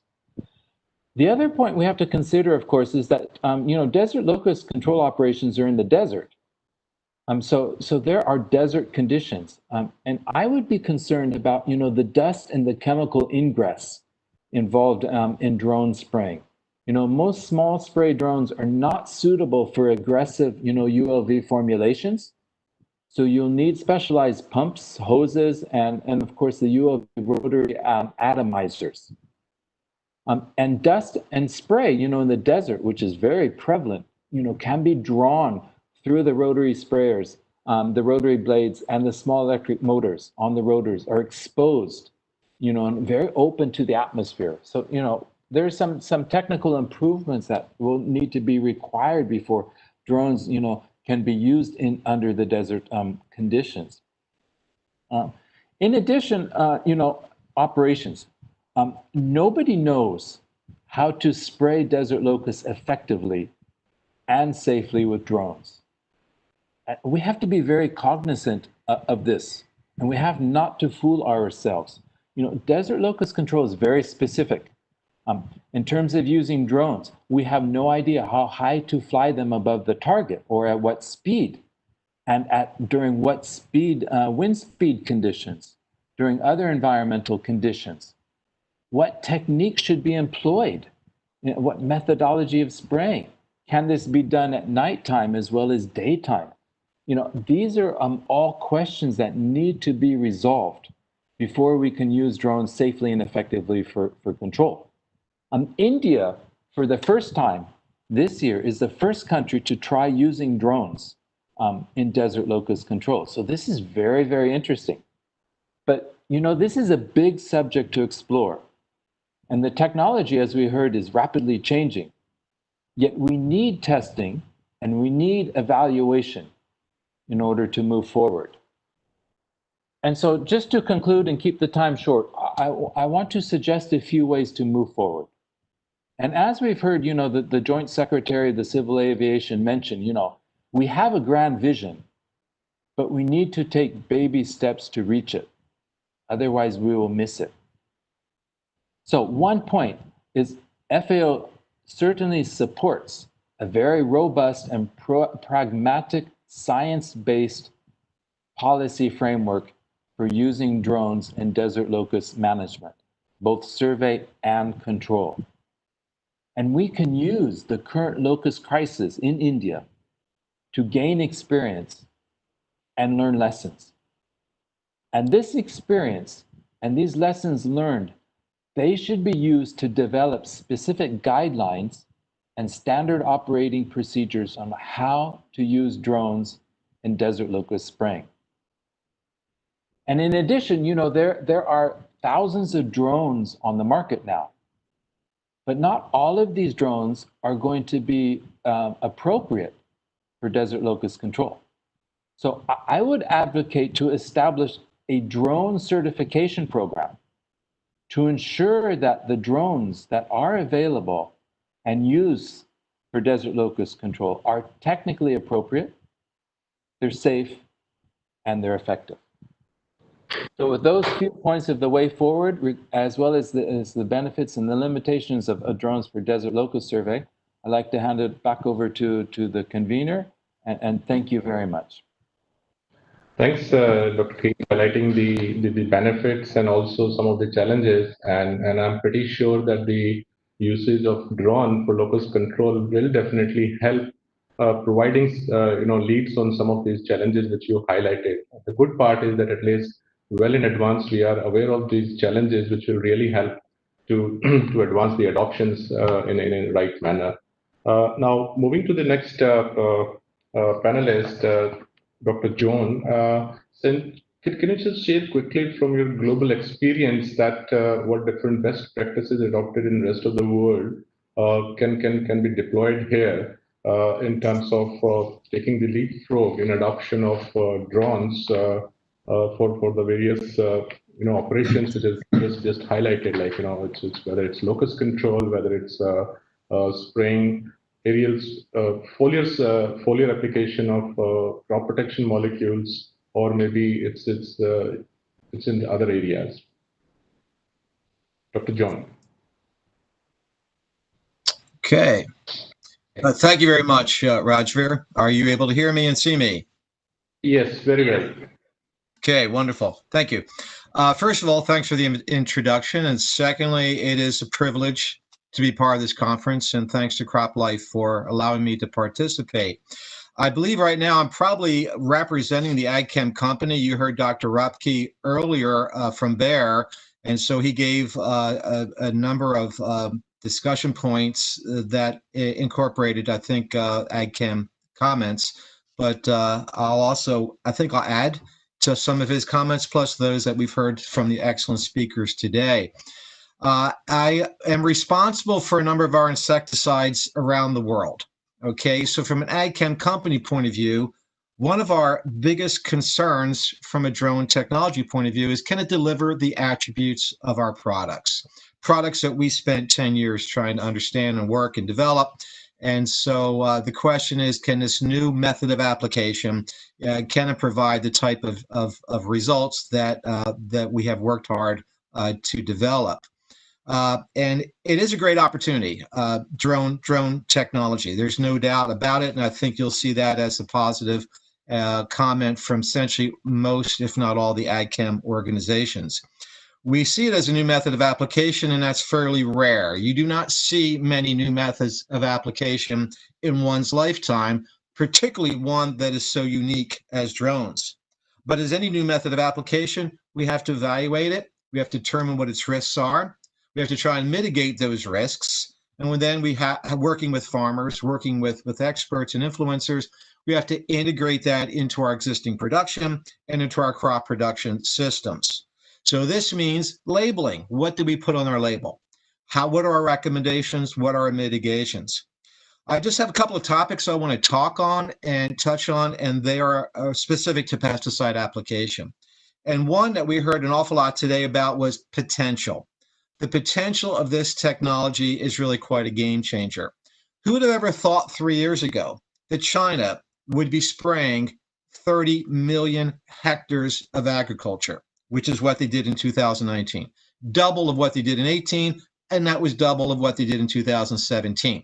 The other point we have to consider, of course, is that, you know, desert locust control operations are in the desert. So there are desert conditions. And I would be concerned about, you know, the dust and the chemical ingress involved in drone spraying. You know, most small spray drones are not suitable for aggressive, you know, ULV formulations. So you'll need specialized pumps, hoses, and of course the ULV rotary atomizers. And dust and spray, you know, in the desert, which is very prevalent, you know, can be drawn through the rotary sprayers. The rotary blades and the small electric motors on the rotors are exposed, you know, and very open to the atmosphere. So, you know, there's some technical improvements that will need to be required before drones, you know, can be used under the desert conditions. In addition, you know, operations. Nobody knows how to spray desert locusts effectively and safely with drones. We have to be very cognizant of this, and we have not to fool ourselves. You know, desert locust control is very specific. In terms of using drones, we have no idea how high to fly them above the target or at what speed, and during what speed, wind speed conditions, during other environmental conditions. What technique should be employed? You know, what methodology of spraying? Can this be done at nighttime as well as daytime? You know, these are all questions that need to be resolved before we can use drones safely and effectively for control. India, for the first time this year, is the first country to try using drones in desert locust control. So this is very, very interesting. But, you know, this is a big subject to explore. And the technology, as we heard, is rapidly changing. Yet we need testing and we need evaluation in order to move forward. And so just to conclude and keep the time short, I want to suggest a few ways to move forward. And as we've heard, the Joint Secretary of the Civil Aviation mention, we have a grand vision, but we need to take baby steps to reach it. Otherwise, we will miss it. So one point is FAO certainly supports a very robust and pragmatic science-based policy framework for using drones in desert locust management, both survey and control. And we can use the current locust crisis in India to gain experience and learn lessons. And this experience and these lessons learned, they should be used to develop specific guidelines and standard operating procedures on how to use drones in desert locust spraying. And in addition, there are thousands of drones on the market now, but not all of these drones are going to be appropriate for desert locust control. So I would advocate to establish a drone certification program to ensure that the drones that are available and used for desert locust control are technically appropriate, they're safe, and they're effective. So with those few points of the way forward, as well as the benefits and the limitations of drones for desert locust survey, I'd like to hand it back over to the convener, and thank you very much. Thanks, Dr. King, highlighting the benefits and also some of the challenges. And I'm pretty sure that the usage of drone for locust control will definitely help providing leads on some of these challenges which you highlighted. The good part is that at least well in advance we are aware of these challenges, which will really help to to advance the adoptions in a right manner. Now, moving to the next panelist, Dr. John, can you just share quickly from your global experience that what different best practices adopted in the rest of the world can be deployed here in terms of taking the leapfrog in adoption of drones for the various operations which is just highlighted, like it's whether it's locust control, whether it's spraying aerials, foliar application of crop protection molecules, or maybe it's in the other areas. Dr. John. Okay. Thank you very much, Rajveer. Are you able to hear me and see me? Yes, very well. Okay, wonderful. Thank you. First of all, thanks for the introduction. And secondly, it is a privilege to be part of this conference, and thanks to CropLife for allowing me to participate. I believe right now I'm probably representing the AgChem company. You heard Dr. Rupke earlier from Bayer, and so he gave a number of discussion points that incorporated, I think, AgChem comments. But I'll add to some of his comments, plus those that we've heard from the excellent speakers today. I am responsible for a number of our insecticides around the world. Okay, so from an AgChem company point of view, one of our biggest concerns from a drone technology point of view is, can it deliver the attributes of our products that we spent 10 years trying to understand and work and develop. And so the question is, can this new method of application, can it provide the type of results that we have worked hard to develop? And it is a great opportunity, drone technology. There's no doubt about it, and I think you'll see that as a positive comment from essentially most, if not all, the AgChem organizations. We see it as a new method of application, and that's fairly rare. You do not see many new methods of application in one's lifetime, particularly one that is so unique as drones. But as any new method of application, we have to evaluate it. We have to determine what its risks are. We have to try and mitigate those risks. And then we have, working with farmers, working with experts and influencers, we have to integrate that into our existing production and into our crop production systems. So this means labeling. What do we put on our label? What are our recommendations? What are our mitigations? I just have a couple of topics I want to talk on and touch on, and they are specific to pesticide application. And one that we heard an awful lot today about was potential. the potential of this technology is really quite a game changer. Who would have ever thought 3 years ago that China would be spraying 30 million hectares of agriculture, which is what they did in 2019, double of what they did in 18, and that was double of what they did in 2017.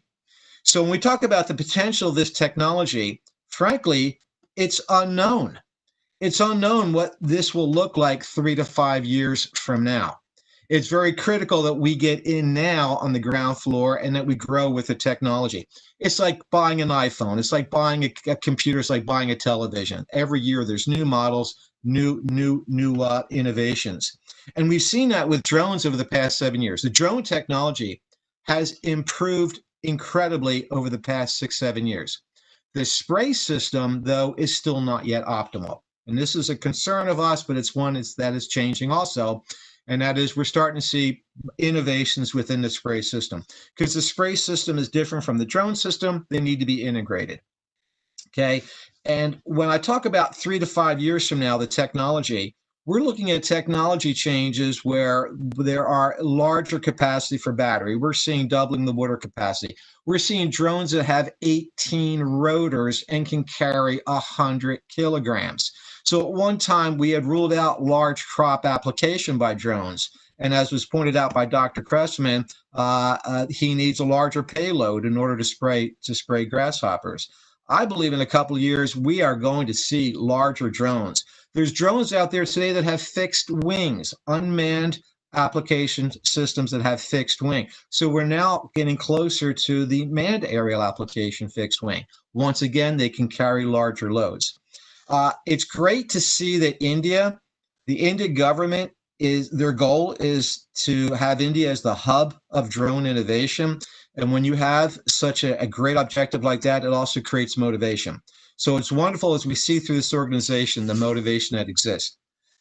So when we talk about the potential of this technology, frankly, it's unknown. It's unknown what this will look like 3 to 5 years from now. It's very critical that we get in now on the ground floor and that we grow with the technology. It's like buying an iPhone. It's like buying a computer. It's like buying a television. Every year there's new models, new innovations. And we've seen that with drones over the past 7 years. The drone technology has improved incredibly over the past 6-7 years. The spray system, though, is still not yet optimal. And this is a concern of us, but it's one that is changing also. And that is we're starting to see innovations within the spray system. Because the spray system is different from the drone system, they need to be integrated. Okay. And when I talk about 3 to 5 years from now, the technology, we're looking at technology changes where there are larger capacity for battery. We're seeing doubling the water capacity. We're seeing drones that have 18 rotors and can carry 100 kilograms. So at one time, we had ruled out large crop application by drones. And as was pointed out by Dr. Cressman, he needs a larger payload in order to spray grasshoppers. I believe in a couple of years, we are going to see larger drones. There's drones out there today that have fixed wings, unmanned application systems that have fixed wing. So we're now getting closer to the manned aerial application fixed wing. Once again, they can carry larger loads. It's great to see that the India government their goal is to have India as the hub of drone innovation. And when you have such a great objective like that, it also creates motivation. So it's wonderful as we see through this organization, the motivation that exists.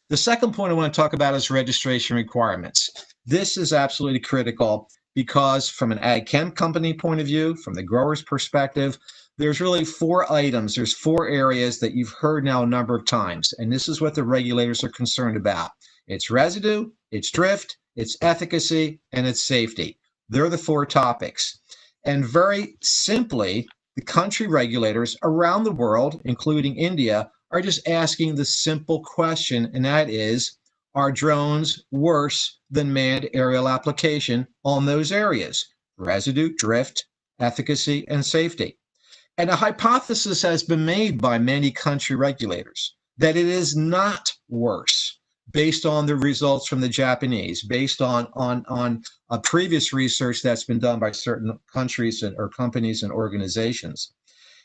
The second point I want to talk about is registration requirements. This is absolutely critical because from an ag chem company point of view, from the grower's perspective, there's really 4 items. There's 4 areas that you've heard now a number of times. And this is what the regulators are concerned about. It's residue, it's drift, it's efficacy, and it's safety. They're the 4 topics. And very simply, the country regulators around the world, including India, are just asking the simple question, and that is, are drones worse than manned aerial application on those areas? Residue, drift, efficacy, and safety. And a hypothesis has been made by many country regulators that it is not worse based on the results from the Japanese, based on a previous research that's been done by certain countries or companies and organizations.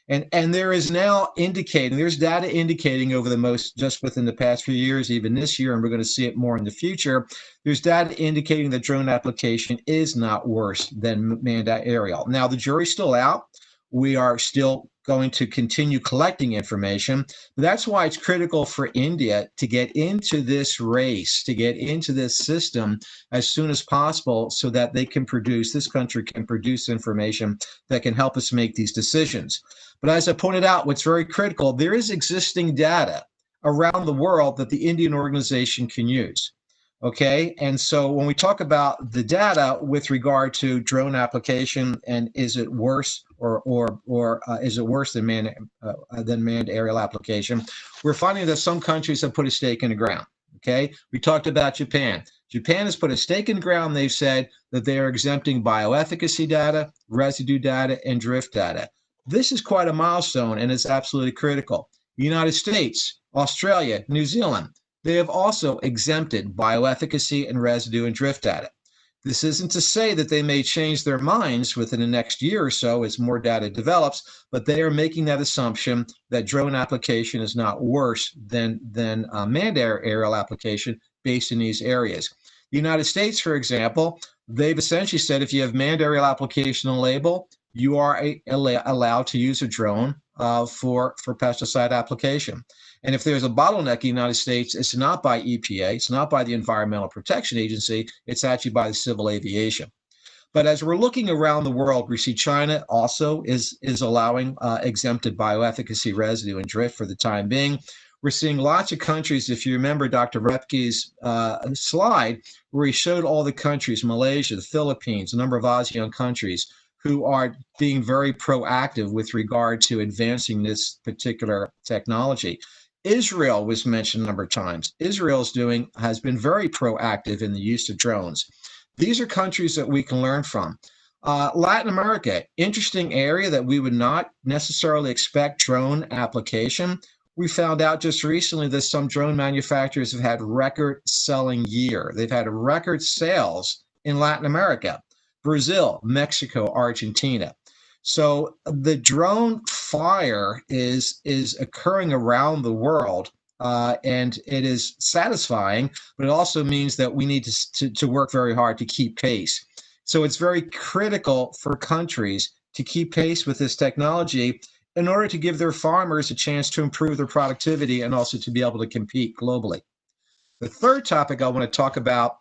And there is now there's data indicating over just within the past few years, even this year, and we're going to see it more in the future, there's data indicating that drone application is not worse than manned aerial. Now, the jury's still out. We are still going to continue collecting information. That's why it's critical for India to get into this race, to get into this system as soon as possible so that this country can produce information that can help us make these decisions. But as I pointed out, what's very critical, there is existing data around the world that the Indian organization can use. Okay, and so when we talk about the data with regard to drone application and is it worse or is it worse than manned aerial application, we're finding that some countries have put a stake in the ground. Okay, we talked about Japan. Japan has put a stake in the ground. They've said that they are exempting bioefficacy data, residue data, and drift data. This is quite a milestone, and it's absolutely critical. The United States, Australia, New Zealand, they have also exempted bioefficacy and residue and drift data. This isn't to say that they may change their minds within the next year or so as more data develops, but they are making that assumption that drone application is not worse than manned aerial application based in these areas. The United States, for example, they've essentially said if you have manned aerial application on label, you are allowed to use a drone for pesticide application. And if there's a bottleneck in the United States, it's not by EPA, it's not by the Environmental Protection Agency, it's actually by the civil aviation. But as we're looking around the world, we see China also is allowing exempted bioefficacy, residue, and drift for the time being. We're seeing lots of countries, if you remember Dr. Repke's slide, where he showed all the countries, Malaysia, the Philippines, a number of ASEAN countries, who are being very proactive with regard to advancing this particular technology. Israel was mentioned a number of times. Israel has been very proactive in the use of drones. These are countries that we can learn from. Latin America, interesting area that we would not necessarily expect drone application. We found out just recently that some drone manufacturers have had record selling year. They've had record sales in Latin America, Brazil, Mexico, Argentina. So the drone fire is occurring around the world, and it is satisfying, but it also means that we need to work very hard to keep pace. So it's very critical for countries to keep pace with this technology in order to give their farmers a chance to improve their productivity and also to be able to compete globally. The third topic I want to talk about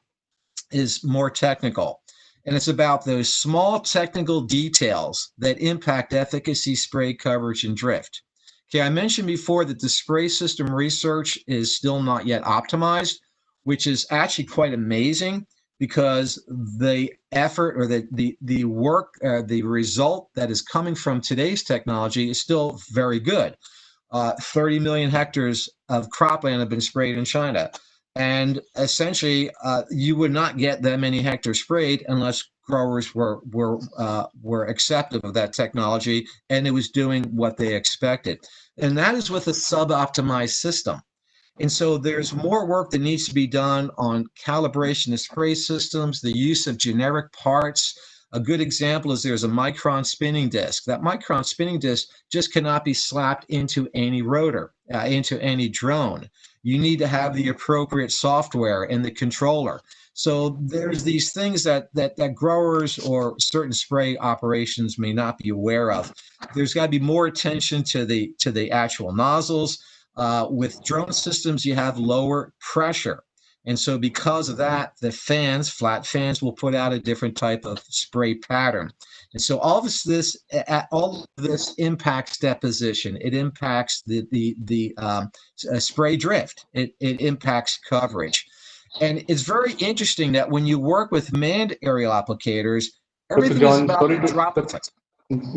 is more technical, and it's about those small technical details that impact efficacy, spray coverage, and drift. Okay, I mentioned before that the spray system research is still not yet optimized, which is actually quite amazing, because the effort or the work, the result that is coming from today's technology is still very good. 30 million hectares of cropland have been sprayed in China. And essentially, you would not get that many hectares sprayed unless growers were acceptive of that technology and it was doing what they expected. And that is with a sub-optimized system. And so there's more work that needs to be done on calibration of spray systems, the use of generic parts. A good example is there's a micron spinning disc. That micron spinning disc just cannot be slapped into any rotor, into any drone. You need to have the appropriate software and the controller. So there's these things that growers or certain spray operations may not be aware of. There's got to be more attention to the actual nozzles. With drone systems, you have lower pressure. And so because of that, the fans, flat fans, will put out a different type of spray pattern. And so all of this impacts deposition. It impacts the spray drift. It impacts coverage. And it's very interesting that when you work with manned aerial applicators, everything is about the drop effect.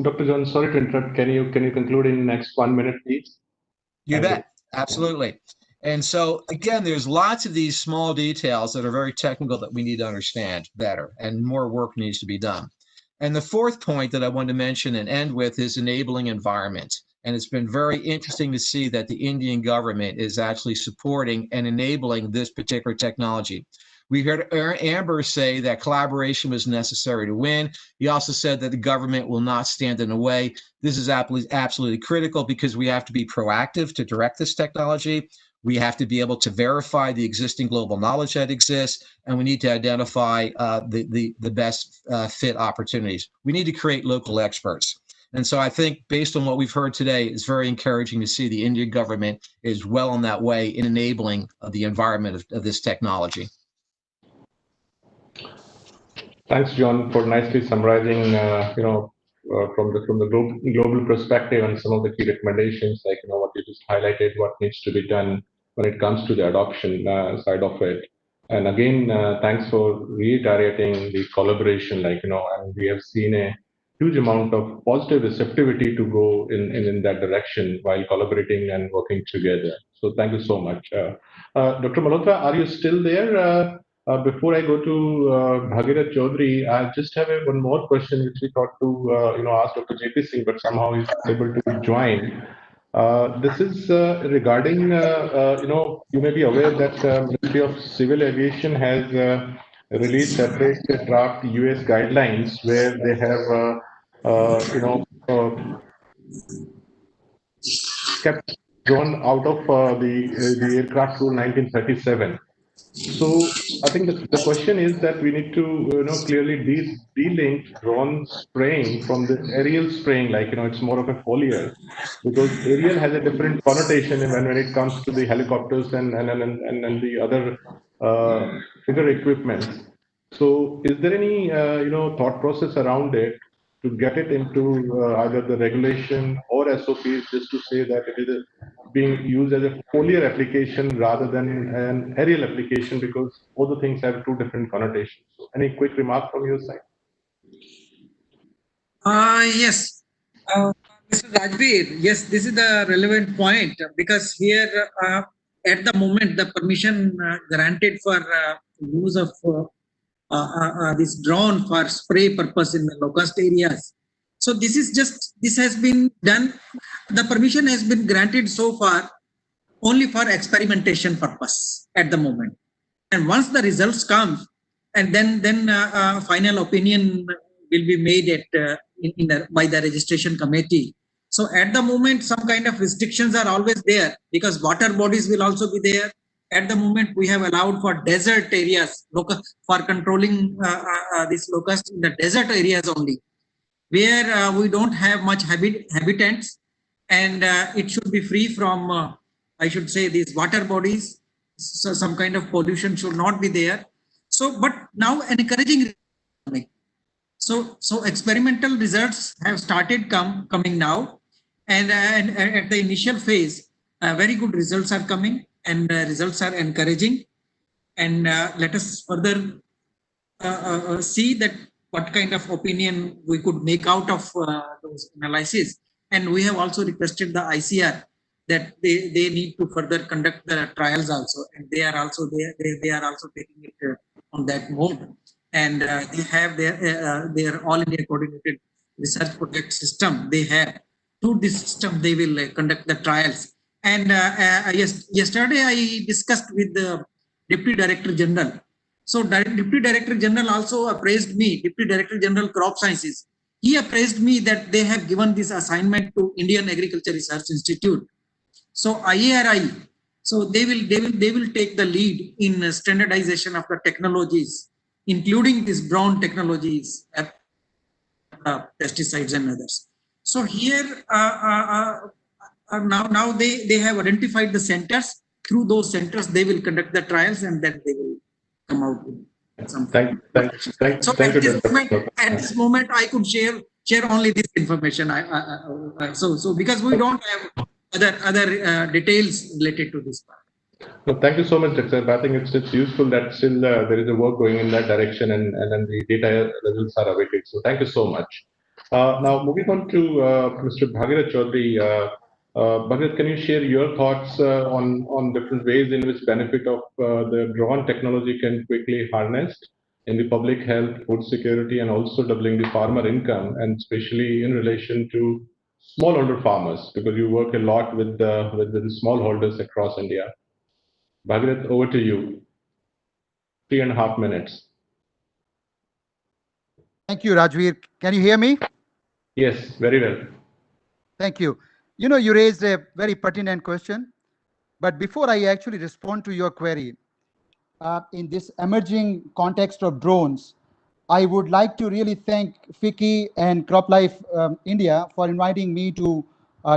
Dr. John, sorry to interrupt. Can you conclude in the next 1 minute, please? You bet. Absolutely. And so, again, there's lots of these small details that are very technical that we need to understand better, and more work needs to be done. And the fourth point that I want to mention and end with is enabling environment. And it's been very interesting to see that the Indian government is actually supporting and enabling this particular technology. We heard Amber say that collaboration was necessary to win. He also said that the government will not stand in the way. This is absolutely critical because we have to be proactive to direct this technology. We have to be able to verify the existing global knowledge that exists, and we need to identify the best fit opportunities. We need to create local experts. And so I think based on what we've heard today, it's very encouraging to see the Indian government is well on that way in enabling the environment of this technology. Thanks, John, for nicely summarizing, from the global perspective and some of the key recommendations, like what you just highlighted, what needs to be done when it comes to the adoption side of it. And again, thanks for reiterating the collaboration, and we have seen a huge amount of positive receptivity to go in that direction while collaborating and working together. So thank you so much. Dr. Malhotra, are you still there? Before I go to Bhagirath Chaudhary, I just have one more question which we thought to ask Dr. JP Singh, but somehow he's able to join. This is regarding, you may be aware that Ministry of Civil Aviation has released separate draft US guidelines where they have, kept drone out of the aircraft rule 1937. So I think the question is that we need to clearly de-link drone spraying from the aerial spraying, it's more of a foliar, because aerial has a different connotation when it comes to the helicopters and the other bigger equipment. So is there any thought process around it to get it into either the regulation or SOPs, just to say that it is being used as a foliar application rather than an aerial application, because both the things have two different connotations. So any quick remark from your side? Yes. Mr. Rajbir, yes, this is the relevant point, because here at the moment the permission granted for use of this drone for spray purpose in the locust areas. So this has been done. The permission has been granted so far only for experimentation purpose at the moment. And once the results come, and then final opinion will be made at by the registration committee. So at the moment, some kind of restrictions are always there, because water bodies will also be there. At the moment, we have allowed for desert areas, for controlling this locust in the desert areas only, where we don't have much habitants, and it should be free from, I should say, these water bodies. So some kind of pollution should not be there. So, but now encouraging. So experimental results have started coming now, and at the initial phase, very good results are coming, and results are encouraging. And let us further see that what kind of opinion we could make out of those analyses. And we have also requested the ICR that they need to further conduct the trials also, and they are also taking it on that mode. And they have their all India coordinated research project system. They have through this system they will conduct the trials. And yesterday I discussed with the Deputy Director General. So Deputy Director General also appraised me, Deputy Director General Crop Sciences. He appraised me that they have given this assignment to Indian Agriculture Research Institute. So IARI, so they will take the lead in standardization of the technologies, including these drone technologies, pesticides and others. So here now they have identified the centers. Through those centers, they will conduct the trials, and then they will come out with some. So at this moment, I could share only this information. So because we don't have other details related to this part. No, thank you so much, Dr. I think it's useful that still there is a work going in that direction, and then the data results are awaited. So thank you so much. Now moving on to Mr. Bhagirath Chaudhary. Bhagirath, can you share your thoughts on different ways in which benefit of the drone technology can quickly harnessed in the public health, food security, and also doubling the farmer income, and especially in relation to smallholder farmers, because you work a lot with the smallholders across India. Bhagirath, over to you. 3.5 minutes. Thank you, Rajveer. Can you hear me? Yes, very well. Thank you. You know, you raised a very pertinent question, but before I actually respond to your query, in this emerging context of drones, I would like to really thank FICCI and CropLife India for inviting me to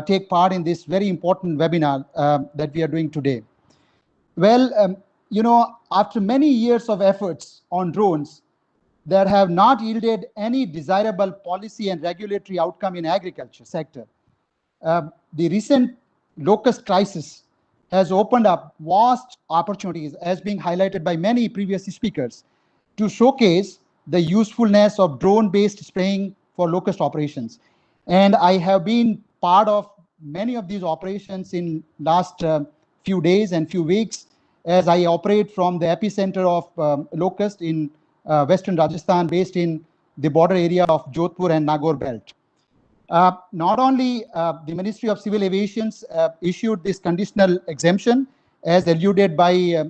take part in this very important webinar that we are doing today. Well, you know, after many years of efforts on drones, there have not yielded any desirable policy and regulatory outcome in agriculture sector. The recent locust crisis has opened up vast opportunities, as being highlighted by many previous speakers, to showcase the usefulness of drone-based spraying for locust operations. And I have been part of many of these operations in last few days and few weeks, as I operate from the epicenter of locust in Western Rajasthan, based in the border area of Jodhpur and Nagaur belt. Not only the Ministry of Civil Aviation issued this conditional exemption, as alluded by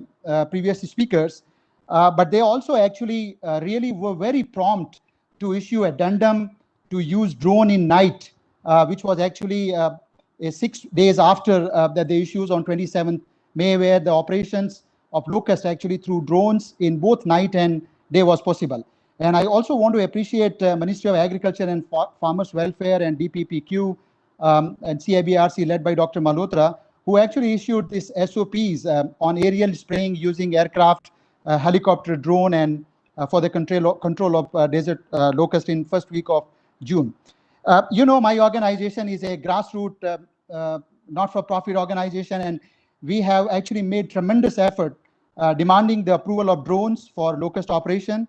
previous speakers, but they also actually really were very prompt to issue addendum to use drone in night, which was actually 6 days after that the issues on 27th May, where the operations of locust actually through drones in both night and day was possible. And I also want to appreciate Ministry of Agriculture and Farmers Welfare and DPPQ and CIBRC led by Dr. Malhotra, who actually issued these SOPs on aerial spraying using aircraft, helicopter, drone, and for the control of desert locust in first week of June. You know, my organization is a grassroots not-for-profit organization, and we have actually made tremendous effort demanding the approval of drones for locust operation.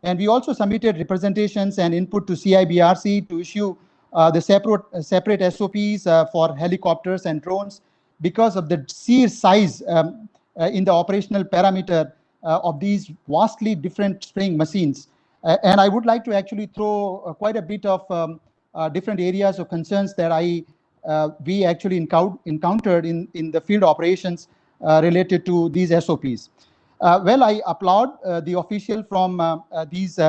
And we also submitted representations and input to CIBRC to issue the separate SOPs for helicopters and drones because of the sheer size in the operational parameter of these vastly different spraying machines. And I would like to actually throw quite a bit of different areas of concerns that we actually encountered in the field operations related to these SOPs. Well, I applaud the official from these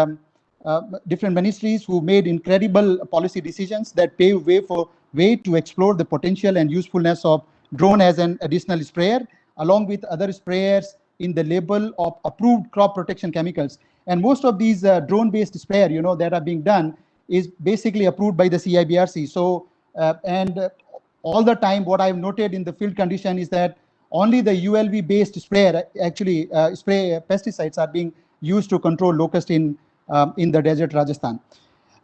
different ministries who made incredible policy decisions that pave way to explore the potential and usefulness of drone as an additional sprayer, along with other sprayers in the label of approved crop protection chemicals. And most of these drone-based sprayer, that are being done is basically approved by the CIBRC. So, all the time, what I've noted in the field condition is that only the ULV-based sprayer actually spray pesticides are being used to control locust in the desert Rajasthan.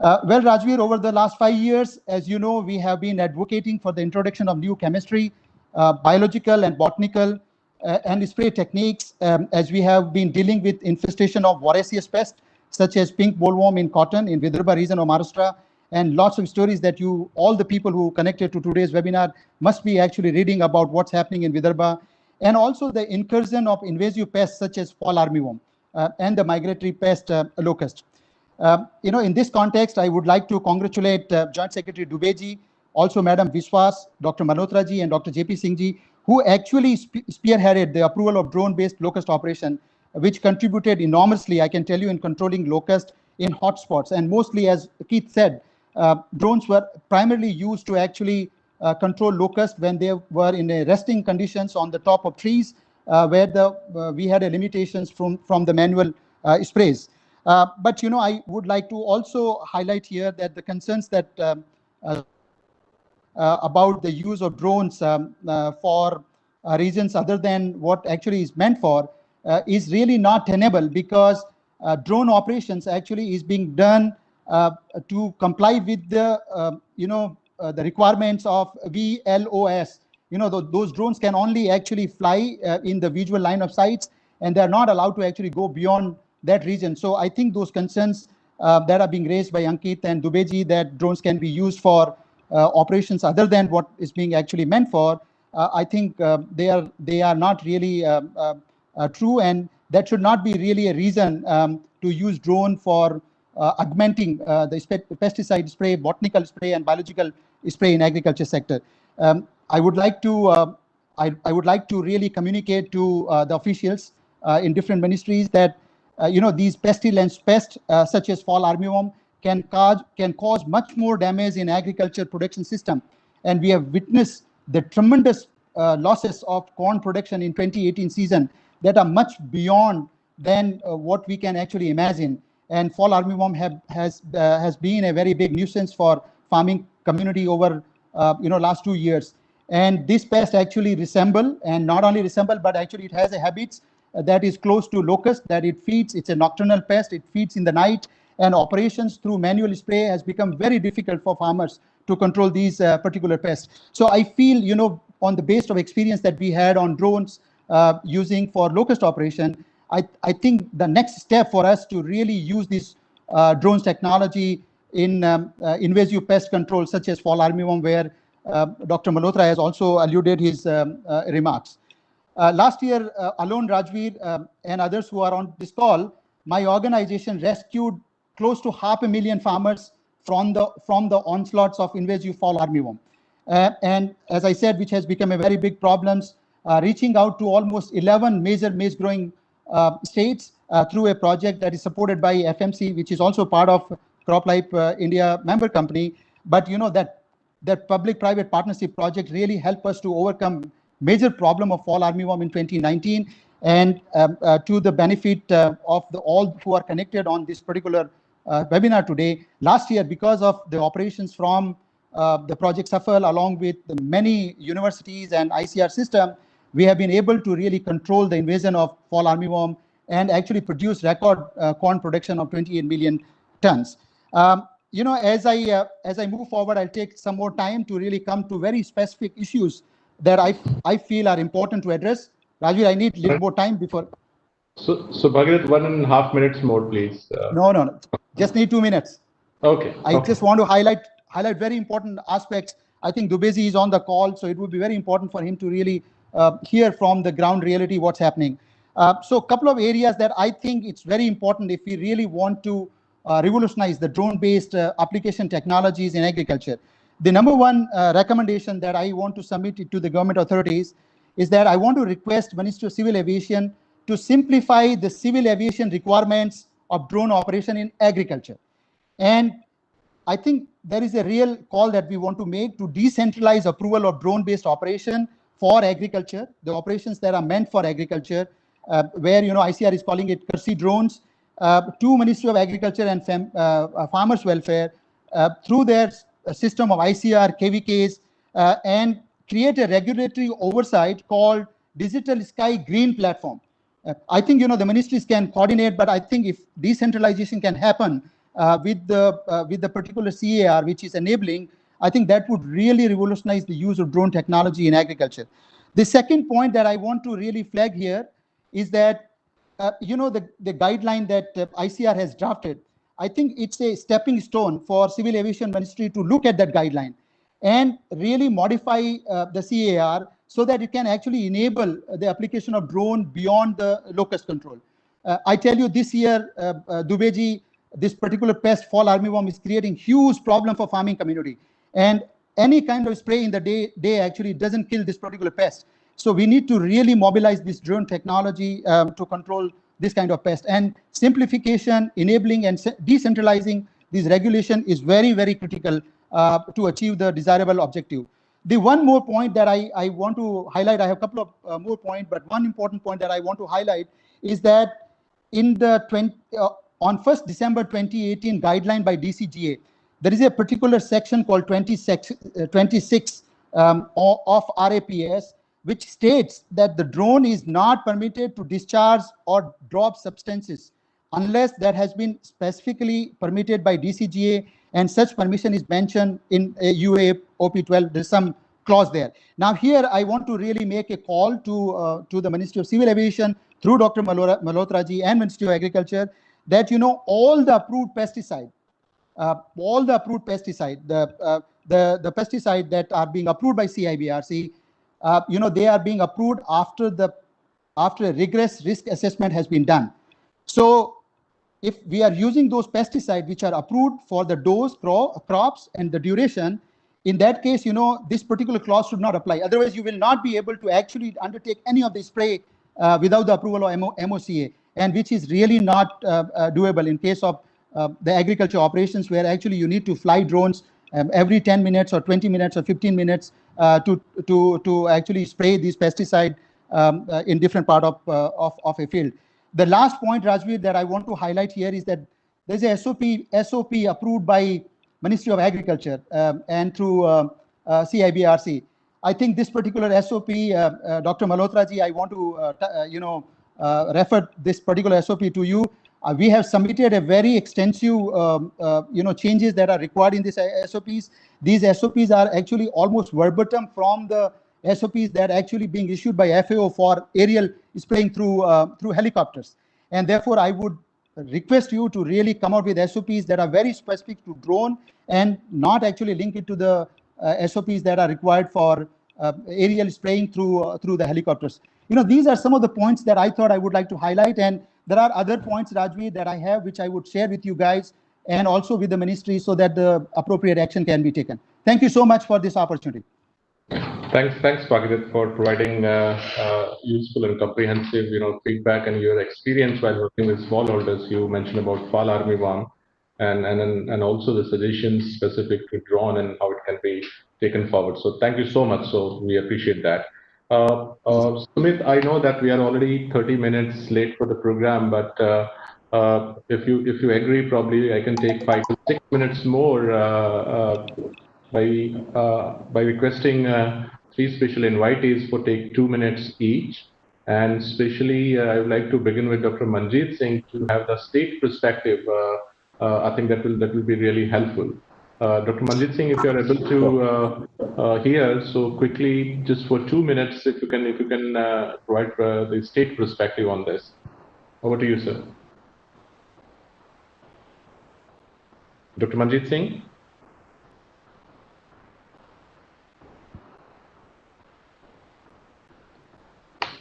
Well, Rajveer, over the last 5 years, as you know, we have been advocating for the introduction of new chemistry, biological and botanical and spray techniques, as we have been dealing with infestation of voracious pests such as pink bollworm in cotton in Vidarbha region of Maharashtra, and lots of stories that all the people who connected to today's webinar must be actually reading about what's happening in Vidarbha, and also the incursion of invasive pests such as fall armyworm and the migratory pest locust. In this context, I would like to congratulate Joint Secretary Dubey ji, also Madam Vishwas, Dr. Malhotra ji, and Dr. JP Singh ji, who actually spearheaded the approval of drone-based locust operation, which contributed enormously, I can tell you, in controlling locust in hotspots. And mostly, as Keith said, drones were primarily used to actually control locust when they were in a resting conditions on the top of trees, where we had limitations from the manual sprays. But I would like to also highlight here that the concerns that about the use of drones for reasons other than what actually is meant for is really not tenable, because drone operations actually is being done to comply with the the requirements of VLOS. Those drones can only actually fly in the visual line of sights, and they are not allowed to actually go beyond that region. So I think those concerns that are being raised by Ankit and Dubeji, that drones can be used for operations other than what is being actually meant for, I think they are not really true, and that should not be really a reason to use drone for augmenting the pesticide spray, botanical spray, and biological spray in agriculture sector. I would like to really communicate to the officials in different ministries that these pestilence pests such as fall armyworm can cause much more damage in agriculture production system, and we have witnessed the tremendous losses of corn production in 2018 season that are much beyond than what we can actually imagine. And fall armyworm has been a very big nuisance for farming community over last 2 years. And this pest actually resemble, and not only resemble, but actually it has a habits that is close to locust, that it feeds. It's a nocturnal pest. It feeds in the night, and operations through manual spray has become very difficult for farmers to control these particular pests. So I feel, on the base of experience that we had on drones using for locust operation, I think the next step for us to really use this drones technology in invasive pest control, such as fall armyworm, where Dr. Malhotra has also alluded his remarks. Last year alone, Rajveer and others who are on this call, my organization rescued close to 500,000 farmers from the onslaughts of invasive fall armyworm. And as I said, which has become a very big problem, reaching out to almost 11 major maize growing states through a project that is supported by FMC, which is also part of CropLife India member company. But that public-private partnership project really helped us to overcome major problem of fall armyworm in 2019, and to the benefit of all who are connected on this particular webinar today. Last year, because of the operations from the Project Safal, along with the many universities and ICR system, we have been able to really control the invasion of fall armyworm and actually produce record corn production of 28 million tons. as I move forward, I'll take some more time to really come to very specific issues that I feel are important to address. Rajveer, I need a little more time before. So Bhagirath, 1.5 minutes more, please. No. Just need 2 minutes. Okay. I just want to highlight very important aspects. I think Dubezi is on the call, so it would be very important for him to really hear from the ground reality what's happening. So a couple of areas that I think it's very important if we really want to revolutionize the drone-based application technologies in agriculture. The number one recommendation that I want to submit it to the government authorities is that I want to request Ministry of Civil Aviation to simplify the civil aviation requirements of drone operation in agriculture. And I think there is a real call that we want to make to decentralize approval of drone-based operation for agriculture, the operations that are meant for agriculture, where ICR is calling it Kursi drones, to Ministry of Agriculture and Farmers Welfare through their system of ICR, KVKs, and create a regulatory oversight called Digital Sky Green Platform. I think the ministries can coordinate, but I think if decentralization can happen with the particular CAR which is enabling, I think that would really revolutionize the use of drone technology in agriculture. The second point that I want to really flag here is that the guideline that ICR has drafted. I think it's a stepping stone for Civil Aviation Ministry to look at that guideline and really modify the CAR so that it can actually enable the application of drone beyond the locust control. I tell you, this year, Dubeji, this particular pest, fall armyworm, is creating huge problem for farming community. And any kind of spray in the day actually doesn't kill this particular pest. So we need to really mobilize this drone technology to control this kind of pest. And simplification, enabling, and decentralizing this regulation is very, very critical to achieve the desirable objective. The one more point that I want to highlight, I have a couple of more points, but one important point that I want to highlight is that in the on 1st December 2018 guideline by DCGA, there is a particular section called 26 of RAPS, which states that the drone is not permitted to discharge or drop substances unless that has been specifically permitted by DCGA, and such permission is mentioned in UA OP12. There's some clause there. Now here I want to really make a call to the Ministry of Civil Aviation through Dr. Malhotra ji and Ministry of Agriculture that all the approved pesticide, the pesticide that are being approved by CIBRC, they are being approved after a rigorous risk assessment has been done. So if we are using those pesticides which are approved for the dose, crops, and the duration, in that case, this particular clause should not apply. Otherwise, you will not be able to actually undertake any of the spray without the approval of MOCA, and which is really not doable in case of the agriculture operations, where actually you need to fly drones every 10 minutes or 20 minutes or 15 minutes to actually spray these pesticide in different part of a field. The last point, Rajveer, that I want to highlight here is that there's a SOP approved by Ministry of Agriculture and through CIBRC. I think this particular SOP, Dr. Malhotra ji, I want to refer this particular SOP to you. We have submitted a very extensive changes that are required in these SOPs. These SOPs are actually almost verbatim from the SOPs that are actually being issued by FAO for aerial spraying through helicopters. And therefore, I would request you to really come out with SOPs that are very specific to drone and not actually link it to the SOPs that are required for aerial spraying through the helicopters. These are some of the points that I thought I would like to highlight, and there are other points, Rajveer, that I have which I would share with you guys and also with the ministry so that the appropriate action can be taken. Thank you so much for this opportunity. Thanks, Bhagirath, for providing useful and comprehensive, feedback and your experience while working with smallholders. You mentioned about fall armyworm, and also the suggestions specific to drone and how it can be taken forward. So thank you so much. So we appreciate that. Sumit, I know that we are already 30 minutes late for the program, but if you agree, probably I can take 5 to 6 minutes more by requesting 3 special invitees for take 2 minutes each. And especially, I would like to begin with Dr. Manjeet Singh to have the state perspective I think that will be really helpful. Dr. Manjit Singh, if you're able to hear, so quickly, just for 2 minutes, if you can provide the state perspective on this. Over to you, sir. Dr. Manjit Singh?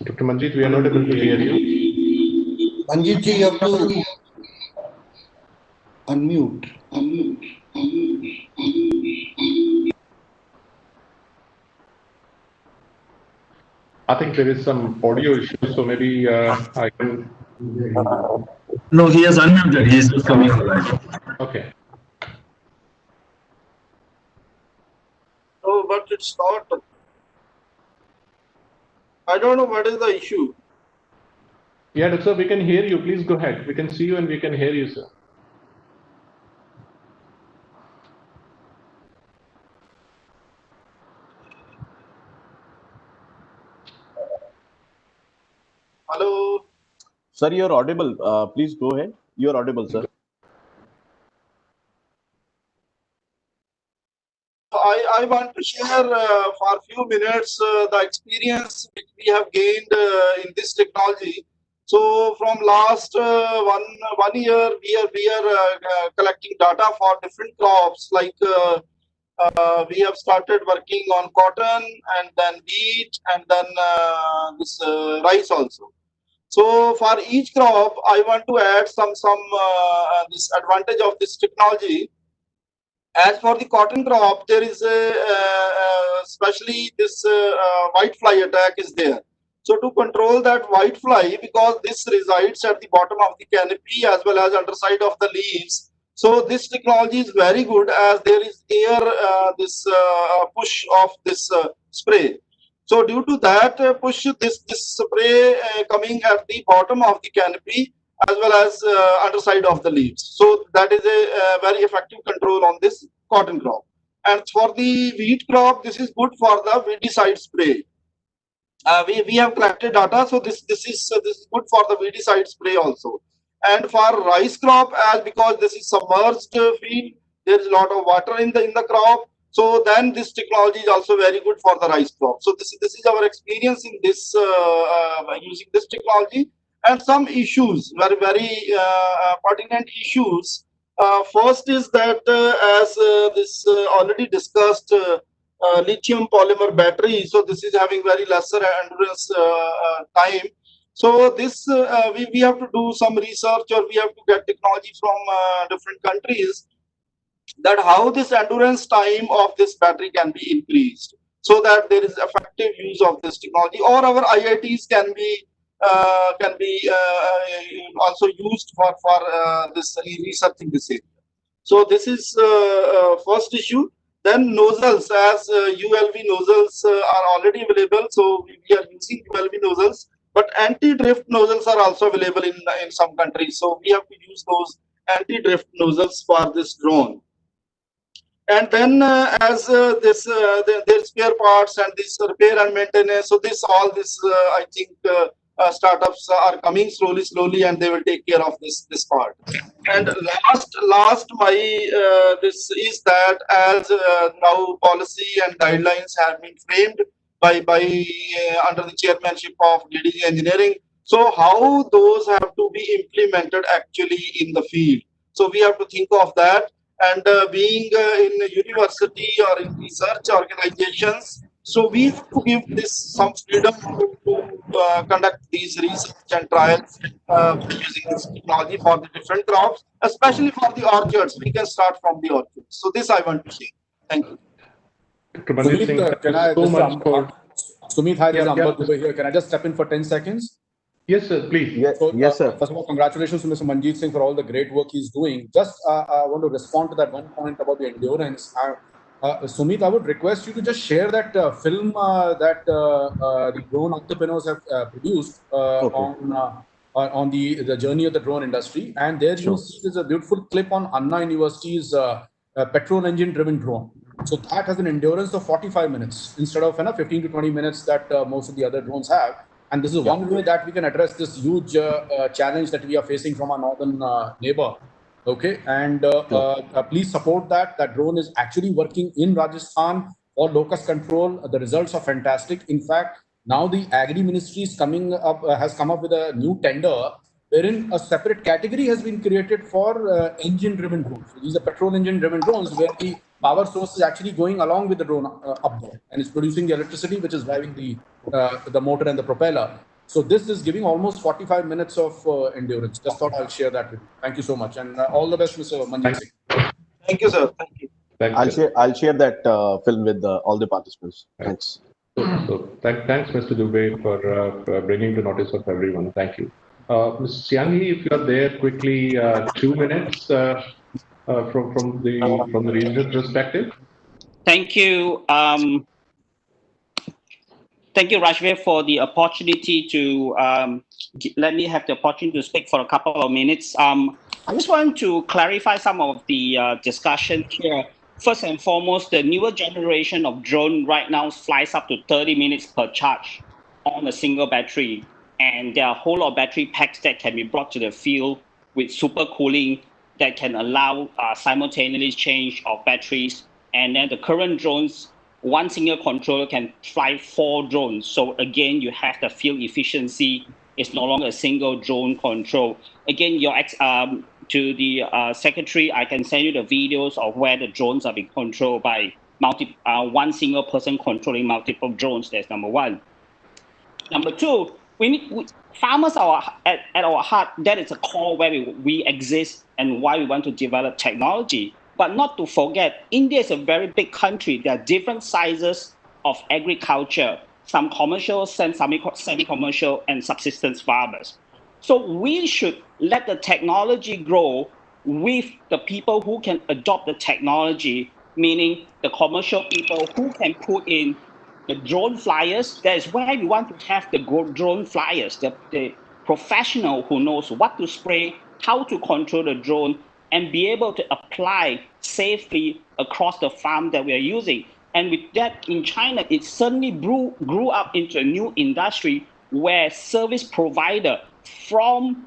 Dr. Manjit, we are not able to hear you. Manjit ji, you have to unmute. I think there is some audio issue, so maybe I can. No, he has unmuted. He is just coming live. Okay. Oh, but it's not. I don't know what is the issue. Yeah, Doctor, we can hear you. Please go ahead. We can see you and we can hear you, sir. Hello. Sir, you're audible. Please go ahead. You're audible, sir. I want to share for a few minutes the experience which we have gained in this technology. So from last one year, we are collecting data for different crops. Like we have started working on cotton and then wheat and then this rice also. So for each crop, I want to add some this advantage of this technology. As for the cotton crop, there is especially this white fly attack is there. So to control that white fly, because this resides at the bottom of the canopy as well as underside of the leaves. So this technology is very good as there is air this push of this spray. So due to that push, this spray coming at the bottom of the canopy as well as underside of the leaves. So that is a very effective control on this cotton crop. And for the wheat crop, this is good for the weedicide spray. We have collected data, so this is good for the weedicide spray also. And for rice crop, as because this is submerged field, there is a lot of water in the crop. So then this technology is also very good for the rice crop. So this is our experience in this using this technology. And some issues, very pertinent issues. First is that as this already discussed, lithium polymer battery. So this is having very lesser endurance time. So this we have to do some research or we have to get technology from different countries that how this endurance time of this battery can be increased so that there is effective use of this technology, or our IITs can be also used for this researching this area. So this is first issue. Then nozzles, as ULV nozzles are already available, so we are using ULV nozzles. But anti-drift nozzles are also available in some countries, so we have to use those anti-drift nozzles for this drone. And then as their spare parts and this repair and maintenance, so all this I think startups are coming slowly, and they will take care of this part. And last my this is that as now policy and guidelines have been framed by under the chairmanship of DDG Engineering. So how those have to be implemented actually in the field. So we have to think of that. And being in a university or in research organizations, so we have to give this some freedom to conduct these research and trials using this technology for the different crops, especially for the orchards. We can start from the orchards. So this I want to say. Thank you. Sumit, can I Sumit, hi, this is Amber over here. Can I just step in for 10 seconds? Yes, sir, please. Yes, sir. First of all, congratulations to Mr. Manjit Singh for all the great work he's doing. Just I want to respond to that one point about the endurance. Sumit, I would request you to just share that film that the drone entrepreneurs have produced on the journey of the drone industry. And there you see there's a beautiful clip on Anna University's petrol engine driven drone. So that has an endurance of 45 minutes instead of 15 to 20 minutes that most of the other drones have. And this is one way that we can address this huge challenge that we are facing from our northern neighbor. Okay, and please support that. That drone is actually working in Rajasthan for locust control. The results are fantastic. In fact, now the Agri Ministry is coming up, has come up with a new tender wherein a separate category has been created for engine-driven drones. So these are petrol engine-driven drones where the power source is actually going along with the drone up there, and it's producing the electricity which is driving the motor and the propeller. So this is giving almost 45 minutes of endurance. Just thought I'll share that with you. Thank you so much, and all the best, Mr. Manjeet Singh. Thank you, sir. Thank you. I'll share that film with all the participants. Thanks. Thanks, Mr. Dubey, for bringing to notice of everyone. Thank you. Ms. Siangi, if you are there, quickly 2 minutes from the regional perspective. Thank you. Thank you, Rajveer, for the opportunity to let me have the opportunity to speak for a couple of minutes. I just want to clarify some of the discussion here. First and foremost, the newer generation of drone right now flies up to 30 minutes per charge on a single battery. And there are a whole lot of battery packs that can be brought to the field with super cooling that can allow simultaneous change of batteries. And then the current drones, one single controller can fly 4 drones. So again, you have the field efficiency. It's no longer a single drone control. Again, to the secretary, I can send you the videos of where the drones are being controlled by one single person controlling multiple drones. That's number one. Number two, farmers are at our heart. That is a core where we exist and why we want to develop technology. But not to forget, India is a very big country. There are different sizes of agriculture, some commercial, some semi-commercial, and subsistence farmers. So we should let the technology grow with the people who can adopt the technology, meaning the commercial people who can put in the drone flyers. That is where we want to have the drone flyers, the professional who knows what to spray, how to control the drone, and be able to apply safely across the farm that we are using. And with that, in China, it suddenly grew up into a new industry where service provider from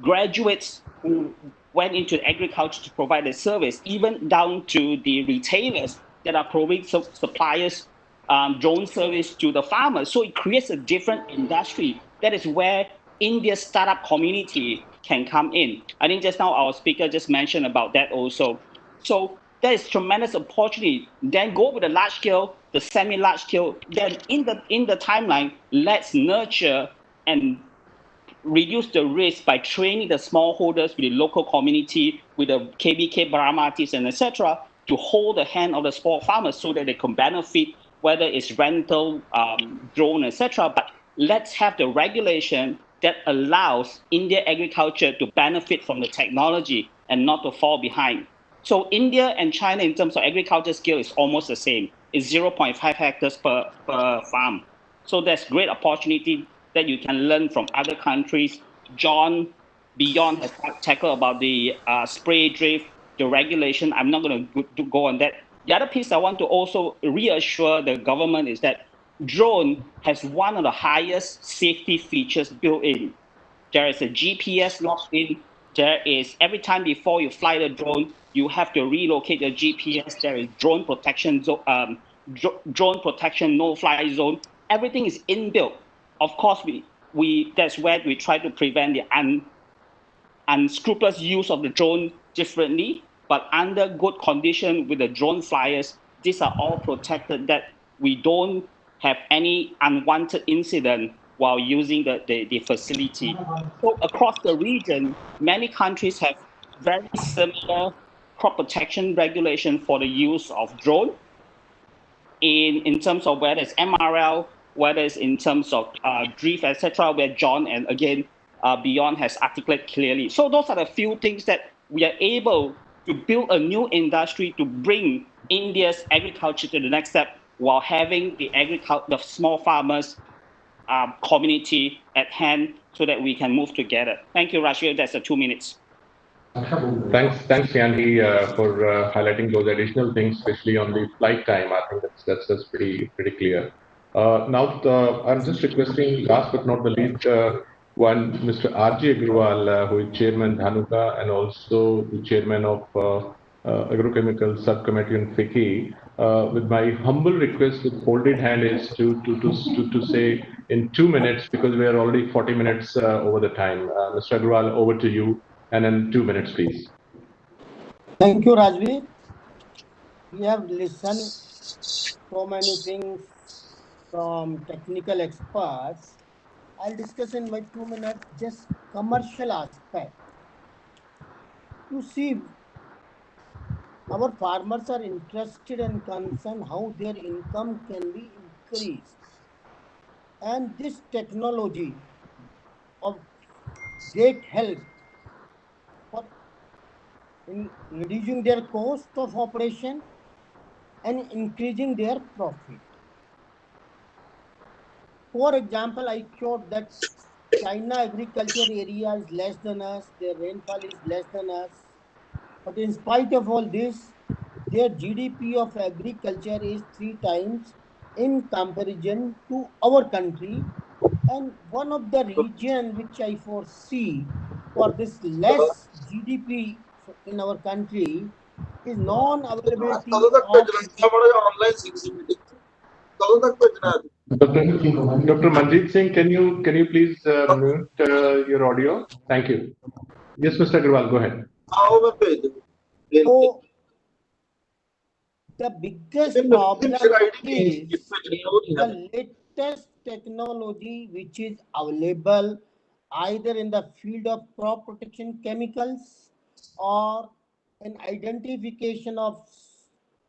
graduates who went into agriculture to provide a service, even down to the retailers that are providing suppliers drone service to the farmers. So it creates a different industry. That is where India's startup community can come in. I think just now our speaker just mentioned about that also. So there is tremendous opportunity. Then go with the large scale, the semi-large scale. Then in the timeline, let's nurture and reduce the risk by training the smallholders with the local community, with the KBK Brahmatis and etc. to hold the hand of the small farmers so that they can benefit, whether it's rental, drone, etc. But let's have the regulation that allows India agriculture to benefit from the technology and not to fall behind. So India and China in terms of agriculture scale is almost the same. It's 0.5 hectares per farm. So there's great opportunity that you can learn from other countries. John Beyond has tackled about the spray drift, the regulation. I'm not going to go on that. The other piece I want to also reassure the government is that drone has one of the highest safety features built in. There is a GPS locked in. There is, every time before you fly the drone, you have to relocate the GPS. There is drone protection, drone protection, no-fly zone. Everything is inbuilt. Of course, that's where we try to prevent the unscrupulous use of the drone differently, but under good condition with the drone flyers, these are all protected that we don't have any unwanted incident while using the facility. So across the region, many countries have very similar crop protection regulation for the use of drone in terms of whether it's MRL, whether it's in terms of drift, etc., where John and again, Beyond has articulated clearly. So those are the few things that we are able to build a new industry to bring India's agriculture to the next step while having the small farmers community at hand so that we can move together. Thank you, Rashid. That's the 2 minutes. Thanks, Yanni, for highlighting those additional things, especially on the flight time. I think that's pretty clear. Now, I'm just requesting, last but not the least, One, Mr. R.J. Agrawal, who is Chairman Dhanuka and also the Chairman of Agrochemical Subcommittee on FICCI. With my humble request with folded hand is to say in 2 minutes, because we are already 40 minutes over the time. Mr. Agrawal, over to you, and in 2 minutes, please. Thank you, Rajveer. We have listened so many things from technical experts. I'll discuss in my 2 minutes just commercial aspect. You see, our farmers are interested and concerned how their income can be increased. And this technology of great help for in reducing their cost of operation and increasing their profit. For example, I showed that China agriculture area is less than us, their rainfall is less than us. But in spite of all this, their GDP of agriculture is 3 times in comparison to our country. And one of the region which I foresee for this less GDP in our country is non-availability of Dr. Manjeet Singh, can you please mute your audio? Thank you. Yes, Mr. Agrawal, go ahead. So, the biggest problem is the latest technology which is available either in the field of crop protection chemicals or in identification of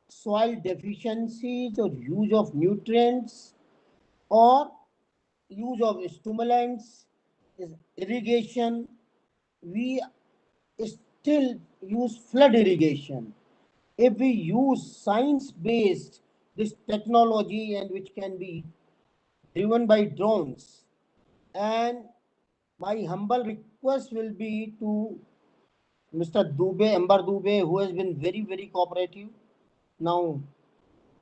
soil deficiencies or use of nutrients or use of stimulants, irrigation. We still use flood irrigation. If we use science-based this technology and which can be driven by drones, and my humble request will be to Mr. Dubey, Ambar Dubey, who has been very, very cooperative. Now,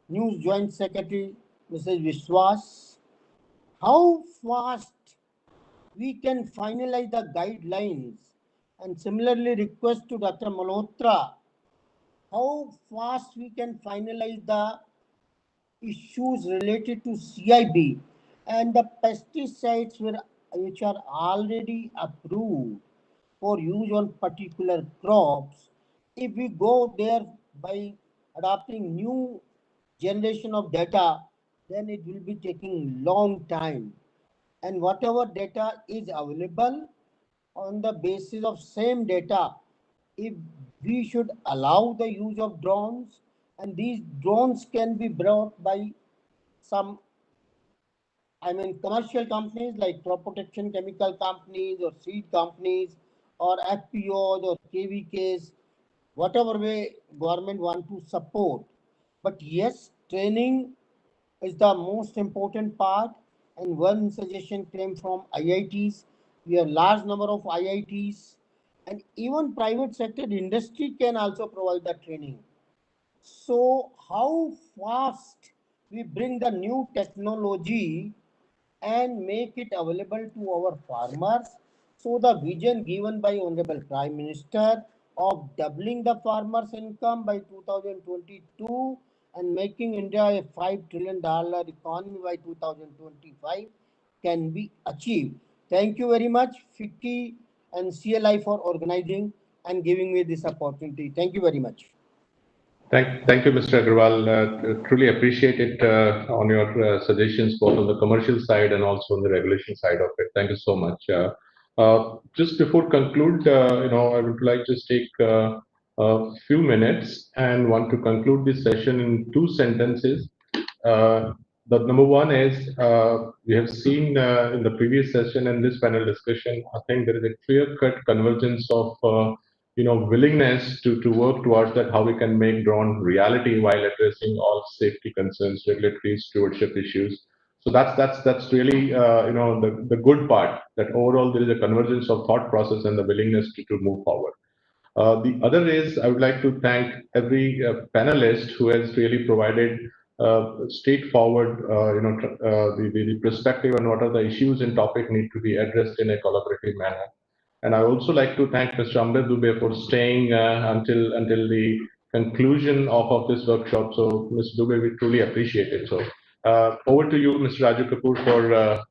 News Joint Secretary, Mrs. Vishwas, how fast we can finalize the guidelines, and similarly request to Dr. Malhotra, how fast we can finalize the issues related to CIB and the pesticides which are already approved for use on particular crops. If we go there by adopting new generation of data, then it will be taking long time. And whatever data is available on the basis of same data, if we should allow the use of drones, and these drones can be brought by some, commercial companies like crop protection chemical companies or seed companies or FPOs or KVKs, whatever way government want to support. But yes, training is the most important part. And one suggestion came from IITs. We have large number of IITs, and even private sector industry can also provide the training. So how fast we bring the new technology and make it available to our farmers. So the vision given by Honorable Prime Minister of doubling the farmers' income by 2022 and making India a $5 trillion economy by 2025 can be achieved. Thank you very much, FICCI and CLI, for organizing and giving me this opportunity. Thank you very much. Thank you, Mr. Agrawal. Truly appreciate it on your suggestions, both on the commercial side and also on the regulation side of it. Thank you so much. Just before conclude, I would like to take a few minutes and want to conclude this session in 2 sentences. The number one is we have seen in the previous session and this panel discussion, I think there is a clear-cut convergence of willingness to work towards that, how we can make drone reality while addressing all safety concerns, regulatory stewardship issues. So that's really the good part, that overall there is a convergence of thought process and the willingness to move forward. The other is I would like to thank every panelist who has really provided straightforward, the perspective and what are the issues and topic need to be addressed in a collaborative manner. And I also like to thank Mr. Amrit Dubey for staying until the conclusion of this workshop. So, Mr. Dubey, we truly appreciate it. So, over to you, Mr. Raju Kapoor,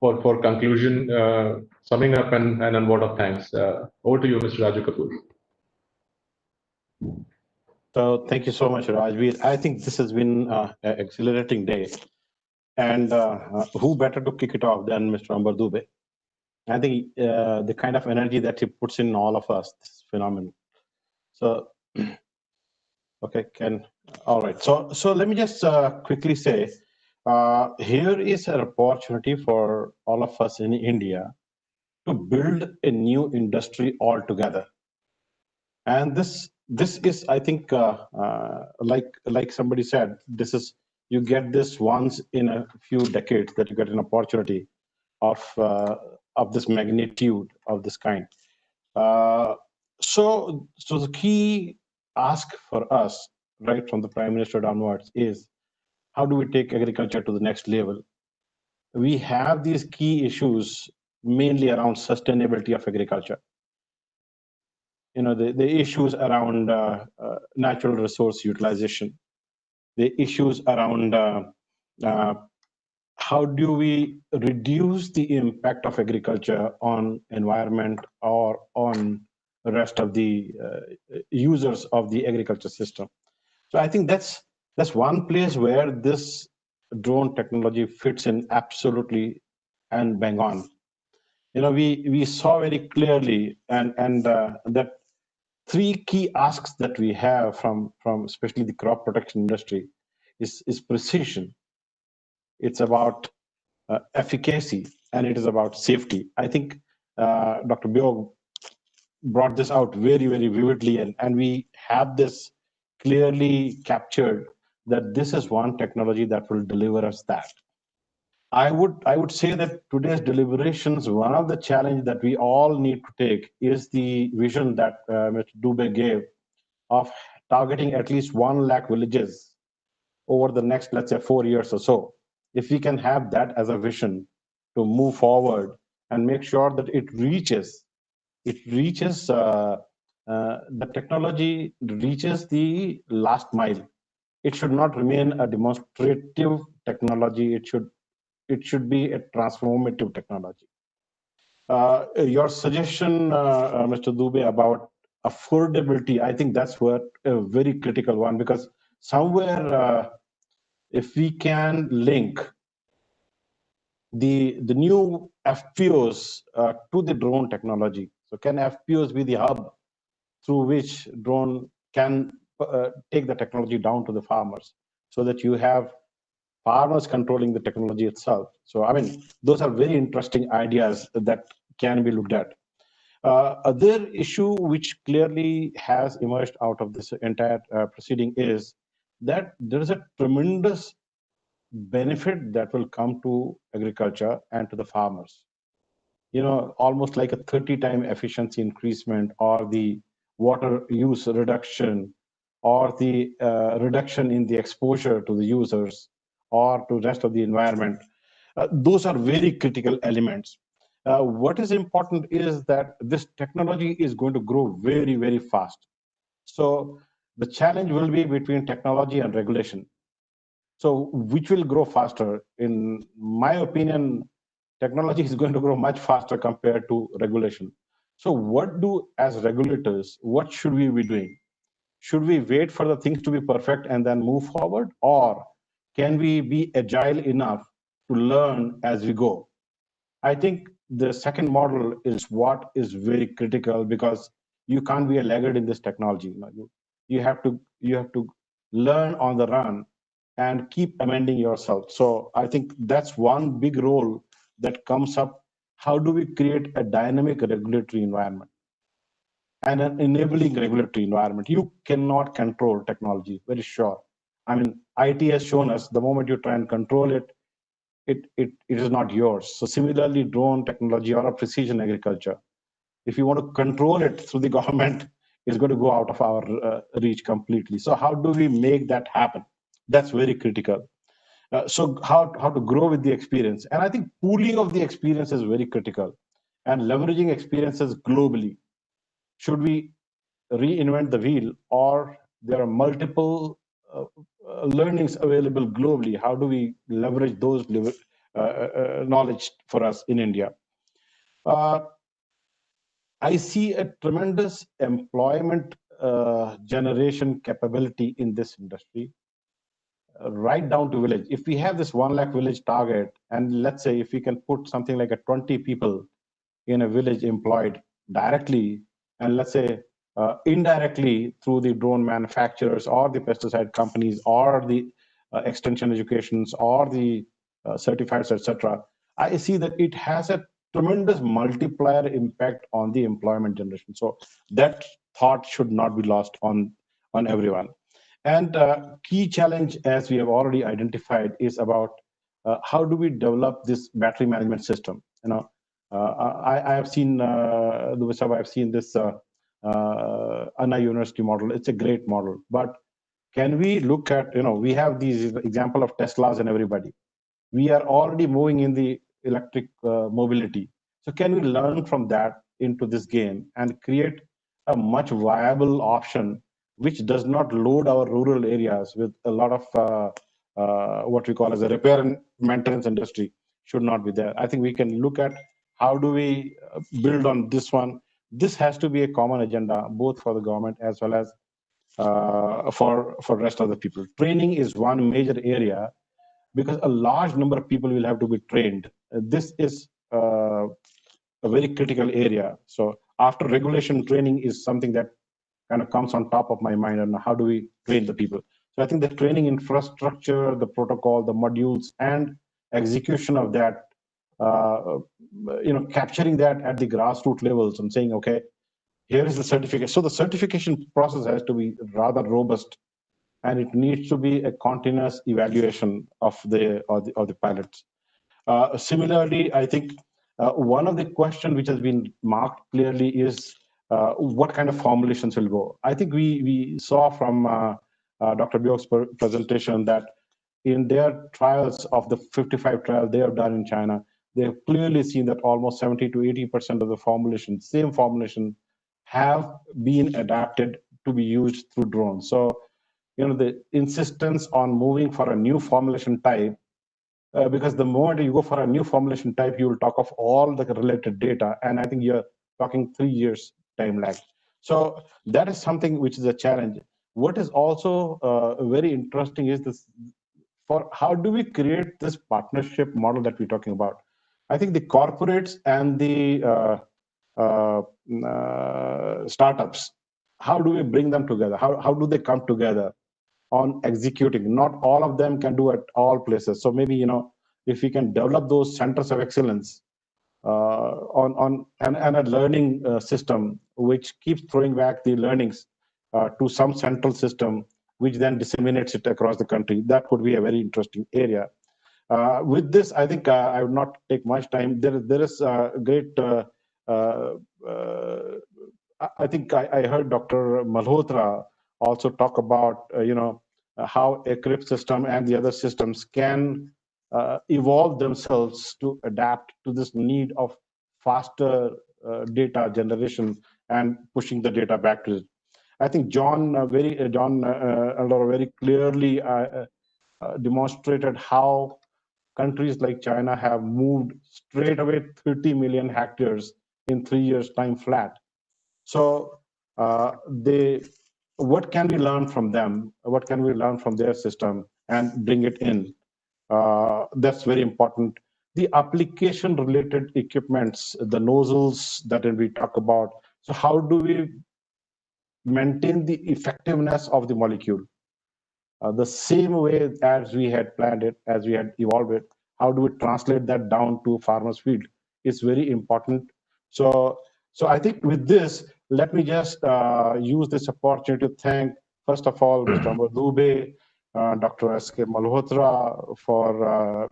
for conclusion, summing up, and a word of thanks. Over to you, Mr. Raju Kapoor. So, thank you so much, Rajveer. I think this has been an exhilarating day. And who better to kick it off than Mr. Amrit Dubey? I think the kind of energy that he puts in all of us is phenomenal. So, okay, all right. So let me just quickly say, here is an opportunity for all of us in India to build a new industry altogether. And this is, I think, like somebody said, you get this once in a few decades that you get an opportunity of this magnitude of this kind. So the key ask for us, right from the Prime Minister downwards, is how do we take agriculture to the next level? We have these key issues mainly around sustainability of agriculture. The issues around natural resource utilization, the issues around how do we reduce the impact of agriculture on environment or on the rest of the users of the agriculture system. So I think that's one place where this drone technology fits in absolutely and bang on. We saw very clearly and that three key asks that we have from especially the crop protection industry is precision. It's about efficacy, and it is about safety. I think Dr. Biog brought this out very, very vividly, and we have this clearly captured that this is one technology that will deliver us that. I would say that today's deliberations, one of the challenge that we all need to take is the vision that Mr. Dubey gave of targeting at least 1 lakh villages over the next, let's say, 4 years or so. If we can have that as a vision to move forward and make sure that it reaches the technology reaches the last mile. It should not remain a demonstrative technology. It should be a transformative technology. Your suggestion, Mr. Dubey, about affordability, I think that's what a very critical one, because somewhere if we can link the new FPOs to the drone technology. So can FPOs be the hub through which drone can take the technology down to the farmers, so that you have farmers controlling the technology itself? So, I mean, those are very interesting ideas that can be looked at. Other issue which clearly has emerged out of this entire proceeding is that there is a tremendous benefit that will come to agriculture and to the farmers. Almost like a 30-time efficiency increasement, or the water use reduction, or the reduction in the exposure to the users or to the rest of the environment. Those are very critical elements. What is important is that this technology is going to grow very, very fast. So the challenge will be between technology and regulation. So which will grow faster? In my opinion, technology is going to grow much faster compared to regulation. So as regulators, what should we be doing? Should we wait for the things to be perfect and then move forward? Or can we be agile enough to learn as we go? I think the second model is what is very critical, because you can't be a laggard in this technology. You have to learn on the run and keep amending yourself. So I think that's one big role that comes up. How do we create a dynamic regulatory environment and an enabling regulatory environment? You cannot control technology, very sure. I mean, IT has shown us the moment you try and control it, it is not yours. So similarly, drone technology or a precision agriculture, if you want to control it through the government, is going to go out of our reach completely. So how do we make that happen? That's very critical. So how to grow with the experience. And I think pooling of the experience is very critical, and leveraging experiences globally. Should we reinvent the wheel, or there are multiple learnings available globally? How do we leverage those knowledge for us in India? I see a tremendous employment generation capability in this industry, right down to village. If we have this 1 lakh village target, and let's say if we can put something like a 20 people in a village employed directly, and let's say indirectly through the drone manufacturers or the pesticide companies or the extension educations or the certifieds, etc., I see that it has a tremendous multiplier impact on the employment generation. So that thought should not be lost on everyone. And key challenge, as we have already identified, is about how do we develop this battery management system? I have seen I've seen this Anna University model. It's a great model, but can we look at, we have these example of Teslas and everybody. We are already moving in the electric mobility. So can we learn from that into this game and create a much viable option which does not load our rural areas with a lot of what we call as a repair and maintenance industry should not be there. I think we can look at how do we build on this one. This has to be a common agenda, both for the government as well as for rest of the people. Training is one major area, because a large number of people will have to be trained. This is a very critical area. So after regulation, training is something that kind of comes on top of my mind, and how do we train the people? So I think the training infrastructure, the protocol, the modules, and execution of that, capturing that at the grassroots levels and saying, okay, here is the certificate. So the certification process has to be rather robust, and it needs to be a continuous evaluation of the pilots. Similarly, I think one of the questions which has been marked clearly is what kind of formulations will go. I think we saw from Dr. Byok's presentation that in their trials of the 55 trials they have done in China, they have clearly seen that almost 70 to 80% of the same formulation, have been adapted to be used through drones. So, the insistence on moving for a new formulation type, because the moment you go for a new formulation type, you will talk of all the related data, and I think you're talking 3 years time lag. So that is something which is a challenge. What is also very interesting is this, for how do we create this partnership model that we're talking about? I think the corporates and the startups, how do we bring them together? How do they come together on executing? Not all of them can do at all places. So maybe, if we can develop those centers of excellence and a learning system which keeps throwing back the learnings to some central system, which then disseminates it across the country, that could be a very interesting area. With this, I think I would not take much time. There is a great, I think I heard Dr. Malhotra also talk about, how a CRIP system and the other systems can evolve themselves to adapt to this need of faster data generation and pushing the data back to it. I think John Eldor very clearly demonstrated how countries like China have moved straight away 30 million hectares in 3 years time flat. So what can we learn from them? What can we learn from their system and bring it in? That's very important. The application related equipments, the nozzles that we talk about. So how do we maintain the effectiveness of the molecule? The same way as we had planned it, as we had evolved it, how do we translate that down to farmer's field? It's very important. So I think with this, let me just use this opportunity to thank, first of all, Mr. Amar Dubey, Dr. S.K. Malhotra for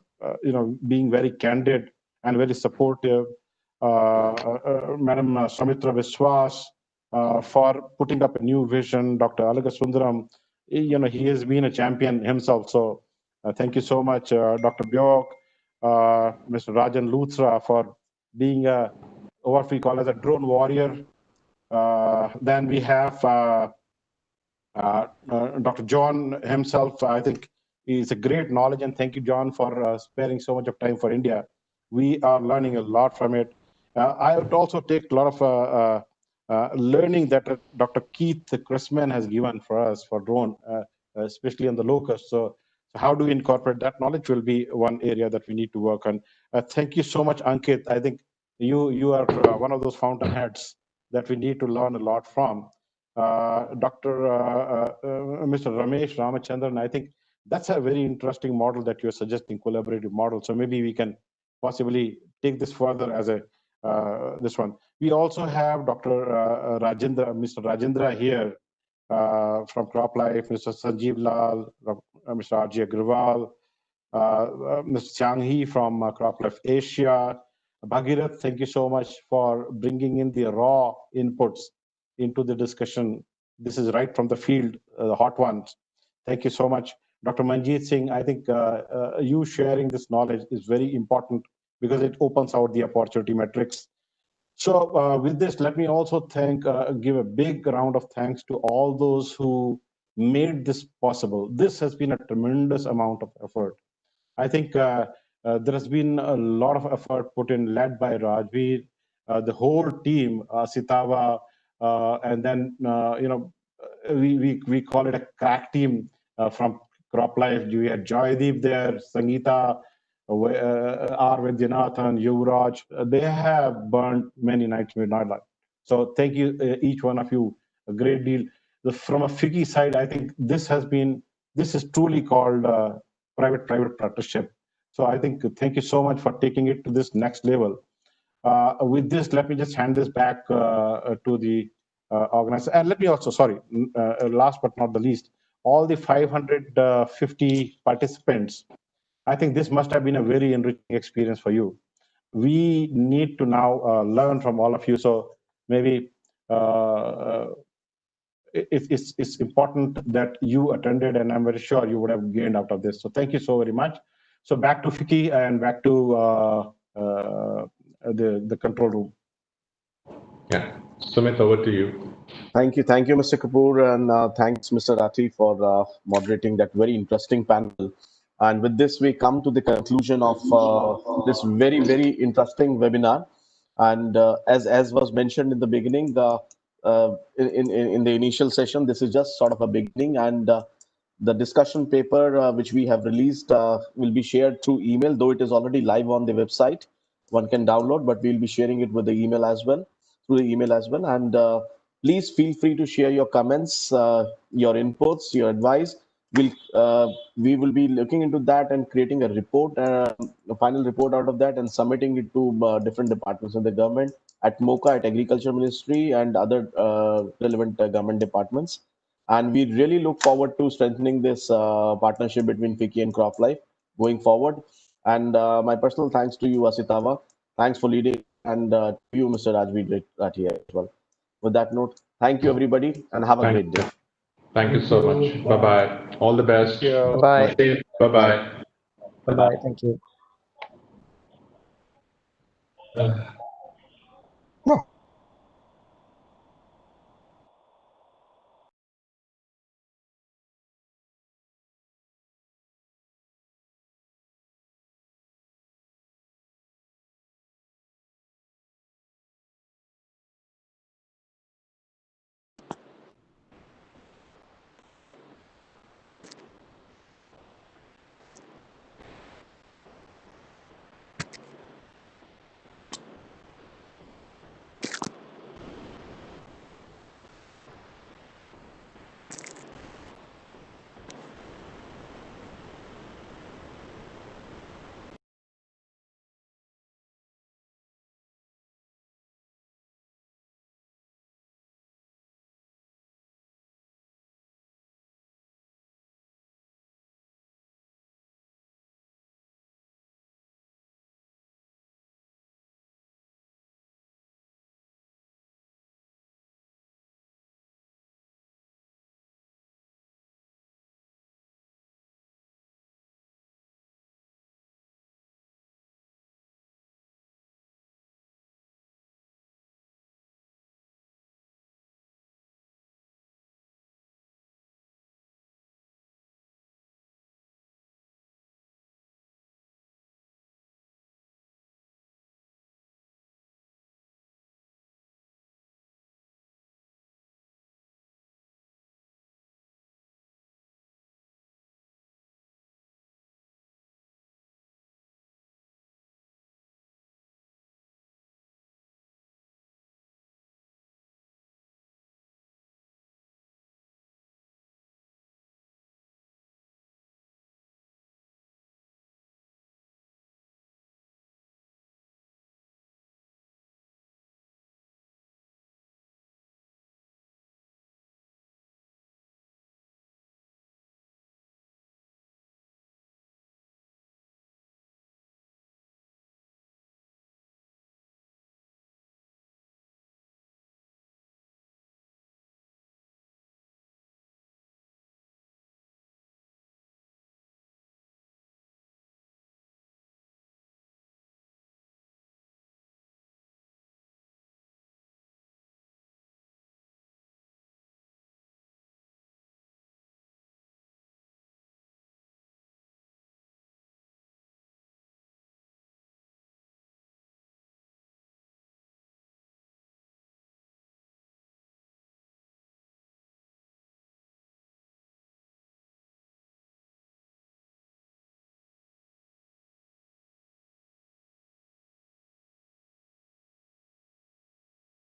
being very candid and very supportive, Madam Samitra Viswas for putting up a new vision, Dr. Alaga Sundaram he has been a champion himself. So thank you so much, Dr. Bjork, Mr. Rajan Luthra, for being what we call as a drone warrior. Then we have Dr. John himself. I think he's a great knowledge, and thank you, John, for sparing so much of time for India. We are learning a lot from it. I would also take a lot of learning that Dr. Keith Chrisman has given for us for drone, especially on the locust. So how do we incorporate that knowledge will be one area that we need to work on. Thank you so much, Ankit. I think you are one of those fountainheads that we need to learn a lot from. Mr. Ramesh Ramachandran, I think that's a very interesting model that you're suggesting, collaborative model. So maybe we can possibly take this further as a this one. We also have Dr. Mr. Rajendra here from CropLife, Mr. Sanjeev Lal, Mr. R.J. Agrawal, Mr. Chiang Hee from CropLife Asia. Bhagirath, thank you so much for bringing in the raw inputs into the discussion. This is right from the field, the hot ones. Thank you so much. Dr. Manjeet Singh, I think you sharing this knowledge is very important because it opens out the opportunity metrics. So with this, let me also give a big round of thanks to all those who made this possible. This has been a tremendous amount of effort. I think there has been a lot of effort put in, led by Rajveer, the whole team, Sitava, and then we call it a crack team from CropLife. We had Joydeep there, Sangeeta, R. Vidyanathan, Yuvraj. They have burned many nights midnight. So thank you, each one of you, a great deal. From a FICCI side, I think this is truly called private partnership. So I think thank you so much for taking it to this next level. With this, let me just hand this back to the organizer. And let me also, last but not the least, all the 550 participants, I think this must have been a very enriching experience for you. We need to now learn from all of you. So maybe it's important that you attended, and I'm very sure you would have gained out of this. So thank you so very much. So back to FICCI and back to the control room. Yeah, Sumit, over to you. Thank you, Mr. Kapoor, and thanks, Mr. Rathi, for moderating that very interesting panel. And with this, we come to the conclusion of this very, very interesting webinar. And as was mentioned in the beginning, in the initial session, this is just sort of a beginning, and the discussion paper which we have released will be shared through email, though it is already live on the website. One can download, but we'll be sharing it with the email as well, through the email as well. And please feel free to share your comments, your inputs, your advice. We will be looking into that and creating a report, a final report out of that, and submitting it to different departments in the government, at MOCA, at Agriculture Ministry, and other relevant government departments. And we really look forward to strengthening this partnership between FICCI and CropLife going forward. And my personal thanks to you, Asitava. Thanks for leading, and to you, Mr. Rajveer Rathi, as well. With that note, thank you, everybody, and have a great day. Thank you so much. Bye-bye. All the best. Bye. Bye-bye. Bye-bye. Thank you.